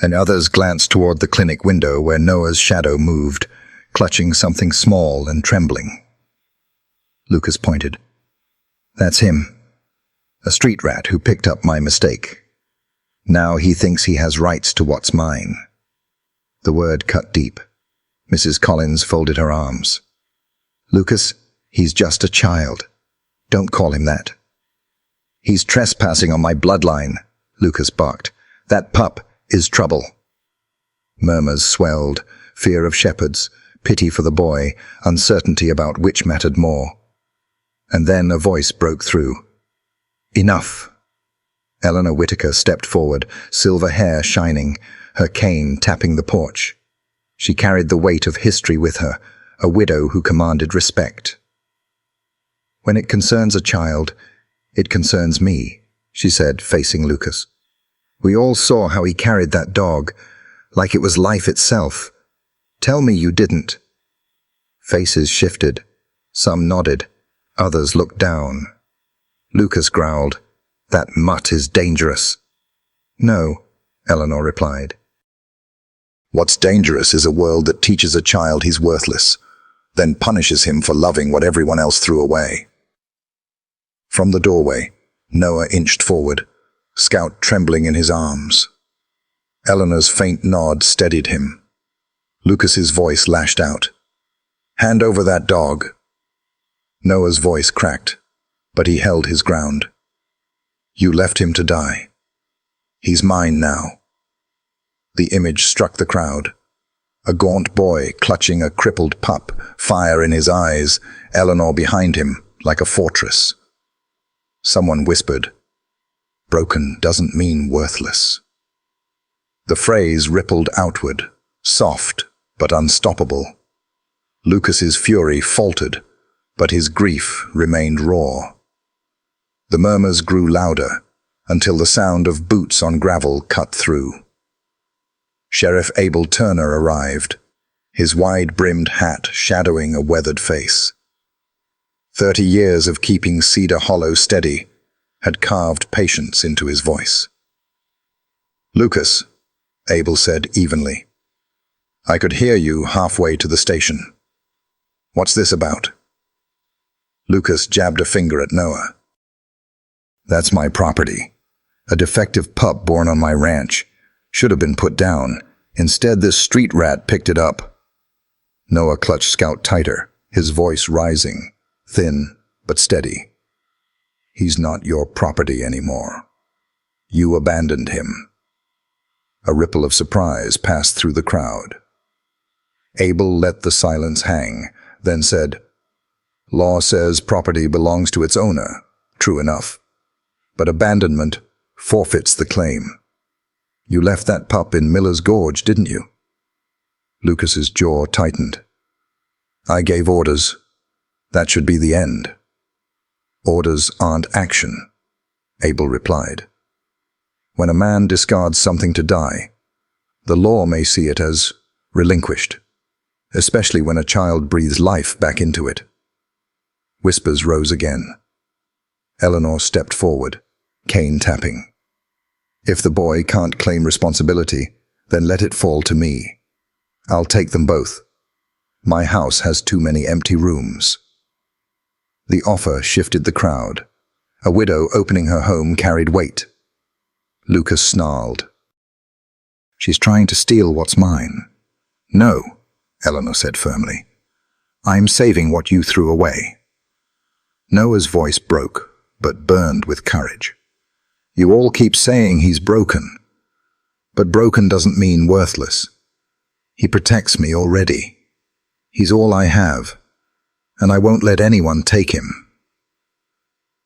and others glanced toward the clinic window where Noah's shadow moved, clutching something small and trembling. Lucas pointed. "That's him. A street rat who picked up my mistake. Now he thinks he has rights to what's mine." The word cut deep. Mrs. Collins folded her arms. "Lucas, he's just a child. Don't call him that." "He's trespassing on my bloodline," Lucas barked. "That pup is trouble." Murmurs swelled, fear of shepherds, pity for the boy, uncertainty about which mattered more. And then a voice broke through. "Enough." Eleanor Whitaker stepped forward, silver hair shining, her cane tapping the porch. She carried the weight of history with her, a widow who commanded respect. "When it concerns a child, it concerns me," she said, facing Lucas. "We all saw how he carried that dog, like it was life itself. Tell me you didn't." Faces shifted. Some nodded. Others looked down. Lucas growled, "That mutt is dangerous." "No," Eleanor replied. "What's dangerous is a world that teaches a child he's worthless, then punishes him for loving what everyone else threw away." From the doorway, Noah inched forward, Scout trembling in his arms. Eleanor's faint nod steadied him. Lucas's voice lashed out. "Hand over that dog." Noah's voice cracked, but he held his ground. "You left him to die. He's mine now." The image struck the crowd. A gaunt boy clutching a crippled pup, fire in his eyes, Eleanor behind him like a fortress. Someone whispered, "Broken doesn't mean worthless." The phrase rippled outward, soft but unstoppable. Lucas's fury faltered, but his grief remained raw. The murmurs grew louder until the sound of boots on gravel cut through. Sheriff Abel Turner arrived, his wide-brimmed hat shadowing a weathered face. 30 years of keeping Cedar Hollow steady had carved patience into his voice. "Lucas," Abel said evenly, "I could hear you halfway to the station. What's this about?" Lucas jabbed a finger at Noah. "That's my property. A defective pup born on my ranch. Should have been put down. Instead, this street rat picked it up." Noah clutched Scout tighter, his voice rising, thin but steady. "He's not your property anymore. You abandoned him." A ripple of surprise passed through the crowd. Abel let the silence hang, then said, "Law says property belongs to its owner. True enough. But abandonment forfeits the claim. You left that pup in Miller's Gorge, didn't you?" Lucas's jaw tightened. "I gave orders. That should be the end." "Orders aren't action," Abel replied. "When a man discards something to die, the law may see it as relinquished, especially when a child breathes life back into it." Whispers rose again. Eleanor stepped forward, cane tapping. "If the boy can't claim responsibility, then let it fall to me. I'll take them both. My house has too many empty rooms." The offer shifted the crowd. A widow opening her home carried weight. Lucas snarled. "She's trying to steal what's mine." "No," Eleanor said firmly. "I'm saving what you threw away. Noah's voice broke, but burned with courage. You all keep saying he's broken, but broken doesn't mean worthless. He protects me already. He's all I have, and I won't let anyone take him.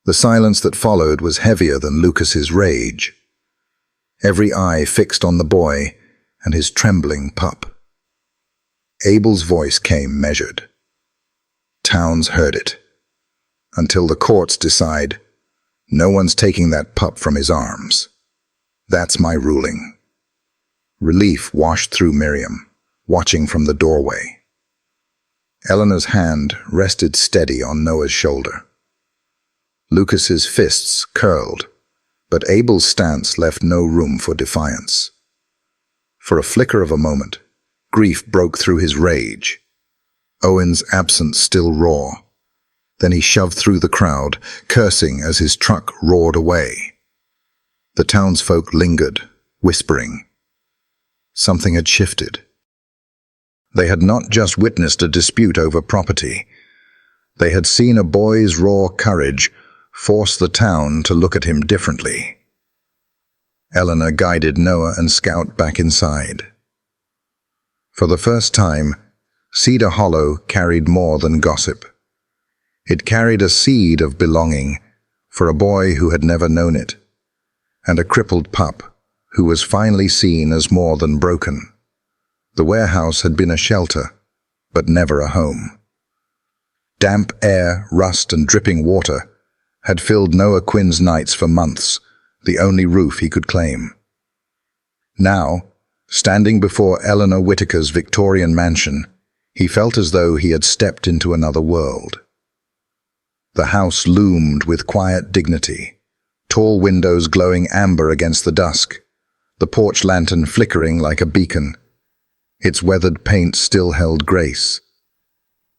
The silence that followed was heavier than Lucas's rage. Every eye fixed on the boy and his trembling pup. Abel's voice came measured. Towns heard it. Until the courts decide, no one's taking that pup from his arms. That's my ruling. Relief washed through Miriam, watching from the doorway. Eleanor's hand rested steady on Noah's shoulder. Lucas's fists curled, but Abel's stance left no room for defiance. For a flicker of a moment, grief broke through his rage. Owen's absence still raw. Then he shoved through the crowd, cursing as his truck roared away. The townsfolk lingered, whispering. Something had shifted. They had not just witnessed a dispute over property. They had seen a boy's raw courage force the town to look at him differently. Eleanor guided Noah and Scout back inside. For the first time, Cedar Hollow carried more than gossip. It carried a seed of belonging for a boy who had never known it, and a crippled pup who was finally seen as more than broken. The warehouse had been a shelter, but never a home. Damp air, rust, and dripping water had filled Noah Quinn's nights for months, the only roof he could claim. Now, standing before Eleanor Whitaker's Victorian mansion, he felt as though he had stepped into another world. The house loomed with quiet dignity, tall windows glowing amber against the dusk, the porch lantern flickering like a beacon. Its weathered paint still held grace.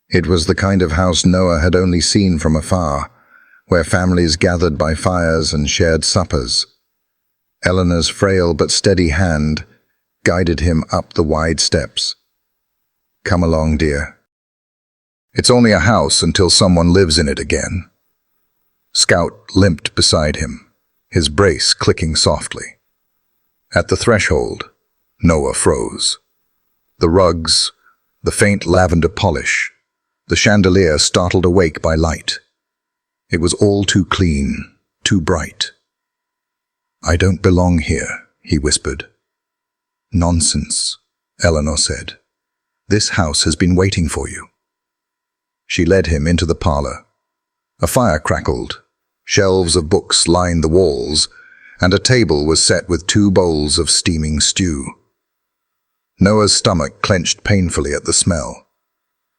It was the kind of house Noah had only seen from afar, where families gathered by fires and shared suppers. Eleanor's frail but steady hand guided him up the wide steps. Come along, dear. It's only a house until someone lives in it again. Scout limped beside him, his brace clicking softly. At the threshold, Noah froze. The rugs, the faint lavender polish, the chandelier startled awake by light. It was all too clean, too bright. I don't belong here, he whispered. Nonsense, Eleanor said. This house has been waiting for you. She led him into the parlor. A fire crackled, shelves of books lined the walls, and a table was set with 2 bowls of steaming stew. Noah's stomach clenched painfully at the smell.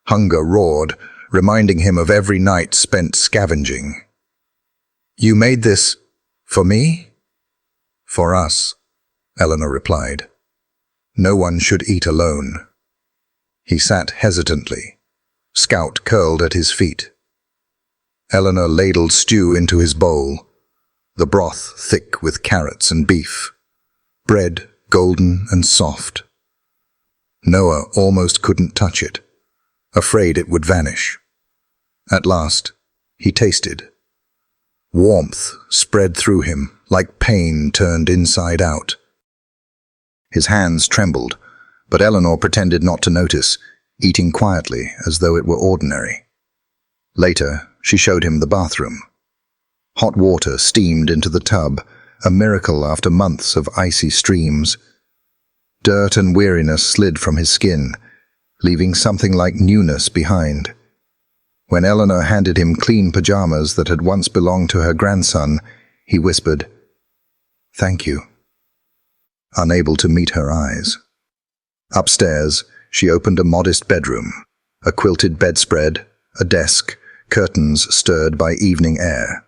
Hunger roared, reminding him of every night spent scavenging. You made this for me? For us, Eleanor replied. No one should eat alone. He sat hesitantly, Scout curled at his feet. Eleanor ladled stew into his bowl, the broth thick with carrots and beef, bread golden and soft. Noah almost couldn't touch it, afraid it would vanish. At last, he tasted. Warmth spread through him, like pain turned inside out. His hands trembled, but Eleanor pretended not to notice, eating quietly as though it were ordinary. Later, she showed him the bathroom. Hot water steamed into the tub, a miracle after months of icy streams. Dirt and weariness slid from his skin, leaving something like newness behind. When Eleanor handed him clean pajamas that had once belonged to her grandson, he whispered, "Thank you," unable to meet her eyes. Upstairs, she opened a modest bedroom, a quilted bedspread, a desk, curtains stirred by evening air.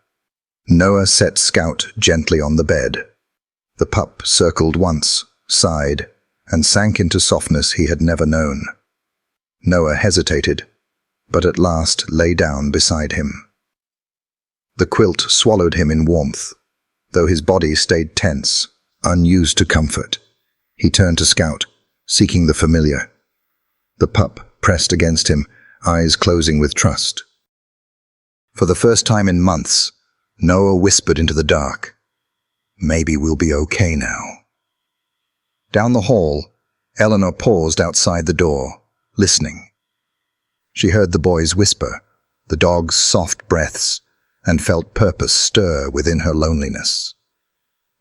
Noah set Scout gently on the bed. The pup circled once, sighed, and sank into softness he had never known. Noah hesitated, but at last lay down beside him. The quilt swallowed him in warmth, though his body stayed tense, unused to comfort. He turned to Scout, seeking the familiar. The pup pressed against him, eyes closing with trust. For the first time in months, Noah whispered into the dark, "Maybe we'll be okay now." Down the hall, Eleanor paused outside the door, listening. She heard the boys whisper, the dog's soft breaths, and felt purpose stir within her loneliness.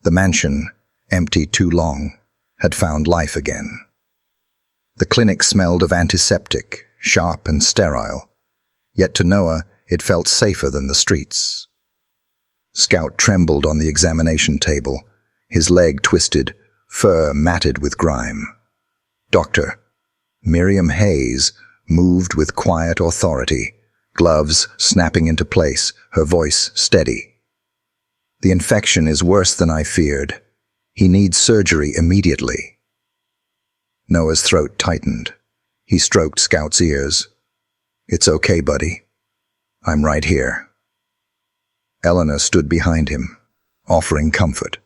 The mansion, empty too long, had found life again. The clinic smelled of antiseptic, sharp and sterile, yet to Noah it felt safer than the streets. Scout trembled on the examination table, his leg twisted, fur matted with grime. Dr. Miriam Hayes moved with quiet authority, gloves snapping into place, her voice steady. "The infection is worse than I feared. He needs surgery immediately." Noah's throat tightened. He stroked Scout's ears. "It's okay, buddy. I'm right here." Eleanor stood behind him, offering comfort.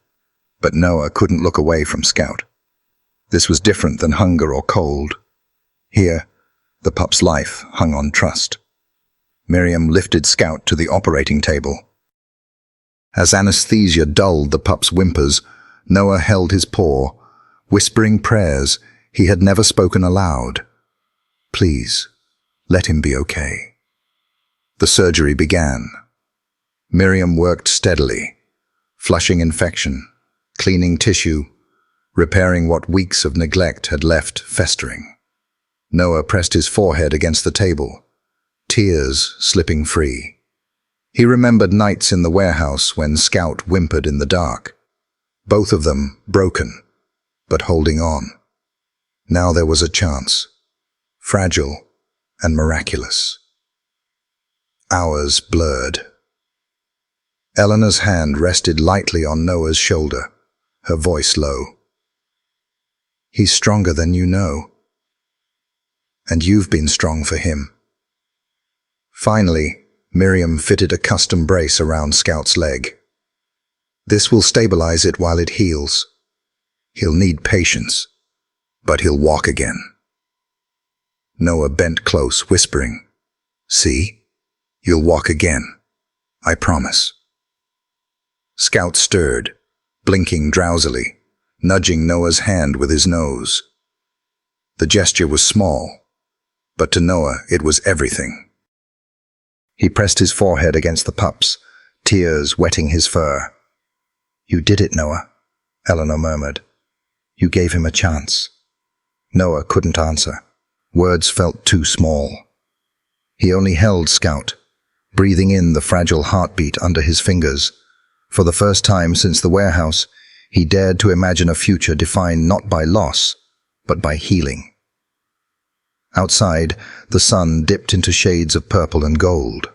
But Noah couldn't look away from Scout. This was different than hunger or cold. Here, the pup's life hung on trust. Miriam lifted Scout to the operating table. As anesthesia dulled the pup's whimpers, Noah held his paw, whispering prayers he had never spoken aloud. "Please, let him be okay." The surgery began. Miriam worked steadily, flushing infection, cleaning tissue, repairing what weeks of neglect had left festering. Noah pressed his forehead against the table, tears slipping free. He remembered nights in the warehouse when Scout whimpered in the dark, both of them broken, but holding on. Now there was a chance, fragile and miraculous. Hours blurred. Eleanor's hand rested lightly on Noah's shoulder, her voice low. "He's stronger than you know. And you've been strong for him." Finally, Miriam fitted a custom brace around Scout's leg. "This will stabilize it while it heals. He'll need patience, but he'll walk again." Noah bent close, whispering, "See? You'll walk again. I promise." Scout stirred, blinking drowsily, nudging Noah's hand with his nose. The gesture was small, but to Noah it was everything. He pressed his forehead against the pup's, tears wetting his fur. "You did it, Noah," Eleanor murmured. "You gave him a chance." Noah couldn't answer. Words felt too small. He only held Scout, breathing in the fragile heartbeat under his fingers. For the first time since the warehouse, he dared to imagine a future defined not by loss, but by healing. Outside, the sun dipped into shades of purple and gold.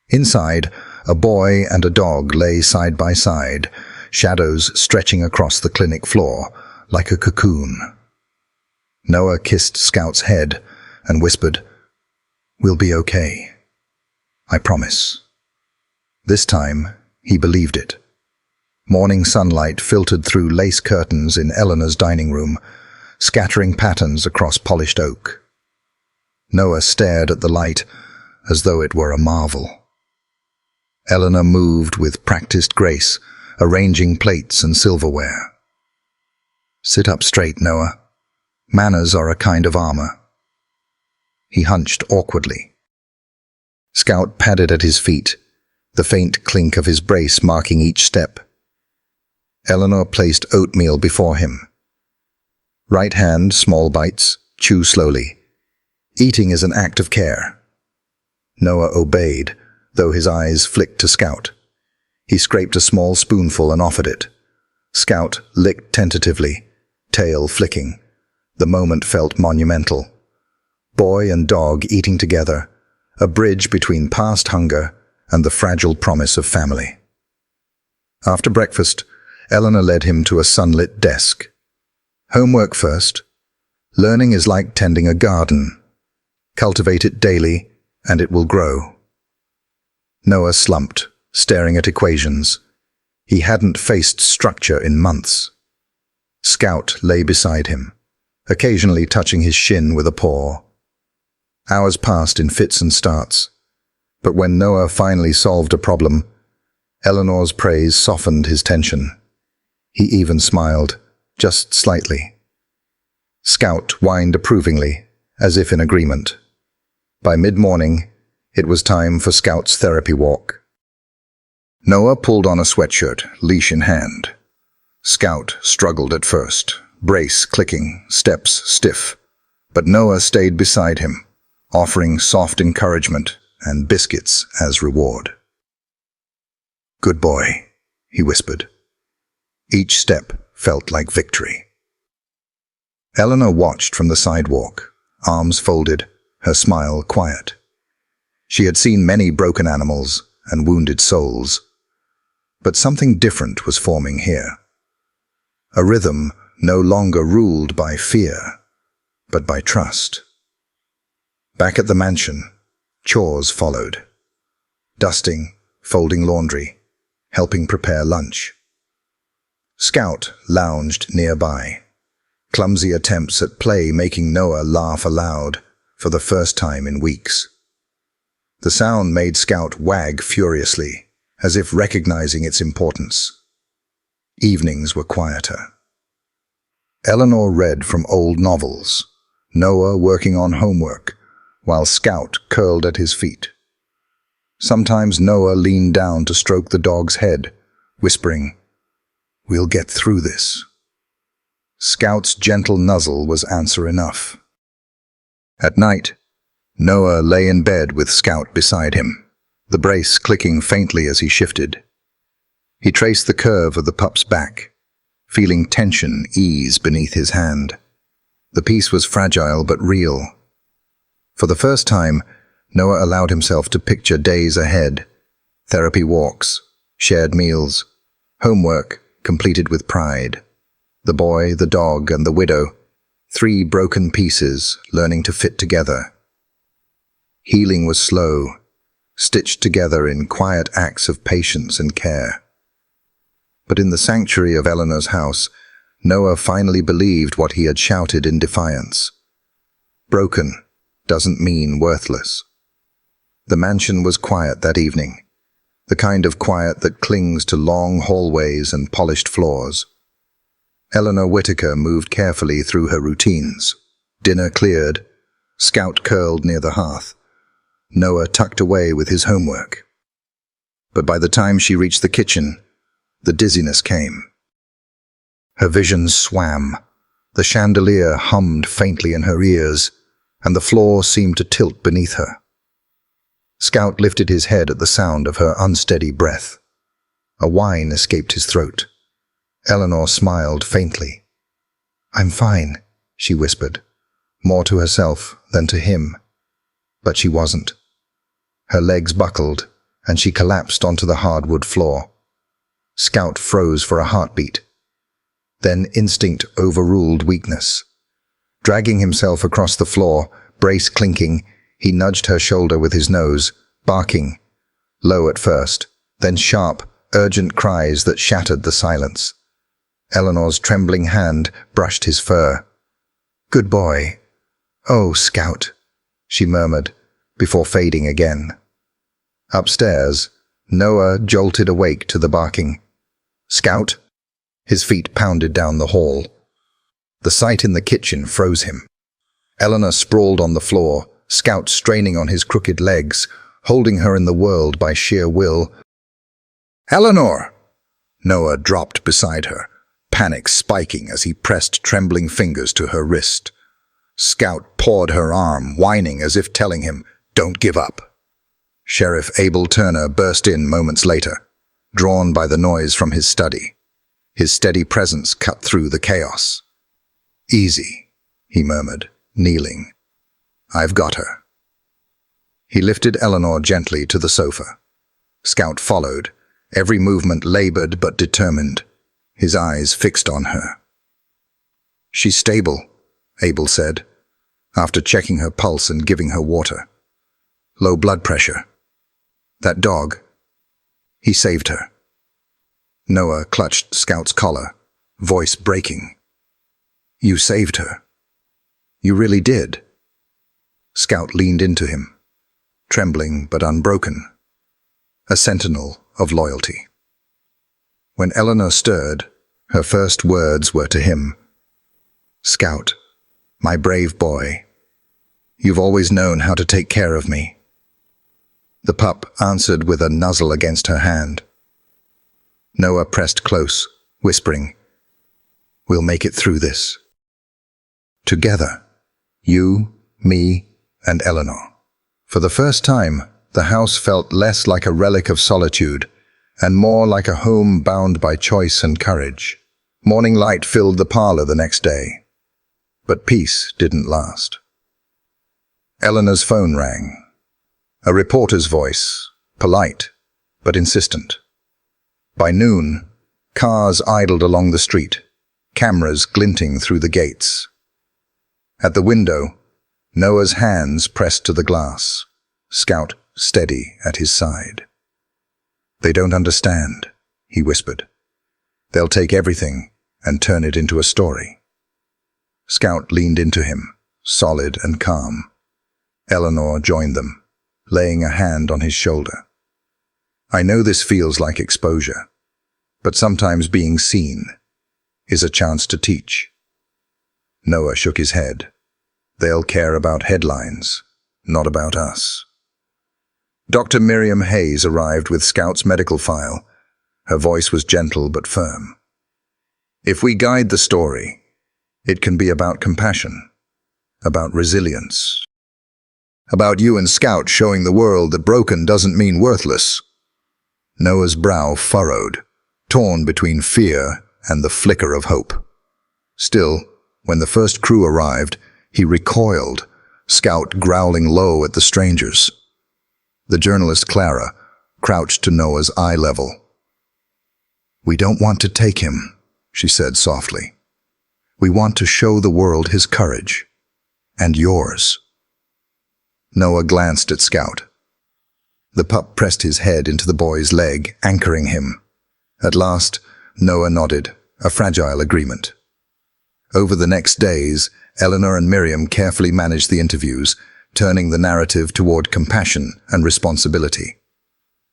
Inside, a boy and a dog lay side by side, shadows stretching across the clinic floor like a cocoon. Noah kissed Scout's head and whispered, "We'll be okay. I promise." This time, he believed it. Morning sunlight filtered through lace curtains in Eleanor's dining room, scattering patterns across polished oak. Noah stared at the light as though it were a marvel. Eleanor moved with practiced grace, arranging plates and silverware. "Sit up straight, Noah. Manners are a kind of armor." He hunched awkwardly. Scout padded at his feet, the faint clink of his brace marking each step. Eleanor placed oatmeal before him. Right hand, small bites, chew slowly. Eating is an act of care. Noah obeyed, though his eyes flicked to Scout. He scraped a small spoonful and offered it. Scout licked tentatively, tail flicking. The moment felt monumental. Boy and dog eating together, a bridge between past hunger and the fragile promise of family. After breakfast, Eleanor led him to a sunlit desk. "Homework first. Learning is like tending a garden. Cultivate it daily, and it will grow." Noah slumped, staring at equations. He hadn't faced structure in months. Scout lay beside him, occasionally touching his shin with a paw. Hours passed in fits and starts. But when Noah finally solved a problem, Eleanor's praise softened his tension. He even smiled, just slightly. Scout whined approvingly, as if in agreement. By mid-morning, it was time for Scout's therapy walk. Noah pulled on a sweatshirt, leash in hand. Scout struggled at first, brace clicking, steps stiff. But Noah stayed beside him, offering soft encouragement and biscuits as reward. "Good boy," he whispered. Each step felt like victory. Eleanor watched from the sidewalk, arms folded, her smile quiet. She had seen many broken animals and wounded souls, but something different was forming here. A rhythm no longer ruled by fear, but by trust. Back at the mansion, chores followed. Dusting, folding laundry, helping prepare lunch. Scout lounged nearby, clumsy attempts at play making Noah laugh aloud for the first time in weeks. The sound made Scout wag furiously, as if recognizing its importance. Evenings were quieter. Eleanor read from old novels, Noah working on homework, while Scout curled at his feet. Sometimes Noah leaned down to stroke the dog's head, whispering, "We'll get through this." Scout's gentle nuzzle was answer enough. At night, Noah lay in bed with Scout beside him, the brace clicking faintly as he shifted. He traced the curve of the pup's back, feeling tension ease beneath his hand. The piece was fragile but real. For the first time, Noah allowed himself to picture days ahead, therapy walks, shared meals, homework completed with pride. The boy, the dog, and the widow, 3 broken pieces learning to fit together. Healing was slow, stitched together in quiet acts of patience and care. But in the sanctuary of Eleanor's house, Noah finally believed what he had shouted in defiance. Broken doesn't mean worthless. The mansion was quiet that evening, the kind of quiet that clings to long hallways and polished floors. Eleanor Whitaker moved carefully through her routines. Dinner cleared, Scout curled near the hearth, Noah tucked away with his homework. But by the time she reached the kitchen, the dizziness came. Her visions swam, the chandelier hummed faintly in her ears, and the floor seemed to tilt beneath her. Scout lifted his head at the sound of her unsteady breath. A whine escaped his throat. Eleanor smiled faintly. "I'm fine," she whispered, more to herself than to him. But she wasn't. Her legs buckled, and she collapsed onto the hardwood floor. Scout froze for a heartbeat. Then instinct overruled weakness. Dragging himself across the floor, brace clinking, he nudged her shoulder with his nose, barking. Low at first, then sharp, urgent cries that shattered the silence. Eleanor's trembling hand brushed his fur. "Good boy. Oh, Scout," she murmured, before fading again. Upstairs, Noah jolted awake to the barking. "Scout?" His feet pounded down the hall. The sight in the kitchen froze him. Eleanor sprawled on the floor, Scout straining on his crooked legs, holding her in the world by sheer will. "Eleanor!" Noah dropped beside her, panic spiking as he pressed trembling fingers to her wrist. Scout pawed her arm, whining as if telling him, "Don't give up." Sheriff Abel Turner burst in moments later, drawn by the noise from his study. His steady presence cut through the chaos. "Easy," he murmured, kneeling. "I've got her." He lifted Eleanor gently to the sofa. Scout followed, every movement labored but determined, his eyes fixed on her. "She's stable," Abel said, after checking her pulse and giving her water. "Low blood pressure. That dog, he saved her." Noah clutched Scout's collar, voice breaking. "You saved her. You really did." Scout leaned into him. trembling but unbroken, a sentinel of loyalty. When Eleanor stirred, her first words were to him, "Scout, my brave boy, you've always known how to take care of me." The pup answered with a nuzzle against her hand. Noah pressed close, whispering, "We'll make it through this. Together, you, me, and Eleanor." For the first time, the house felt less like a relic of solitude and more like a home bound by choice and courage. Morning light filled the parlor the next day, but peace didn't last. Eleanor's phone rang. A reporter's voice, polite but insistent. By noon, cars idled along the street, cameras glinting through the gates. At the window, Noah's hands pressed to the glass, Scout steady at his side. "They don't understand," he whispered. "They'll take everything and turn it into a story." Scout leaned into him, solid and calm. Eleanor joined them, laying a hand on his shoulder. "I know this feels like exposure, but sometimes being seen is a chance to teach." Noah shook his head. "They'll care about headlines, not about us." Dr. Miriam Hayes arrived with Scout's medical file. Her voice was gentle but firm. "If we guide the story, it can be about compassion, about resilience, about you and Scout showing the world that broken doesn't mean worthless." Noah's brow furrowed, torn between fear and the flicker of hope. Still, when the first crew arrived, he recoiled, Scout growling low at the strangers. The journalist Clara crouched to Noah's eye level. "We don't want to take him," she said softly. "We want to show the world his courage. And yours." Noah glanced at Scout. The pup pressed his head into the boy's leg, anchoring him. At last, Noah nodded, a fragile agreement. Over the next days, Eleanor and Miriam carefully managed the interviews, turning the narrative toward compassion and responsibility.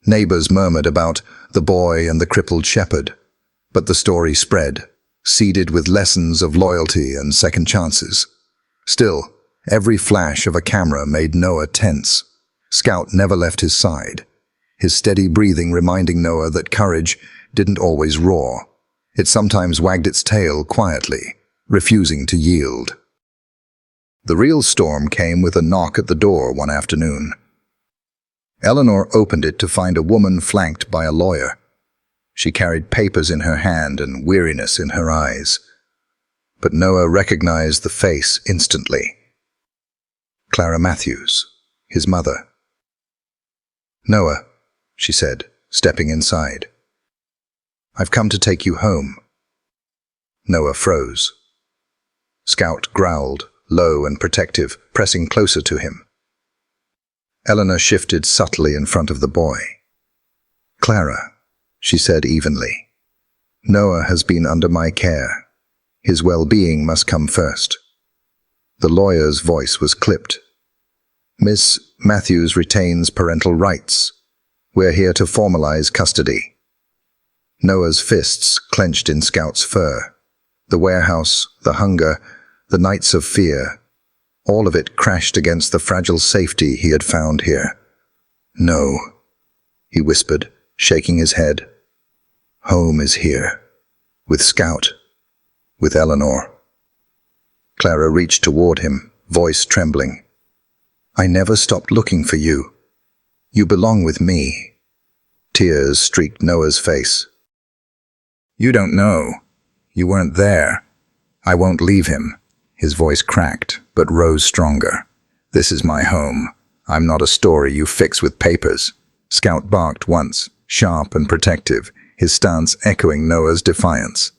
Neighbors murmured about the boy and the crippled shepherd, but the story spread, seeded with lessons of loyalty and second chances. Still, every flash of a camera made Noah tense. Scout never left his side, his steady breathing reminding Noah that courage didn't always roar. It sometimes wagged its tail quietly, refusing to yield. The real storm came with a knock at the door one afternoon. Eleanor opened it to find a woman flanked by a lawyer. She carried papers in her hand and weariness in her eyes. But Noah recognized the face instantly. Clara Matthews, his mother. "Noah," she said, stepping inside. "I've come to take you home." Noah froze. Scout growled, low and protective, pressing closer to him. Eleanor shifted subtly in front of the boy. "Clara," she said evenly, "Noah has been under my care. His well-being must come first." The lawyer's voice was clipped. "Miss Matthews retains parental rights. We're here to formalize custody." Noah's fists clenched in Scout's fur. The warehouse, the hunger, the nights of fear, all of it crashed against the fragile safety he had found here. "No," he whispered, shaking his head. "Home is here. With Scout. With Eleanor." Clara reached toward him, voice trembling. "I never stopped looking for you. You belong with me." Tears streaked Noah's face. "You don't know. You weren't there. I won't leave him." His voice cracked, but rose stronger. "This is my home. I'm not a story you fix with papers." Scout barked once, sharp and protective, his stance echoing Noah's defiance.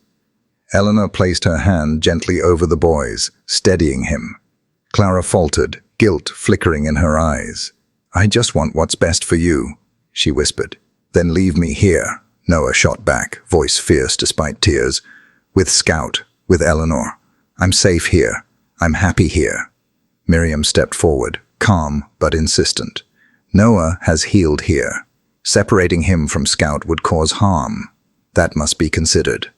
Eleanor placed her hand gently over the boy's, steadying him. Clara faltered, guilt flickering in her eyes. "I just want what's best for you," she whispered. "Then leave me here," Noah shot back, voice fierce despite tears. "With Scout, with Eleanor. I'm safe here. I'm happy here." Miriam stepped forward, calm but insistent. Noah has healed here. Separating him from Scout would cause harm. That must be considered.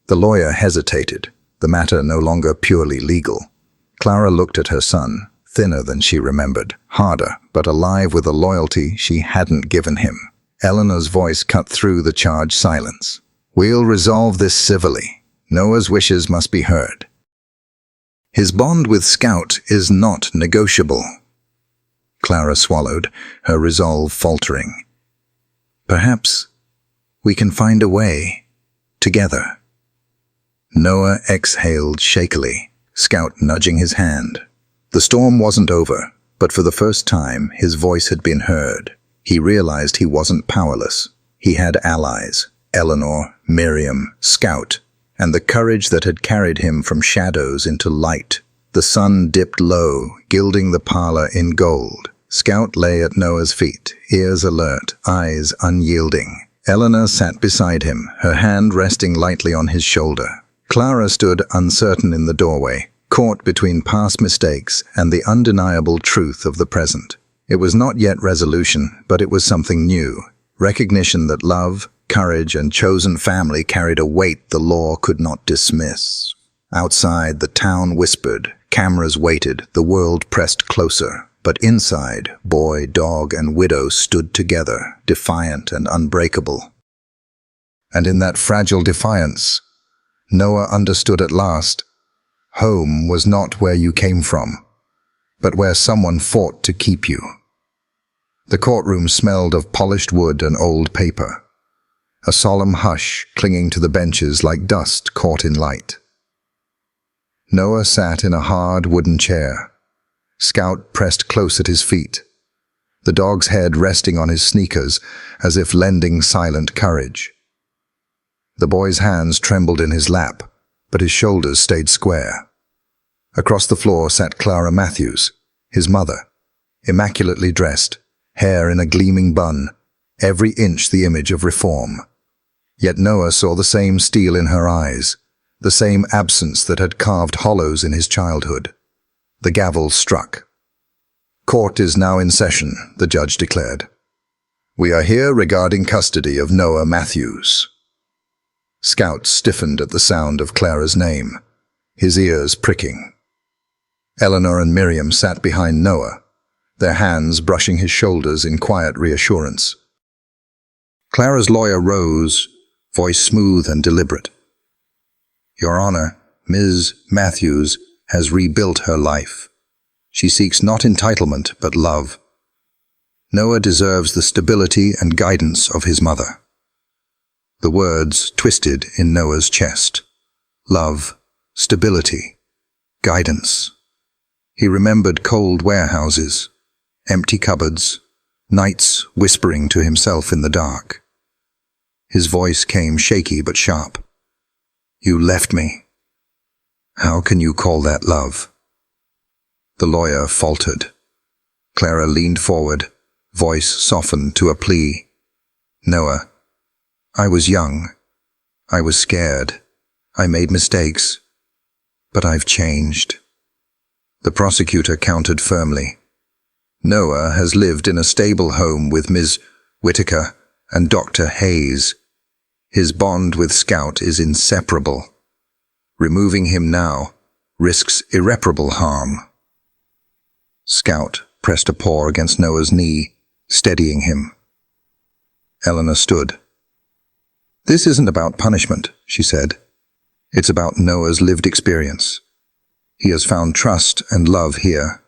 The lawyer hesitated, the matter no longer purely legal. Clara looked at her son, thinner than she remembered, harder, but alive with a loyalty she hadn't given him. Eleanor's voice cut through the charged silence. "We'll resolve this civilly. Noah's wishes must be heard. His bond with Scout is not negotiable." Clara swallowed, her resolve faltering. "Perhaps we can find a way, together." Noah exhaled shakily, Scout nudging his hand. The storm wasn't over, but for the first time his voice had been heard. He realized he wasn't powerless. He had allies, Eleanor, Miriam, Scout, and the courage that had carried him from shadows into light. The sun dipped low, gilding the parlor in gold. Scout lay at Noah's feet, ears alert, eyes unyielding. Eleanor sat beside him, her hand resting lightly on his shoulder. Clara stood uncertain in the doorway, caught between past mistakes and the undeniable truth of the present. It was not yet resolution, but it was something new. Recognition that love, courage, and chosen family carried a weight the law could not dismiss. Outside, the town whispered, cameras waited, the world pressed closer. But inside, boy, dog, and widow stood together, defiant and unbreakable. And in that fragile defiance, Noah understood at last, home was not where you came from, but where someone fought to keep you. The courtroom smelled of polished wood and old paper, a solemn hush clinging to the benches like dust caught in light. Noah sat in a hard wooden chair, Scout pressed close at his feet, the dog's head resting on his sneakers as if lending silent courage. The boy's hands trembled in his lap, but his shoulders stayed square. Across the floor sat Clara Matthews, his mother, immaculately dressed, hair in a gleaming bun, every inch the image of reform. Yet Noah saw the same steel in her eyes, the same absence that had carved hollows in his childhood. The gavel struck. "Court is now in session," the judge declared. "We are here regarding custody of Noah Matthews." Scout stiffened at the sound of Clara's name, his ears pricking. Eleanor and Miriam sat behind Noah, their hands brushing his shoulders in quiet reassurance. Clara's lawyer rose, voice smooth and deliberate. "Your Honor, Ms. Matthews has rebuilt her life. She seeks not entitlement, but love. Noah deserves the stability and guidance of his mother." The words twisted in Noah's chest. Love, stability, guidance. He remembered cold warehouses, empty cupboards, nights whispering to himself in the dark. His voice came shaky but sharp. "You left me. How can you call that love?" The lawyer faltered. Clara leaned forward, voice softened to a plea. "Noah, I was young. I was scared. I made mistakes. But I've changed." The prosecutor countered firmly. "Noah has lived in a stable home with Ms. Whitaker and Dr. Hayes. His bond with Scout is inseparable. Removing him now risks irreparable harm." Scout pressed a paw against Noah's knee, steadying him. Eleanor stood. "This isn't about punishment," she said. "It's about Noah's lived experience. He has found trust and love here.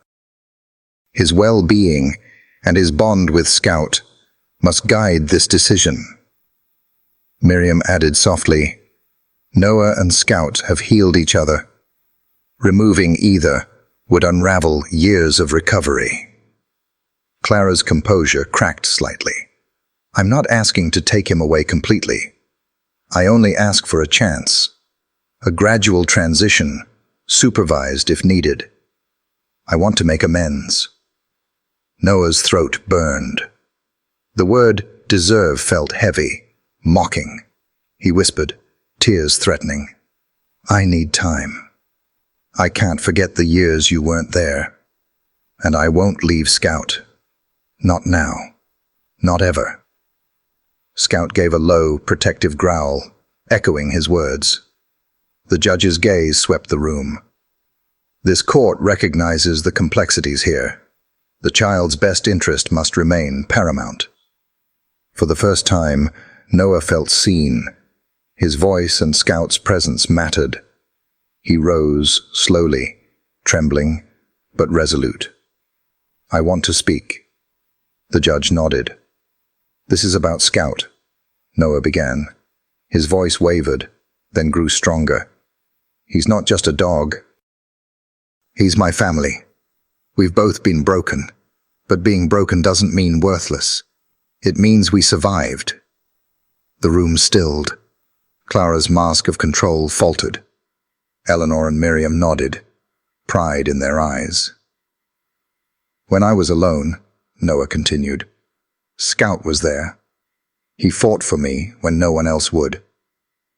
His well-being and his bond with Scout must guide this decision." Miriam added softly, "Noah and Scout have healed each other. Removing either would unravel years of recovery." Clara's composure cracked slightly. "I'm not asking to take him away completely. I only ask for a chance. A gradual transition, supervised if needed. I want to make amends." Noah's throat burned. The word deserve felt heavy, mocking. He whispered, tears threatening, "I need time. I can't forget the years you weren't there. And I won't leave Scout. Not now. Not ever. Scout gave a low, protective growl, echoing his words. The judge's gaze swept the room. This court recognizes the complexities here. The child's best interest must remain paramount. For the first time, Noah felt seen. His voice and Scout's presence mattered. He rose, slowly, trembling, but resolute. "I want to speak." The judge nodded. "This is about Scout," Noah began. His voice wavered, then grew stronger. "He's not just a dog. He's my family. We've both been broken, but being broken doesn't mean worthless. It means we survived." The room stilled. Clara's mask of control faltered. Eleanor and Miriam nodded, pride in their eyes. "When I was alone," Noah continued, "Scout was there. He fought for me when no one else would.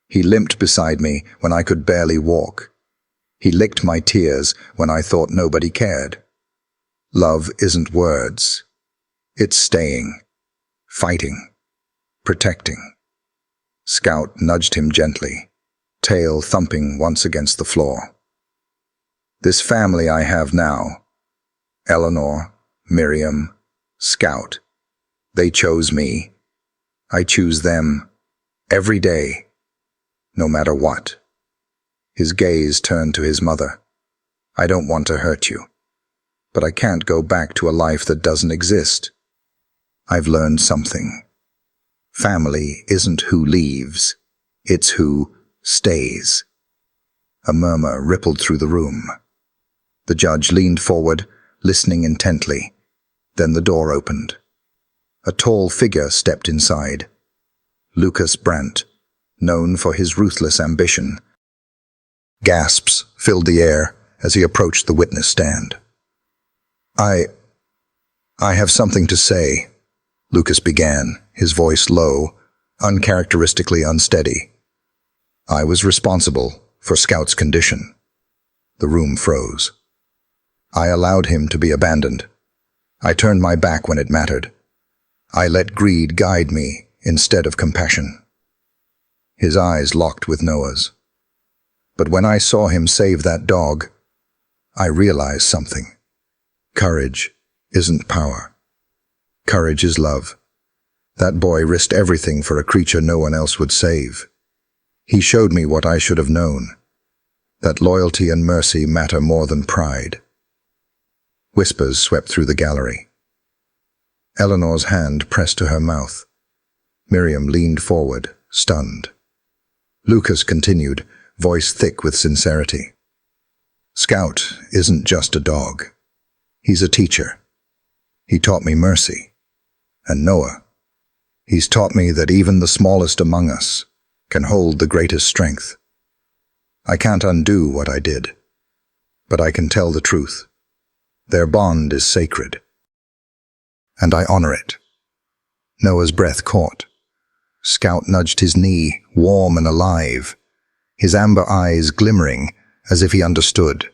He limped beside me when I could barely walk. He licked my tears when I thought nobody cared. Love isn't words. It's staying, fighting, protecting." Scout nudged him gently, tail thumping once against the floor. "This family I have now, Eleanor, Miriam, Scout, they chose me. I choose them every day, no matter what." His gaze turned to his mother. "I don't want to hurt you, but I can't go back to a life that doesn't exist. I've learned something. Family isn't who leaves, it's who stays." A murmur rippled through the room. The judge leaned forward, listening intently. Then the door opened. A tall figure stepped inside. Lucas Brandt, known for his ruthless ambition. Gasps filled the air as he approached the witness stand. I have something to say," Lucas began, his voice low, uncharacteristically unsteady. "I was responsible for Scout's condition." The room froze. "I allowed him to be abandoned. I turned my back when it mattered. I let greed guide me instead of compassion." His eyes locked with Noah's. "But when I saw him save that dog, I realized something. Courage isn't power. Courage is love. That boy risked everything for a creature no one else would save. He showed me what I should have known, that loyalty and mercy matter more than pride." Whispers swept through the gallery. Eleanor's hand pressed to her mouth. Miriam leaned forward, stunned. Lucas continued, voice thick with sincerity. "Scout isn't just a dog. He's a teacher. He taught me mercy. And Noah, he's taught me that even the smallest among us can hold the greatest strength. I can't undo what I did, but I can tell the truth. Their bond is sacred, and I honor it." Noah's breath caught. Scout nudged his knee, warm and alive, his amber eyes glimmering as if he understood.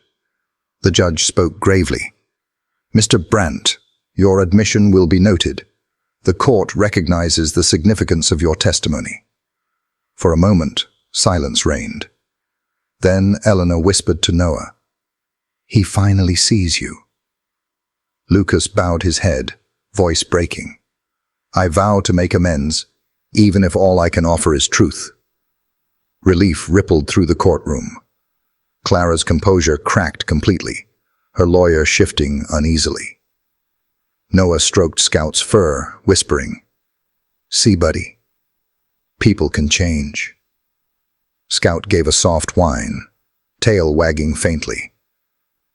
The judge spoke gravely. "Mr. Brandt, your admission will be noted. The court recognizes the significance of your testimony." For a moment, silence reigned. Then Eleanor whispered to Noah, "He finally sees you." Lucas bowed his head, voice breaking. "I vow to make amends, even if all I can offer is truth." Relief rippled through the courtroom. Clara's composure cracked completely, her lawyer shifting uneasily. Noah stroked Scout's fur, whispering, "See, buddy, people can change." Scout gave a soft whine, tail wagging faintly.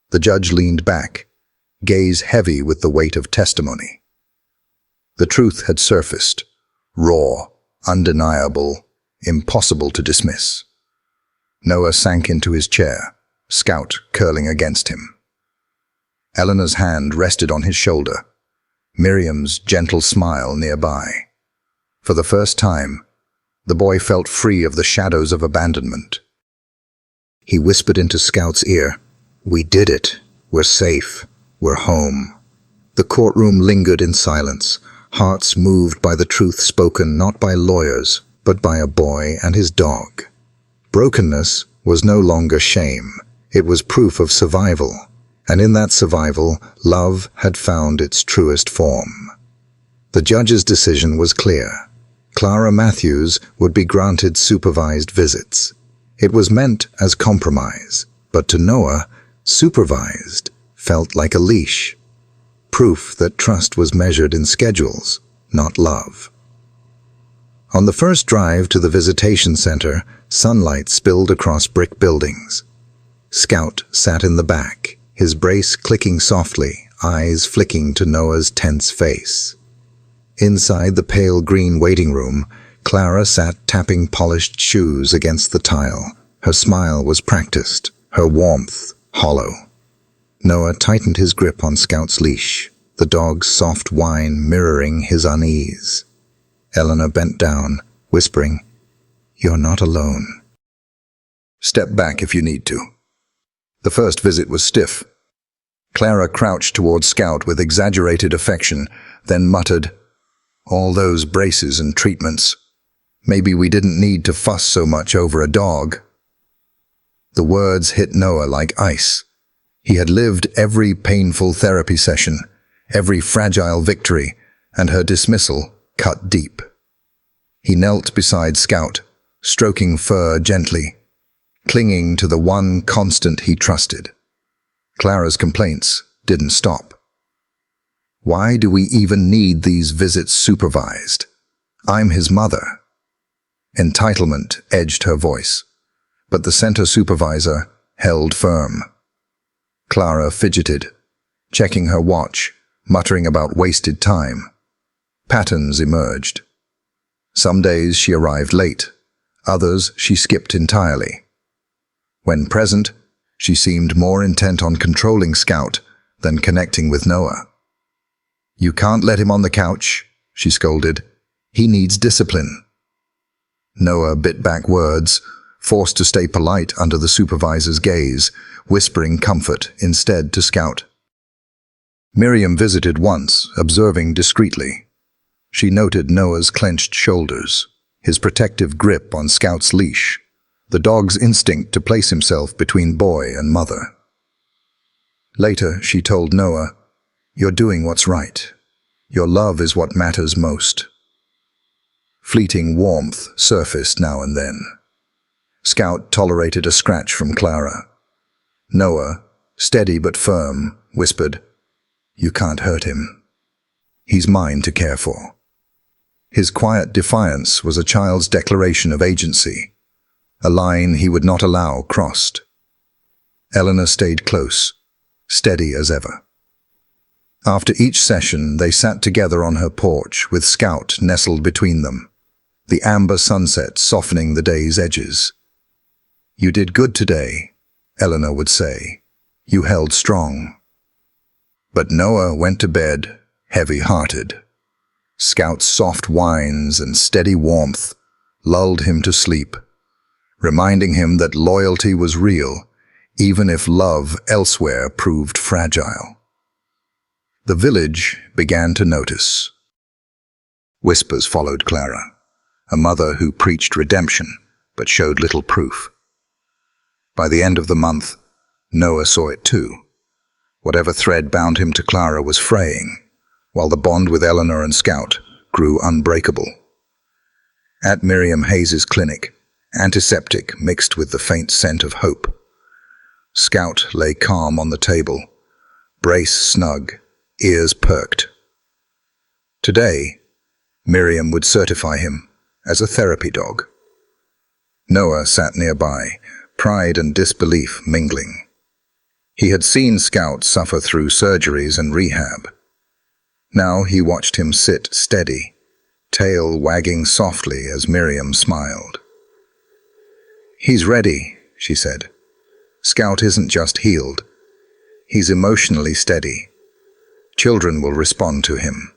The judge leaned back, gaze heavy with the weight of testimony. The truth had surfaced, raw, undeniable, impossible to dismiss. Noah sank into his chair, Scout curling against him. Eleanor's hand rested on his shoulder, Miriam's gentle smile nearby. For the first time, the boy felt free of the shadows of abandonment. He whispered into Scout's ear, "We did it. We're safe. We're home." The courtroom lingered in silence, hearts moved by the truth spoken not by lawyers, but by a boy and his dog. Brokenness was no longer shame. It was proof of survival. And in that survival, love had found its truest form. The judge's decision was clear. Clara Matthews would be granted supervised visits. It was meant as compromise, but to Noah, supervised felt like a leash. Proof that trust was measured in schedules, not love. On the first drive to the visitation center, sunlight spilled across brick buildings. Scout sat in the back, his brace clicking softly, eyes flicking to Noah's tense face. Inside the pale green waiting room, Clara sat tapping polished shoes against the tile. Her smile was practiced, her warmth hollow. Noah tightened his grip on Scout's leash, the dog's soft whine mirroring his unease. Eleanor bent down, whispering, "You're not alone. Step back if you need to." The first visit was stiff. Clara crouched toward Scout with exaggerated affection, then muttered, "All those braces and treatments. Maybe we didn't need to fuss so much over a dog." The words hit Noah like ice. He had lived every painful therapy session, every fragile victory, and her dismissal cut deep. He knelt beside Scout, stroking fur gently, clinging to the one constant he trusted. Clara's complaints didn't stop. "Why do we even need these visits supervised? I'm his mother." Entitlement edged her voice, but the center supervisor held firm. Clara fidgeted, checking her watch, muttering about wasted time. Patterns emerged. Some days she arrived late, others she skipped entirely. When present, she seemed more intent on controlling Scout than connecting with Noah. "You can't let him on the couch," she scolded. "He needs discipline." Noah bit back words, forced to stay polite under the supervisor's gaze, whispering comfort instead to Scout. Miriam visited once, observing discreetly. She noted Noah's clenched shoulders, his protective grip on Scout's leash, the dog's instinct to place himself between boy and mother. Later, she told Noah, "You're doing what's right. Your love is what matters most." Fleeting warmth surfaced now and then. Scout tolerated a scratch from Clara. Noah, steady but firm, whispered, "You can't hurt him. He's mine to care for." His quiet defiance was a child's declaration of agency, a line he would not allow crossed. Eleanor stayed close, steady as ever. After each session, they sat together on her porch with Scout nestled between them, the amber sunset softening the day's edges. "You did good today," Eleanor would say. "You held strong." But Noah went to bed heavy-hearted. Scout's soft whines and steady warmth lulled him to sleep, reminding him that loyalty was real, even if love elsewhere proved fragile. The village began to notice. Whispers followed Clara, a mother who preached redemption but showed little proof. By the end of the month, Noah saw it too. Whatever thread bound him to Clara was fraying, while the bond with Eleanor and Scout grew unbreakable. At Miriam Hayes's clinic, antiseptic mixed with the faint scent of hope. Scout lay calm on the table, brace snug, ears perked. Today, Miriam would certify him as a therapy dog. Noah sat nearby, pride and disbelief mingling. He had seen Scout suffer through surgeries and rehab. Now he watched him sit steady, tail wagging softly as Miriam smiled. "He's ready," she said. "Scout isn't just healed. He's emotionally steady. Children will respond to him."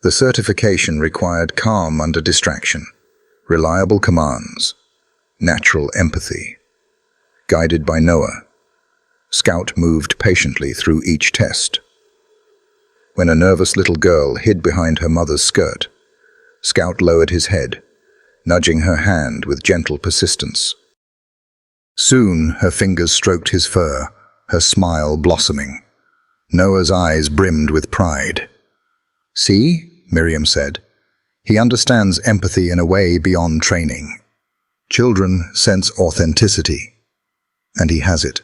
The certification required calm under distraction, reliable commands, natural empathy. Guided by Noah, Scout moved patiently through each test. when a nervous little girl hid behind her mother's skirt. Scout lowered his head, nudging her hand with gentle persistence. Soon her fingers stroked his fur, her smile blossoming. Noah's eyes brimmed with pride. "See," Miriam said, "he understands empathy in a way beyond training. Children sense authenticity, and he has it."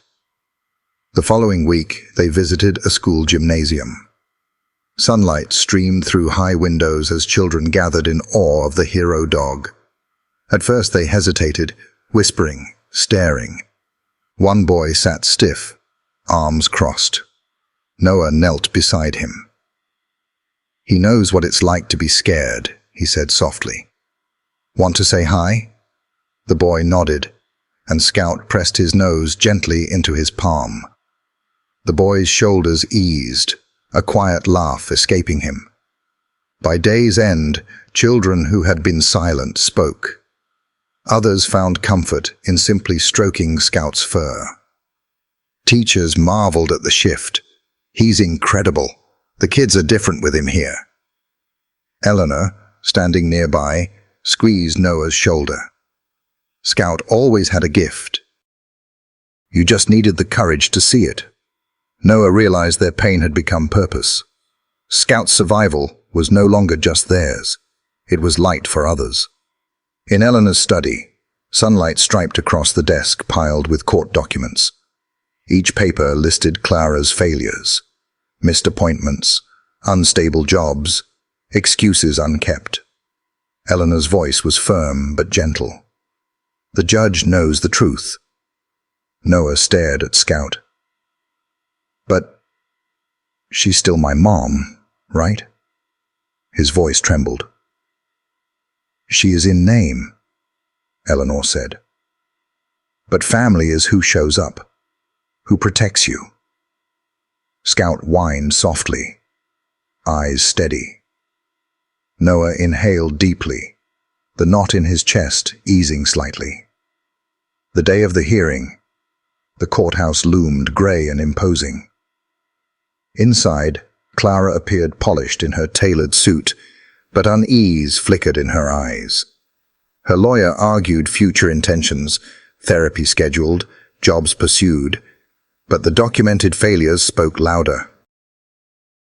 The following week, they visited a school gymnasium. Sunlight streamed through high windows as children gathered in awe of the hero dog. At first they hesitated, whispering, staring. One boy sat stiff, arms crossed. Noah knelt beside him. "He knows what it's like to be scared," he said softly. "Want to say hi?" The boy nodded, and Scout pressed his nose gently into his palm. The boy's shoulders eased, a quiet laugh escaping him. By day's end, children who had been silent spoke. Others found comfort in simply stroking Scout's fur. Teachers marveled at the shift. "He's incredible. The kids are different with him here." Eleanor, standing nearby, squeezed Noah's shoulder. "Scout always had a gift. You just needed the courage to see it." Noah realized their pain had become purpose. Scout's survival was no longer just theirs. It was light for others. In Eleanor's study, sunlight striped across the desk piled with court documents. Each paper listed Clara's failures, missed appointments, unstable jobs, excuses unkept. Eleanor's voice was firm but gentle. "The judge knows the truth." Noah stared at Scout. "But she's still my mom, right?" His voice trembled. "She is in name," Eleanor said. "But family is who shows up, who protects you." Scout whined softly, eyes steady. Noah inhaled deeply, the knot in his chest easing slightly. The day of the hearing, the courthouse loomed gray and imposing. Inside, Clara appeared polished in her tailored suit, but unease flickered in her eyes. Her lawyer argued future intentions, therapy scheduled, jobs pursued, but the documented failures spoke louder.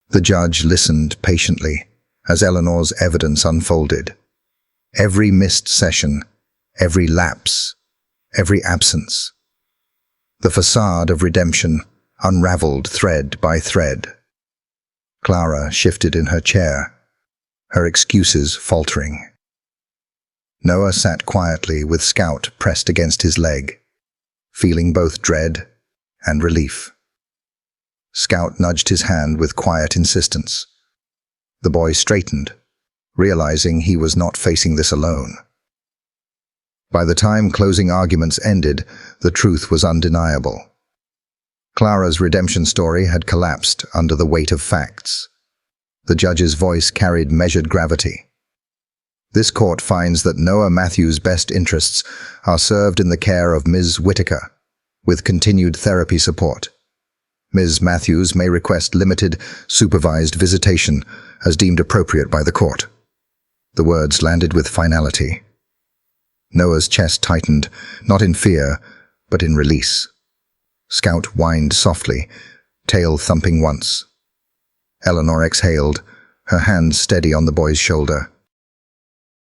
The judge listened patiently as Eleanor's evidence unfolded. Every missed session, every lapse, every absence. The facade of redemption unraveled thread by thread. Clara shifted in her chair, her excuses faltering. Noah sat quietly with Scout pressed against his leg, feeling both dread and relief. Scout nudged his hand with quiet insistence. The boy straightened, realizing he was not facing this alone. By the time closing arguments ended, the truth was undeniable. Clara's redemption story had collapsed under the weight of facts. The judge's voice carried measured gravity. "This court finds that Noah Matthews' best interests are served in the care of Ms. Whitaker, with continued therapy support. Ms. Matthews may request limited, supervised visitation as deemed appropriate by the court." The words landed with finality. Noah's chest tightened, not in fear, but in release. Scout whined softly, tail thumping once. Eleanor exhaled, her hand steady on the boy's shoulder.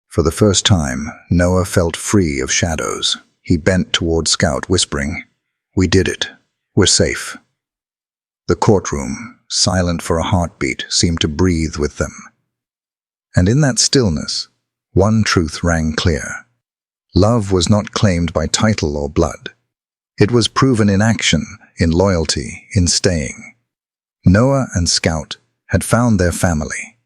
For the first time, Noah felt free of shadows. He bent toward Scout, whispering, "We did it. We're safe." The courtroom, silent for a heartbeat, seemed to breathe with them. And in that stillness, one truth rang clear. Love was not claimed by title or blood. It was proven in action, in loyalty, in staying. Noah and Scout had found their family,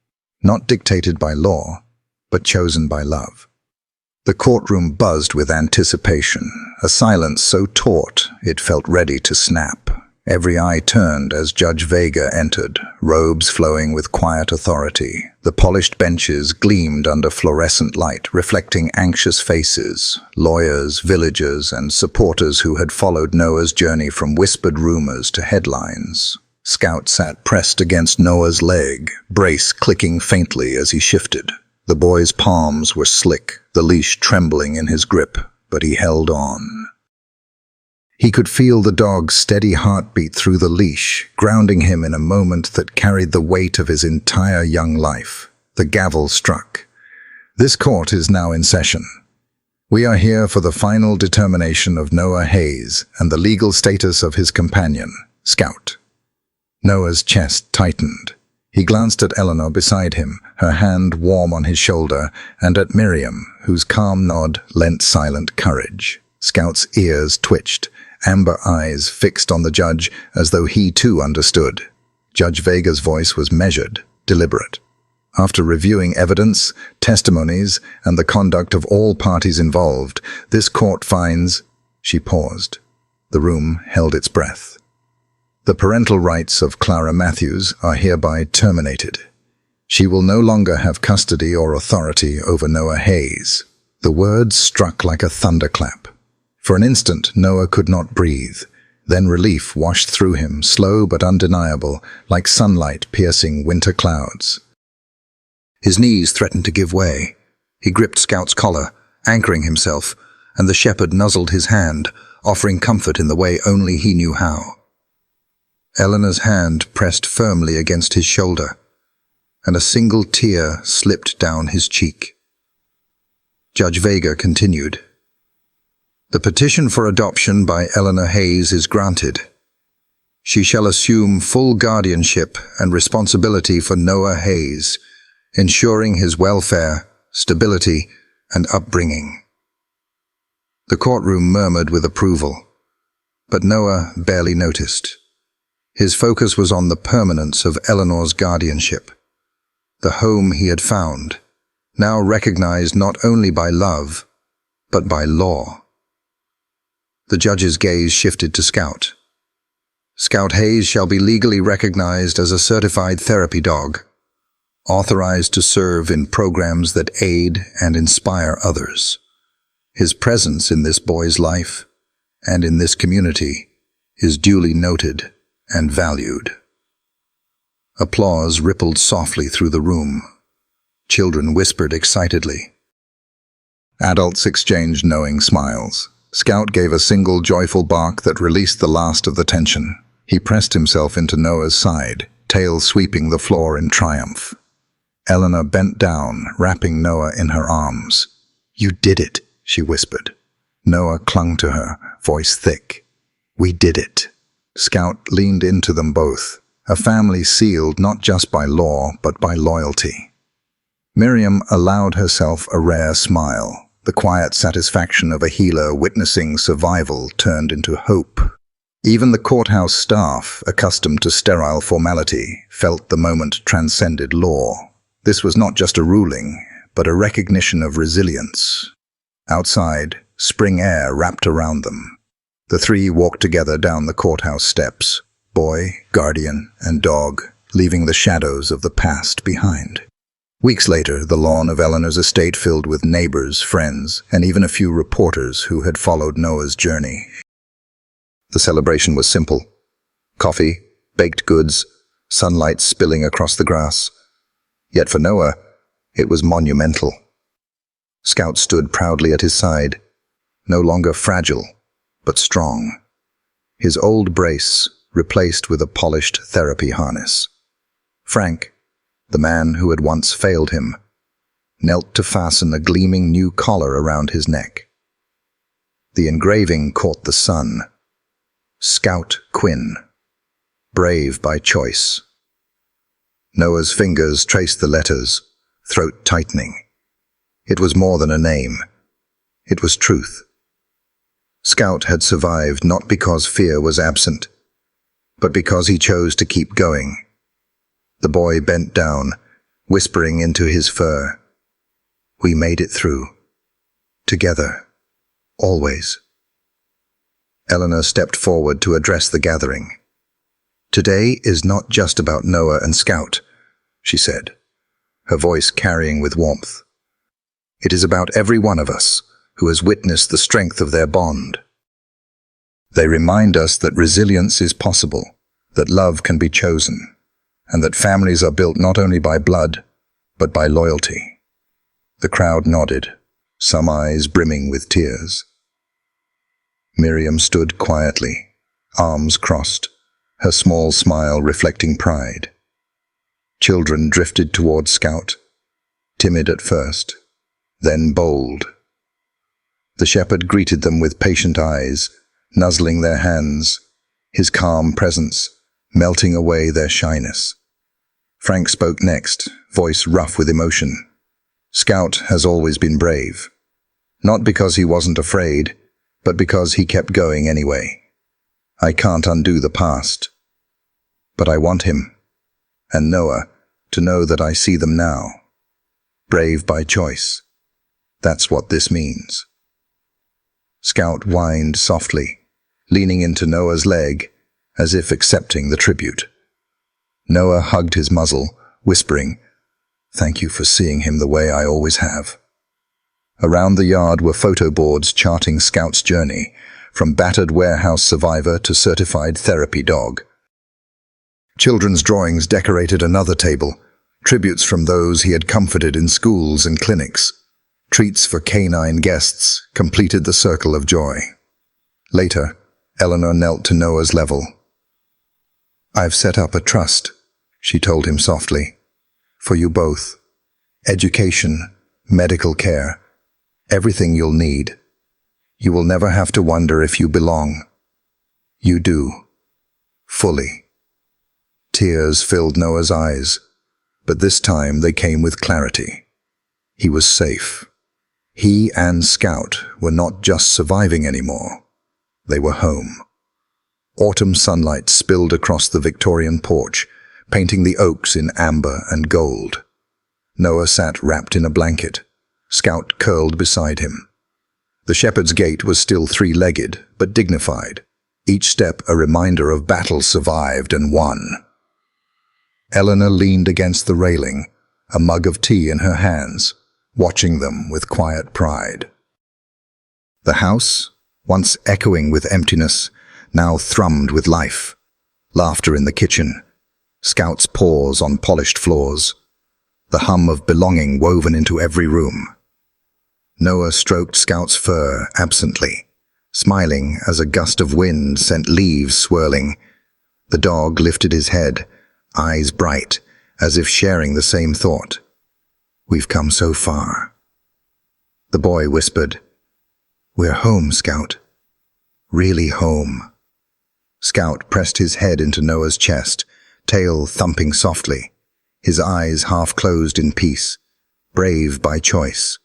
not dictated by law, but chosen by love. The courtroom buzzed with anticipation, a silence so taut it felt ready to snap. Every eye turned as Judge Vega entered, robes flowing with quiet authority. The polished benches gleamed under fluorescent light, reflecting anxious faces, lawyers, villagers, and supporters who had followed Noah's journey from whispered rumors to headlines. Scout sat pressed against Noah's leg, brace clicking faintly as he shifted. The boy's palms were slick, the leash trembling in his grip, but he held on. He could feel the dog's steady heartbeat through the leash, grounding him in a moment that carried the weight of his entire young life. The gavel struck. This court is now in session. We are here for the final determination of Noah Hayes and the legal status of his companion, Scout. Noah's chest tightened. He glanced at Eleanor beside him, her hand warm on his shoulder, and at Miriam, whose calm nod lent silent courage. Scout's ears twitched, amber eyes fixed on the judge as though he too understood. Judge Vega's voice was measured, deliberate. After reviewing evidence, testimonies, and the conduct of all parties involved, this court finds— She paused. The room held its breath. The parental rights of Clara Matthews are hereby terminated. She will no longer have custody or authority over Noah Hayes. The words struck like a thunderclap. For an instant, Noah could not breathe. Then relief washed through him, slow but undeniable, like sunlight piercing winter clouds. His knees threatened to give way. He gripped Scout's collar, anchoring himself, and the shepherd nuzzled his hand, offering comfort in the way only he knew how. Eleanor's hand pressed firmly against his shoulder, and a single tear slipped down his cheek. Judge Vega continued. The petition for adoption by Eleanor Hayes is granted. She shall assume full guardianship and responsibility for Noah Hayes, ensuring his welfare, stability, and upbringing. The courtroom murmured with approval, but Noah barely noticed. His focus was on the permanence of Eleanor's guardianship, the home he had found, now recognized not only by love, but by law. The judge's gaze shifted to Scout. Scout Hayes shall be legally recognized as a certified therapy dog, authorized to serve in programs that aid and inspire others. His presence in this boy's life and in this community is duly noted and valued. Applause rippled softly through the room. Children whispered excitedly. Adults exchanged knowing smiles. Scout gave a single joyful bark that released the last of the tension. He pressed himself into Noah's side, tail sweeping the floor in triumph. Eleanor bent down, wrapping Noah in her arms. "You did it," she whispered. Noah clung to her, voice thick. "We did it." Scout leaned into them both, a family sealed not just by law but by loyalty. Miriam allowed herself a rare smile, the quiet satisfaction of a healer witnessing survival turned into hope. Even the courthouse staff, accustomed to sterile formality, felt the moment transcended law. This was not just a ruling, but a recognition of resilience. Outside, spring air wrapped around them. The three walked together down the courthouse steps, boy, guardian, and dog, leaving the shadows of the past behind. Weeks later, the lawn of Eleanor's estate filled with neighbors, friends, and even a few reporters who had followed Noah's journey. The celebration was simple. Coffee, baked goods, sunlight spilling across the grass. Yet for Noah, it was monumental. Scout stood proudly at his side, no longer fragile, but strong. His old brace replaced with a polished therapy harness. Frank, the man who had once failed him, knelt to fasten a gleaming new collar around his neck. The engraving caught the sun. Scout Quinn, brave by choice. Noah's fingers traced the letters, throat tightening. It was more than a name. It was truth. Scout had survived not because fear was absent, but because he chose to keep going. The boy bent down, whispering into his fur. "We made it through. Together. Always." Eleanor stepped forward to address the gathering. "Today is not just about Noah and Scout," she said, her voice carrying with warmth. "It is about every one of us who has witnessed the strength of their bond. They remind us that resilience is possible, that love can be chosen, and that families are built not only by blood, but by loyalty. The crowd nodded, some eyes brimming with tears. Miriam stood quietly, arms crossed, her small smile reflecting pride. Children drifted toward Scout, timid at first, then bold. The shepherd greeted them with patient eyes, nuzzling their hands, his calm presence melting away their shyness. Frank spoke next, voice rough with emotion. Scout has always been brave. Not because he wasn't afraid, but because he kept going anyway. I can't undo the past. But I want him, and Noah, to know that I see them now. Brave by choice. That's what this means. Scout whined softly, leaning into Noah's leg, as if accepting the tribute. Noah hugged his muzzle, whispering, "Thank you for seeing him the way I always have." Around the yard were photo boards charting Scout's journey, from battered warehouse survivor to certified therapy dog. Children's drawings decorated another table, tributes from those he had comforted in schools and clinics. Treats for canine guests completed the circle of joy. Later, Eleanor knelt to Noah's level. "I've set up a trust," she told him softly, "for you both. Education, medical care, everything you'll need. You will never have to wonder if you belong. You do. Fully." Tears filled Noah's eyes, but this time they came with clarity. He was safe. He and Scout were not just surviving anymore. They were home. Autumn sunlight spilled across the Victorian porch, painting the oaks in amber and gold. Noah sat wrapped in a blanket, Scout curled beside him. The shepherd's gait was still three-legged, but dignified, each step a reminder of battles survived and won. Eleanor leaned against the railing, a mug of tea in her hands, watching them with quiet pride. The house, once echoing with emptiness, now thrummed with life. Laughter in the kitchen, Scout's paws on polished floors, the hum of belonging woven into every room. Noah stroked Scout's fur absently, smiling as a gust of wind sent leaves swirling. The dog lifted his head, eyes bright, as if sharing the same thought. "We've come so far." The boy whispered, "We're home, Scout. Really home." Scout pressed his head into Noah's chest, tail thumping softly, his eyes half closed in peace, brave by choice,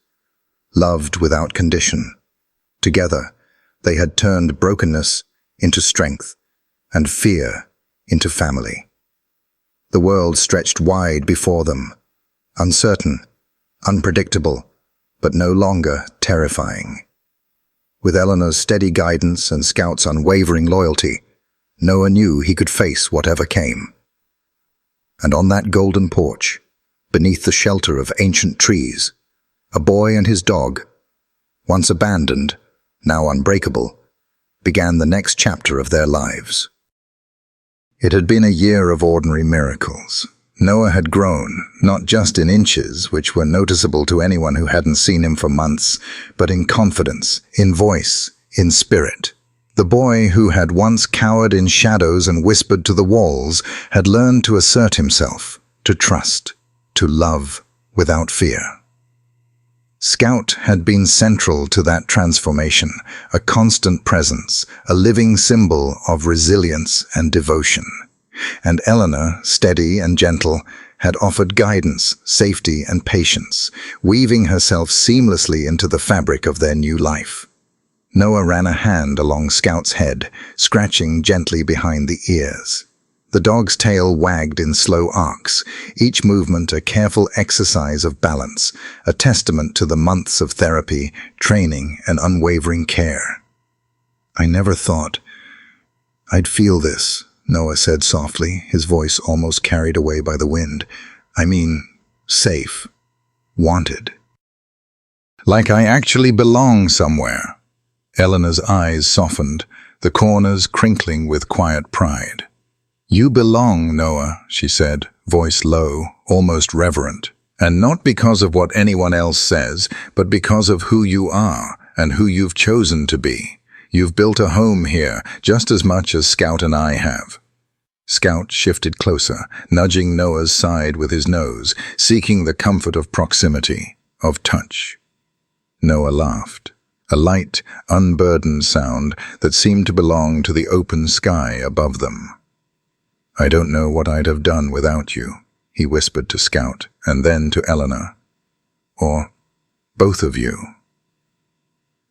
loved without condition. Together, they had turned brokenness into strength and fear into family. The world stretched wide before them, uncertain, unpredictable, but no longer terrifying. With Eleanor's steady guidance and Scout's unwavering loyalty, Noah knew he could face whatever came. And on that golden porch, beneath the shelter of ancient trees, a boy and his dog, once abandoned, now unbreakable, began the next chapter of their lives. It had been a year of ordinary miracles. Noah had grown, not just in inches, which were noticeable to anyone who hadn't seen him for months, but in confidence, in voice, in spirit. The boy who had once cowered in shadows and whispered to the walls had learned to assert himself, to trust, to love without fear. Scout had been central to that transformation, a constant presence, a living symbol of resilience and devotion. And Eleanor, steady and gentle, had offered guidance, safety, and patience, weaving herself seamlessly into the fabric of their new life. Noah ran a hand along Scout's head, scratching gently behind the ears. The dog's tail wagged in slow arcs, each movement a careful exercise of balance, a testament to the months of therapy, training, and unwavering care. "I never thought I'd feel this," Noah said softly, his voice almost carried away by the wind. "I mean, safe. Wanted. Like I actually belong somewhere." Eleanor's eyes softened, the corners crinkling with quiet pride. "You belong, Noah," she said, voice low, almost reverent. "And not because of what anyone else says, but because of who you are and who you've chosen to be. You've built a home here, just as much as Scout and I have." Scout shifted closer, nudging Noah's side with his nose, seeking the comfort of proximity, of touch. Noah laughed, a light, unburdened sound that seemed to belong to the open sky above them. "I don't know what I'd have done without you," he whispered to Scout, and then to Eleanor. "Or both of you."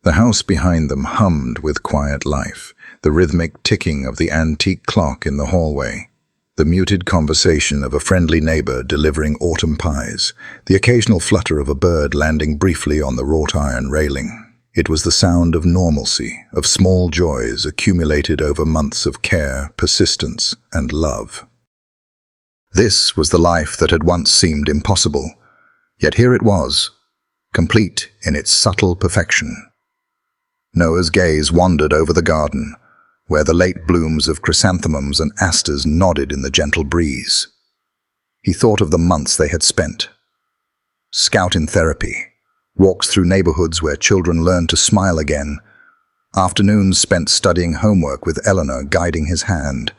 The house behind them hummed with quiet life, the rhythmic ticking of the antique clock in the hallway, the muted conversation of a friendly neighbor delivering autumn pies, the occasional flutter of a bird landing briefly on the wrought iron railing. It was the sound of normalcy, of small joys accumulated over months of care, persistence, and love. This was the life that had once seemed impossible, yet here it was, complete in its subtle perfection. Noah's gaze wandered over the garden, where the late blooms of chrysanthemums and asters nodded in the gentle breeze. He thought of the months they had spent. Scout in therapy, walks through neighborhoods where children learned to smile again, afternoons spent studying homework with Eleanor guiding his hand,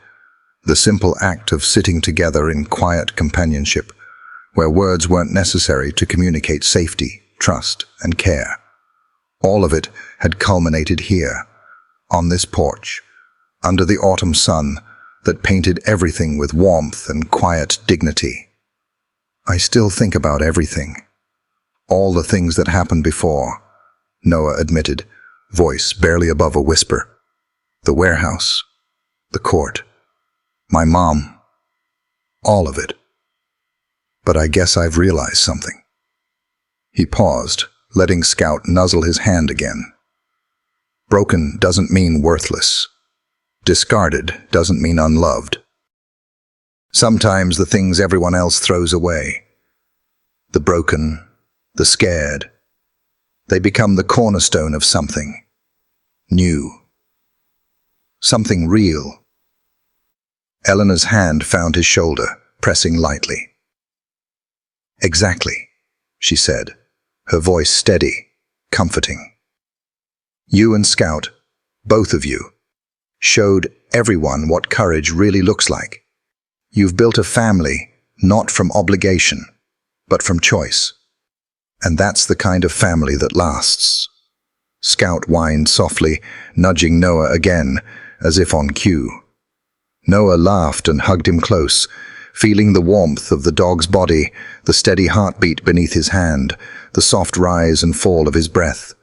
the simple act of sitting together in quiet companionship, where words weren't necessary to communicate safety, trust, and care. All of it had culminated here, on this porch, under the autumn sun that painted everything with warmth and quiet dignity. "I still think about everything. All the things that happened before," Noah admitted, voice barely above a whisper. "The warehouse, the court, my mom, all of it. But I guess I've realized something." He paused, letting Scout nuzzle his hand again. Broken doesn't mean worthless. Discarded doesn't mean unloved. Sometimes the things everyone else throws away, the broken, the scared, they become the cornerstone of something new, something real. Eleanor's hand found his shoulder, pressing lightly. "Exactly," she said, her voice steady, comforting. "You and Scout, both of you, showed everyone what courage really looks like. You've built a family, not from obligation, but from choice. And that's the kind of family that lasts." Scout whined softly, nudging Noah again, as if on cue. Noah laughed and hugged him close, feeling the warmth of the dog's body, the steady heartbeat beneath his hand, the soft rise and fall of his breath.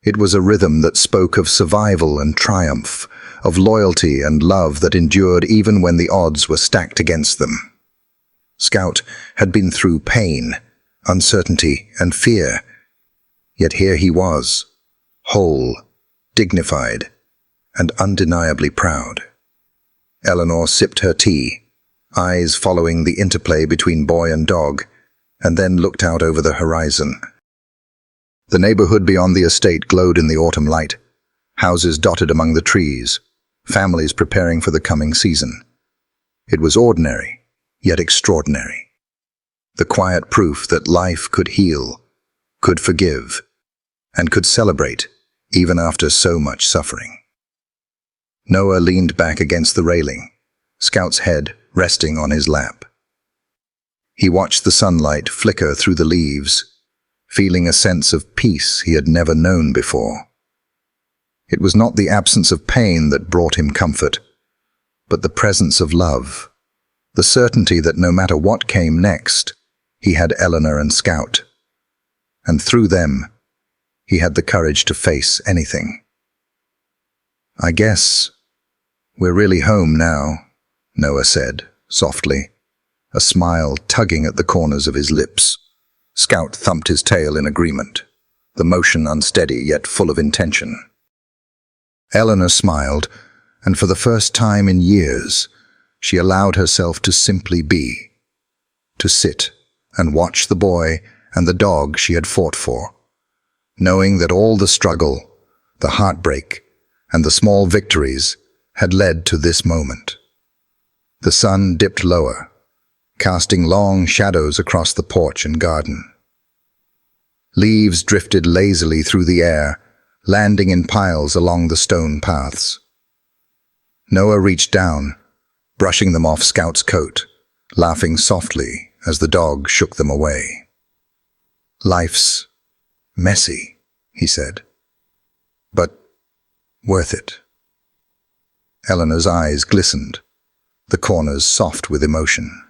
It was a rhythm that spoke of survival and triumph, of loyalty and love that endured even when the odds were stacked against them. Scout had been through pain, uncertainty, and fear, yet here he was, whole, dignified, and undeniably proud. Eleanor sipped her tea, eyes following the interplay between boy and dog, and then looked out over the horizon. The neighborhood beyond the estate glowed in the autumn light, houses dotted among the trees, families preparing for the coming season. It was ordinary, yet extraordinary. The quiet proof that life could heal, could forgive, and could celebrate even after so much suffering. Noah leaned back against the railing, Scout's head resting on his lap. He watched the sunlight flicker through the leaves, feeling a sense of peace he had never known before. It was not the absence of pain that brought him comfort, but the presence of love, the certainty that no matter what came next, he had Eleanor and Scout, and through them, he had the courage to face anything. "I guess we're really home now," Noah said, softly, a smile tugging at the corners of his lips. Scout thumped his tail in agreement, the motion unsteady yet full of intention. Eleanor smiled, and for the first time in years, she allowed herself to simply be, to sit and watch the boy and the dog she had fought for, knowing that all the struggle, the heartbreak, and the small victories had led to this moment. The sun dipped lower, casting long shadows across the porch and garden. Leaves drifted lazily through the air, landing in piles along the stone paths. Noah reached down, brushing them off Scout's coat, laughing softly as the dog shook them away. "Life's messy," he said, "but worth it." Eleanor's eyes glistened, the corners soft with emotion.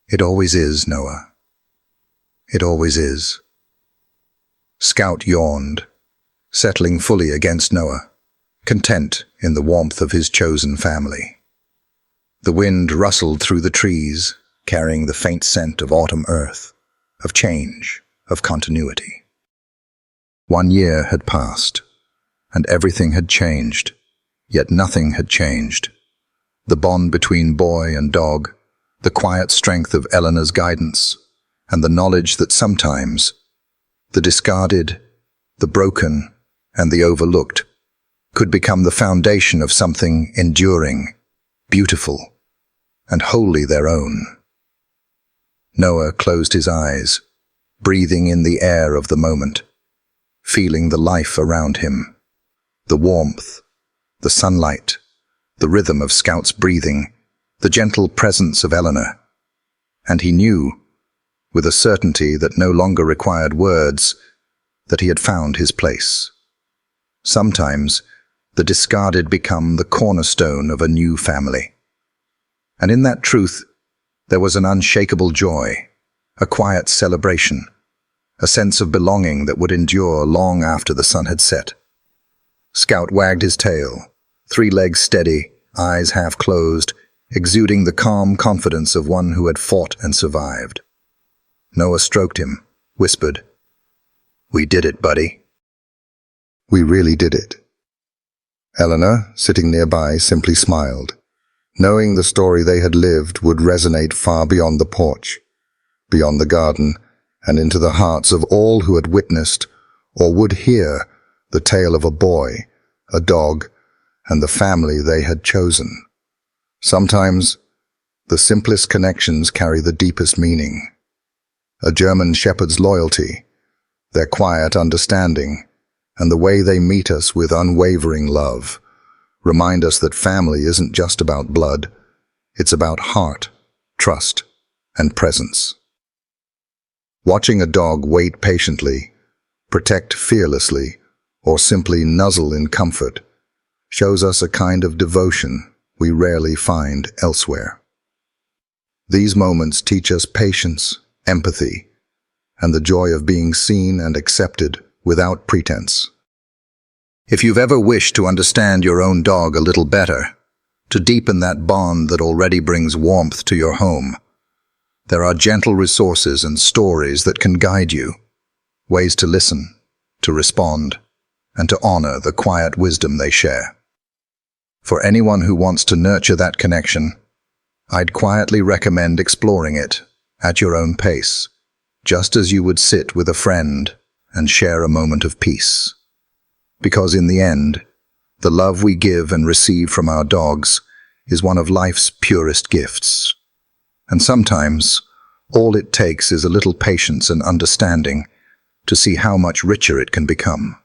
"It always is, Noah. It always is." Scout yawned, settling fully against Noah, content in the warmth of his chosen family. The wind rustled through the trees, carrying the faint scent of autumn earth, of change, of continuity. 1 year had passed, and everything had changed, yet nothing had changed. The bond between boy and dog, the quiet strength of Eleanor's guidance, and the knowledge that sometimes the discarded, the broken, and the overlooked could become the foundation of something enduring, beautiful, and wholly their own. Noah closed his eyes, breathing in the air of the moment, feeling the life around him, the warmth, the sunlight, the rhythm of Scout's breathing, the gentle presence of Eleanor. And he knew, with a certainty that no longer required words, that he had found his place. Sometimes, the discarded become the cornerstone of a new family. And in that truth, there was an unshakable joy, a quiet celebration, a sense of belonging that would endure long after the sun had set. Scout wagged his tail, 3 legs steady, eyes half closed, exuding the calm confidence of one who had fought and survived. Noah stroked him, whispered, "We did it, buddy." "We really did it." Eleanor, sitting nearby, simply smiled, knowing the story they had lived would resonate far beyond the porch, beyond the garden, and into the hearts of all who had witnessed or would hear the tale of a boy, a dog, and the family they had chosen. Sometimes, the simplest connections carry the deepest meaning. A German shepherd's loyalty, their quiet understanding, and the way they meet us with unwavering love remind us that family isn't just about blood, it's about heart, trust, and presence. Watching a dog wait patiently, protect fearlessly, or simply nuzzle in comfort shows us a kind of devotion we rarely find elsewhere. These moments teach us patience, empathy, and the joy of being seen and accepted without pretense. If you've ever wished to understand your own dog a little better, to deepen that bond that already brings warmth to your home, there are gentle resources and stories that can guide you, ways to listen, to respond, and to honor the quiet wisdom they share. For anyone who wants to nurture that connection, I'd quietly recommend exploring it at your own pace, just as you would sit with a friend and share a moment of peace. Because in the end, the love we give and receive from our dogs is one of life's purest gifts. And sometimes, all it takes is a little patience and understanding to see how much richer it can become.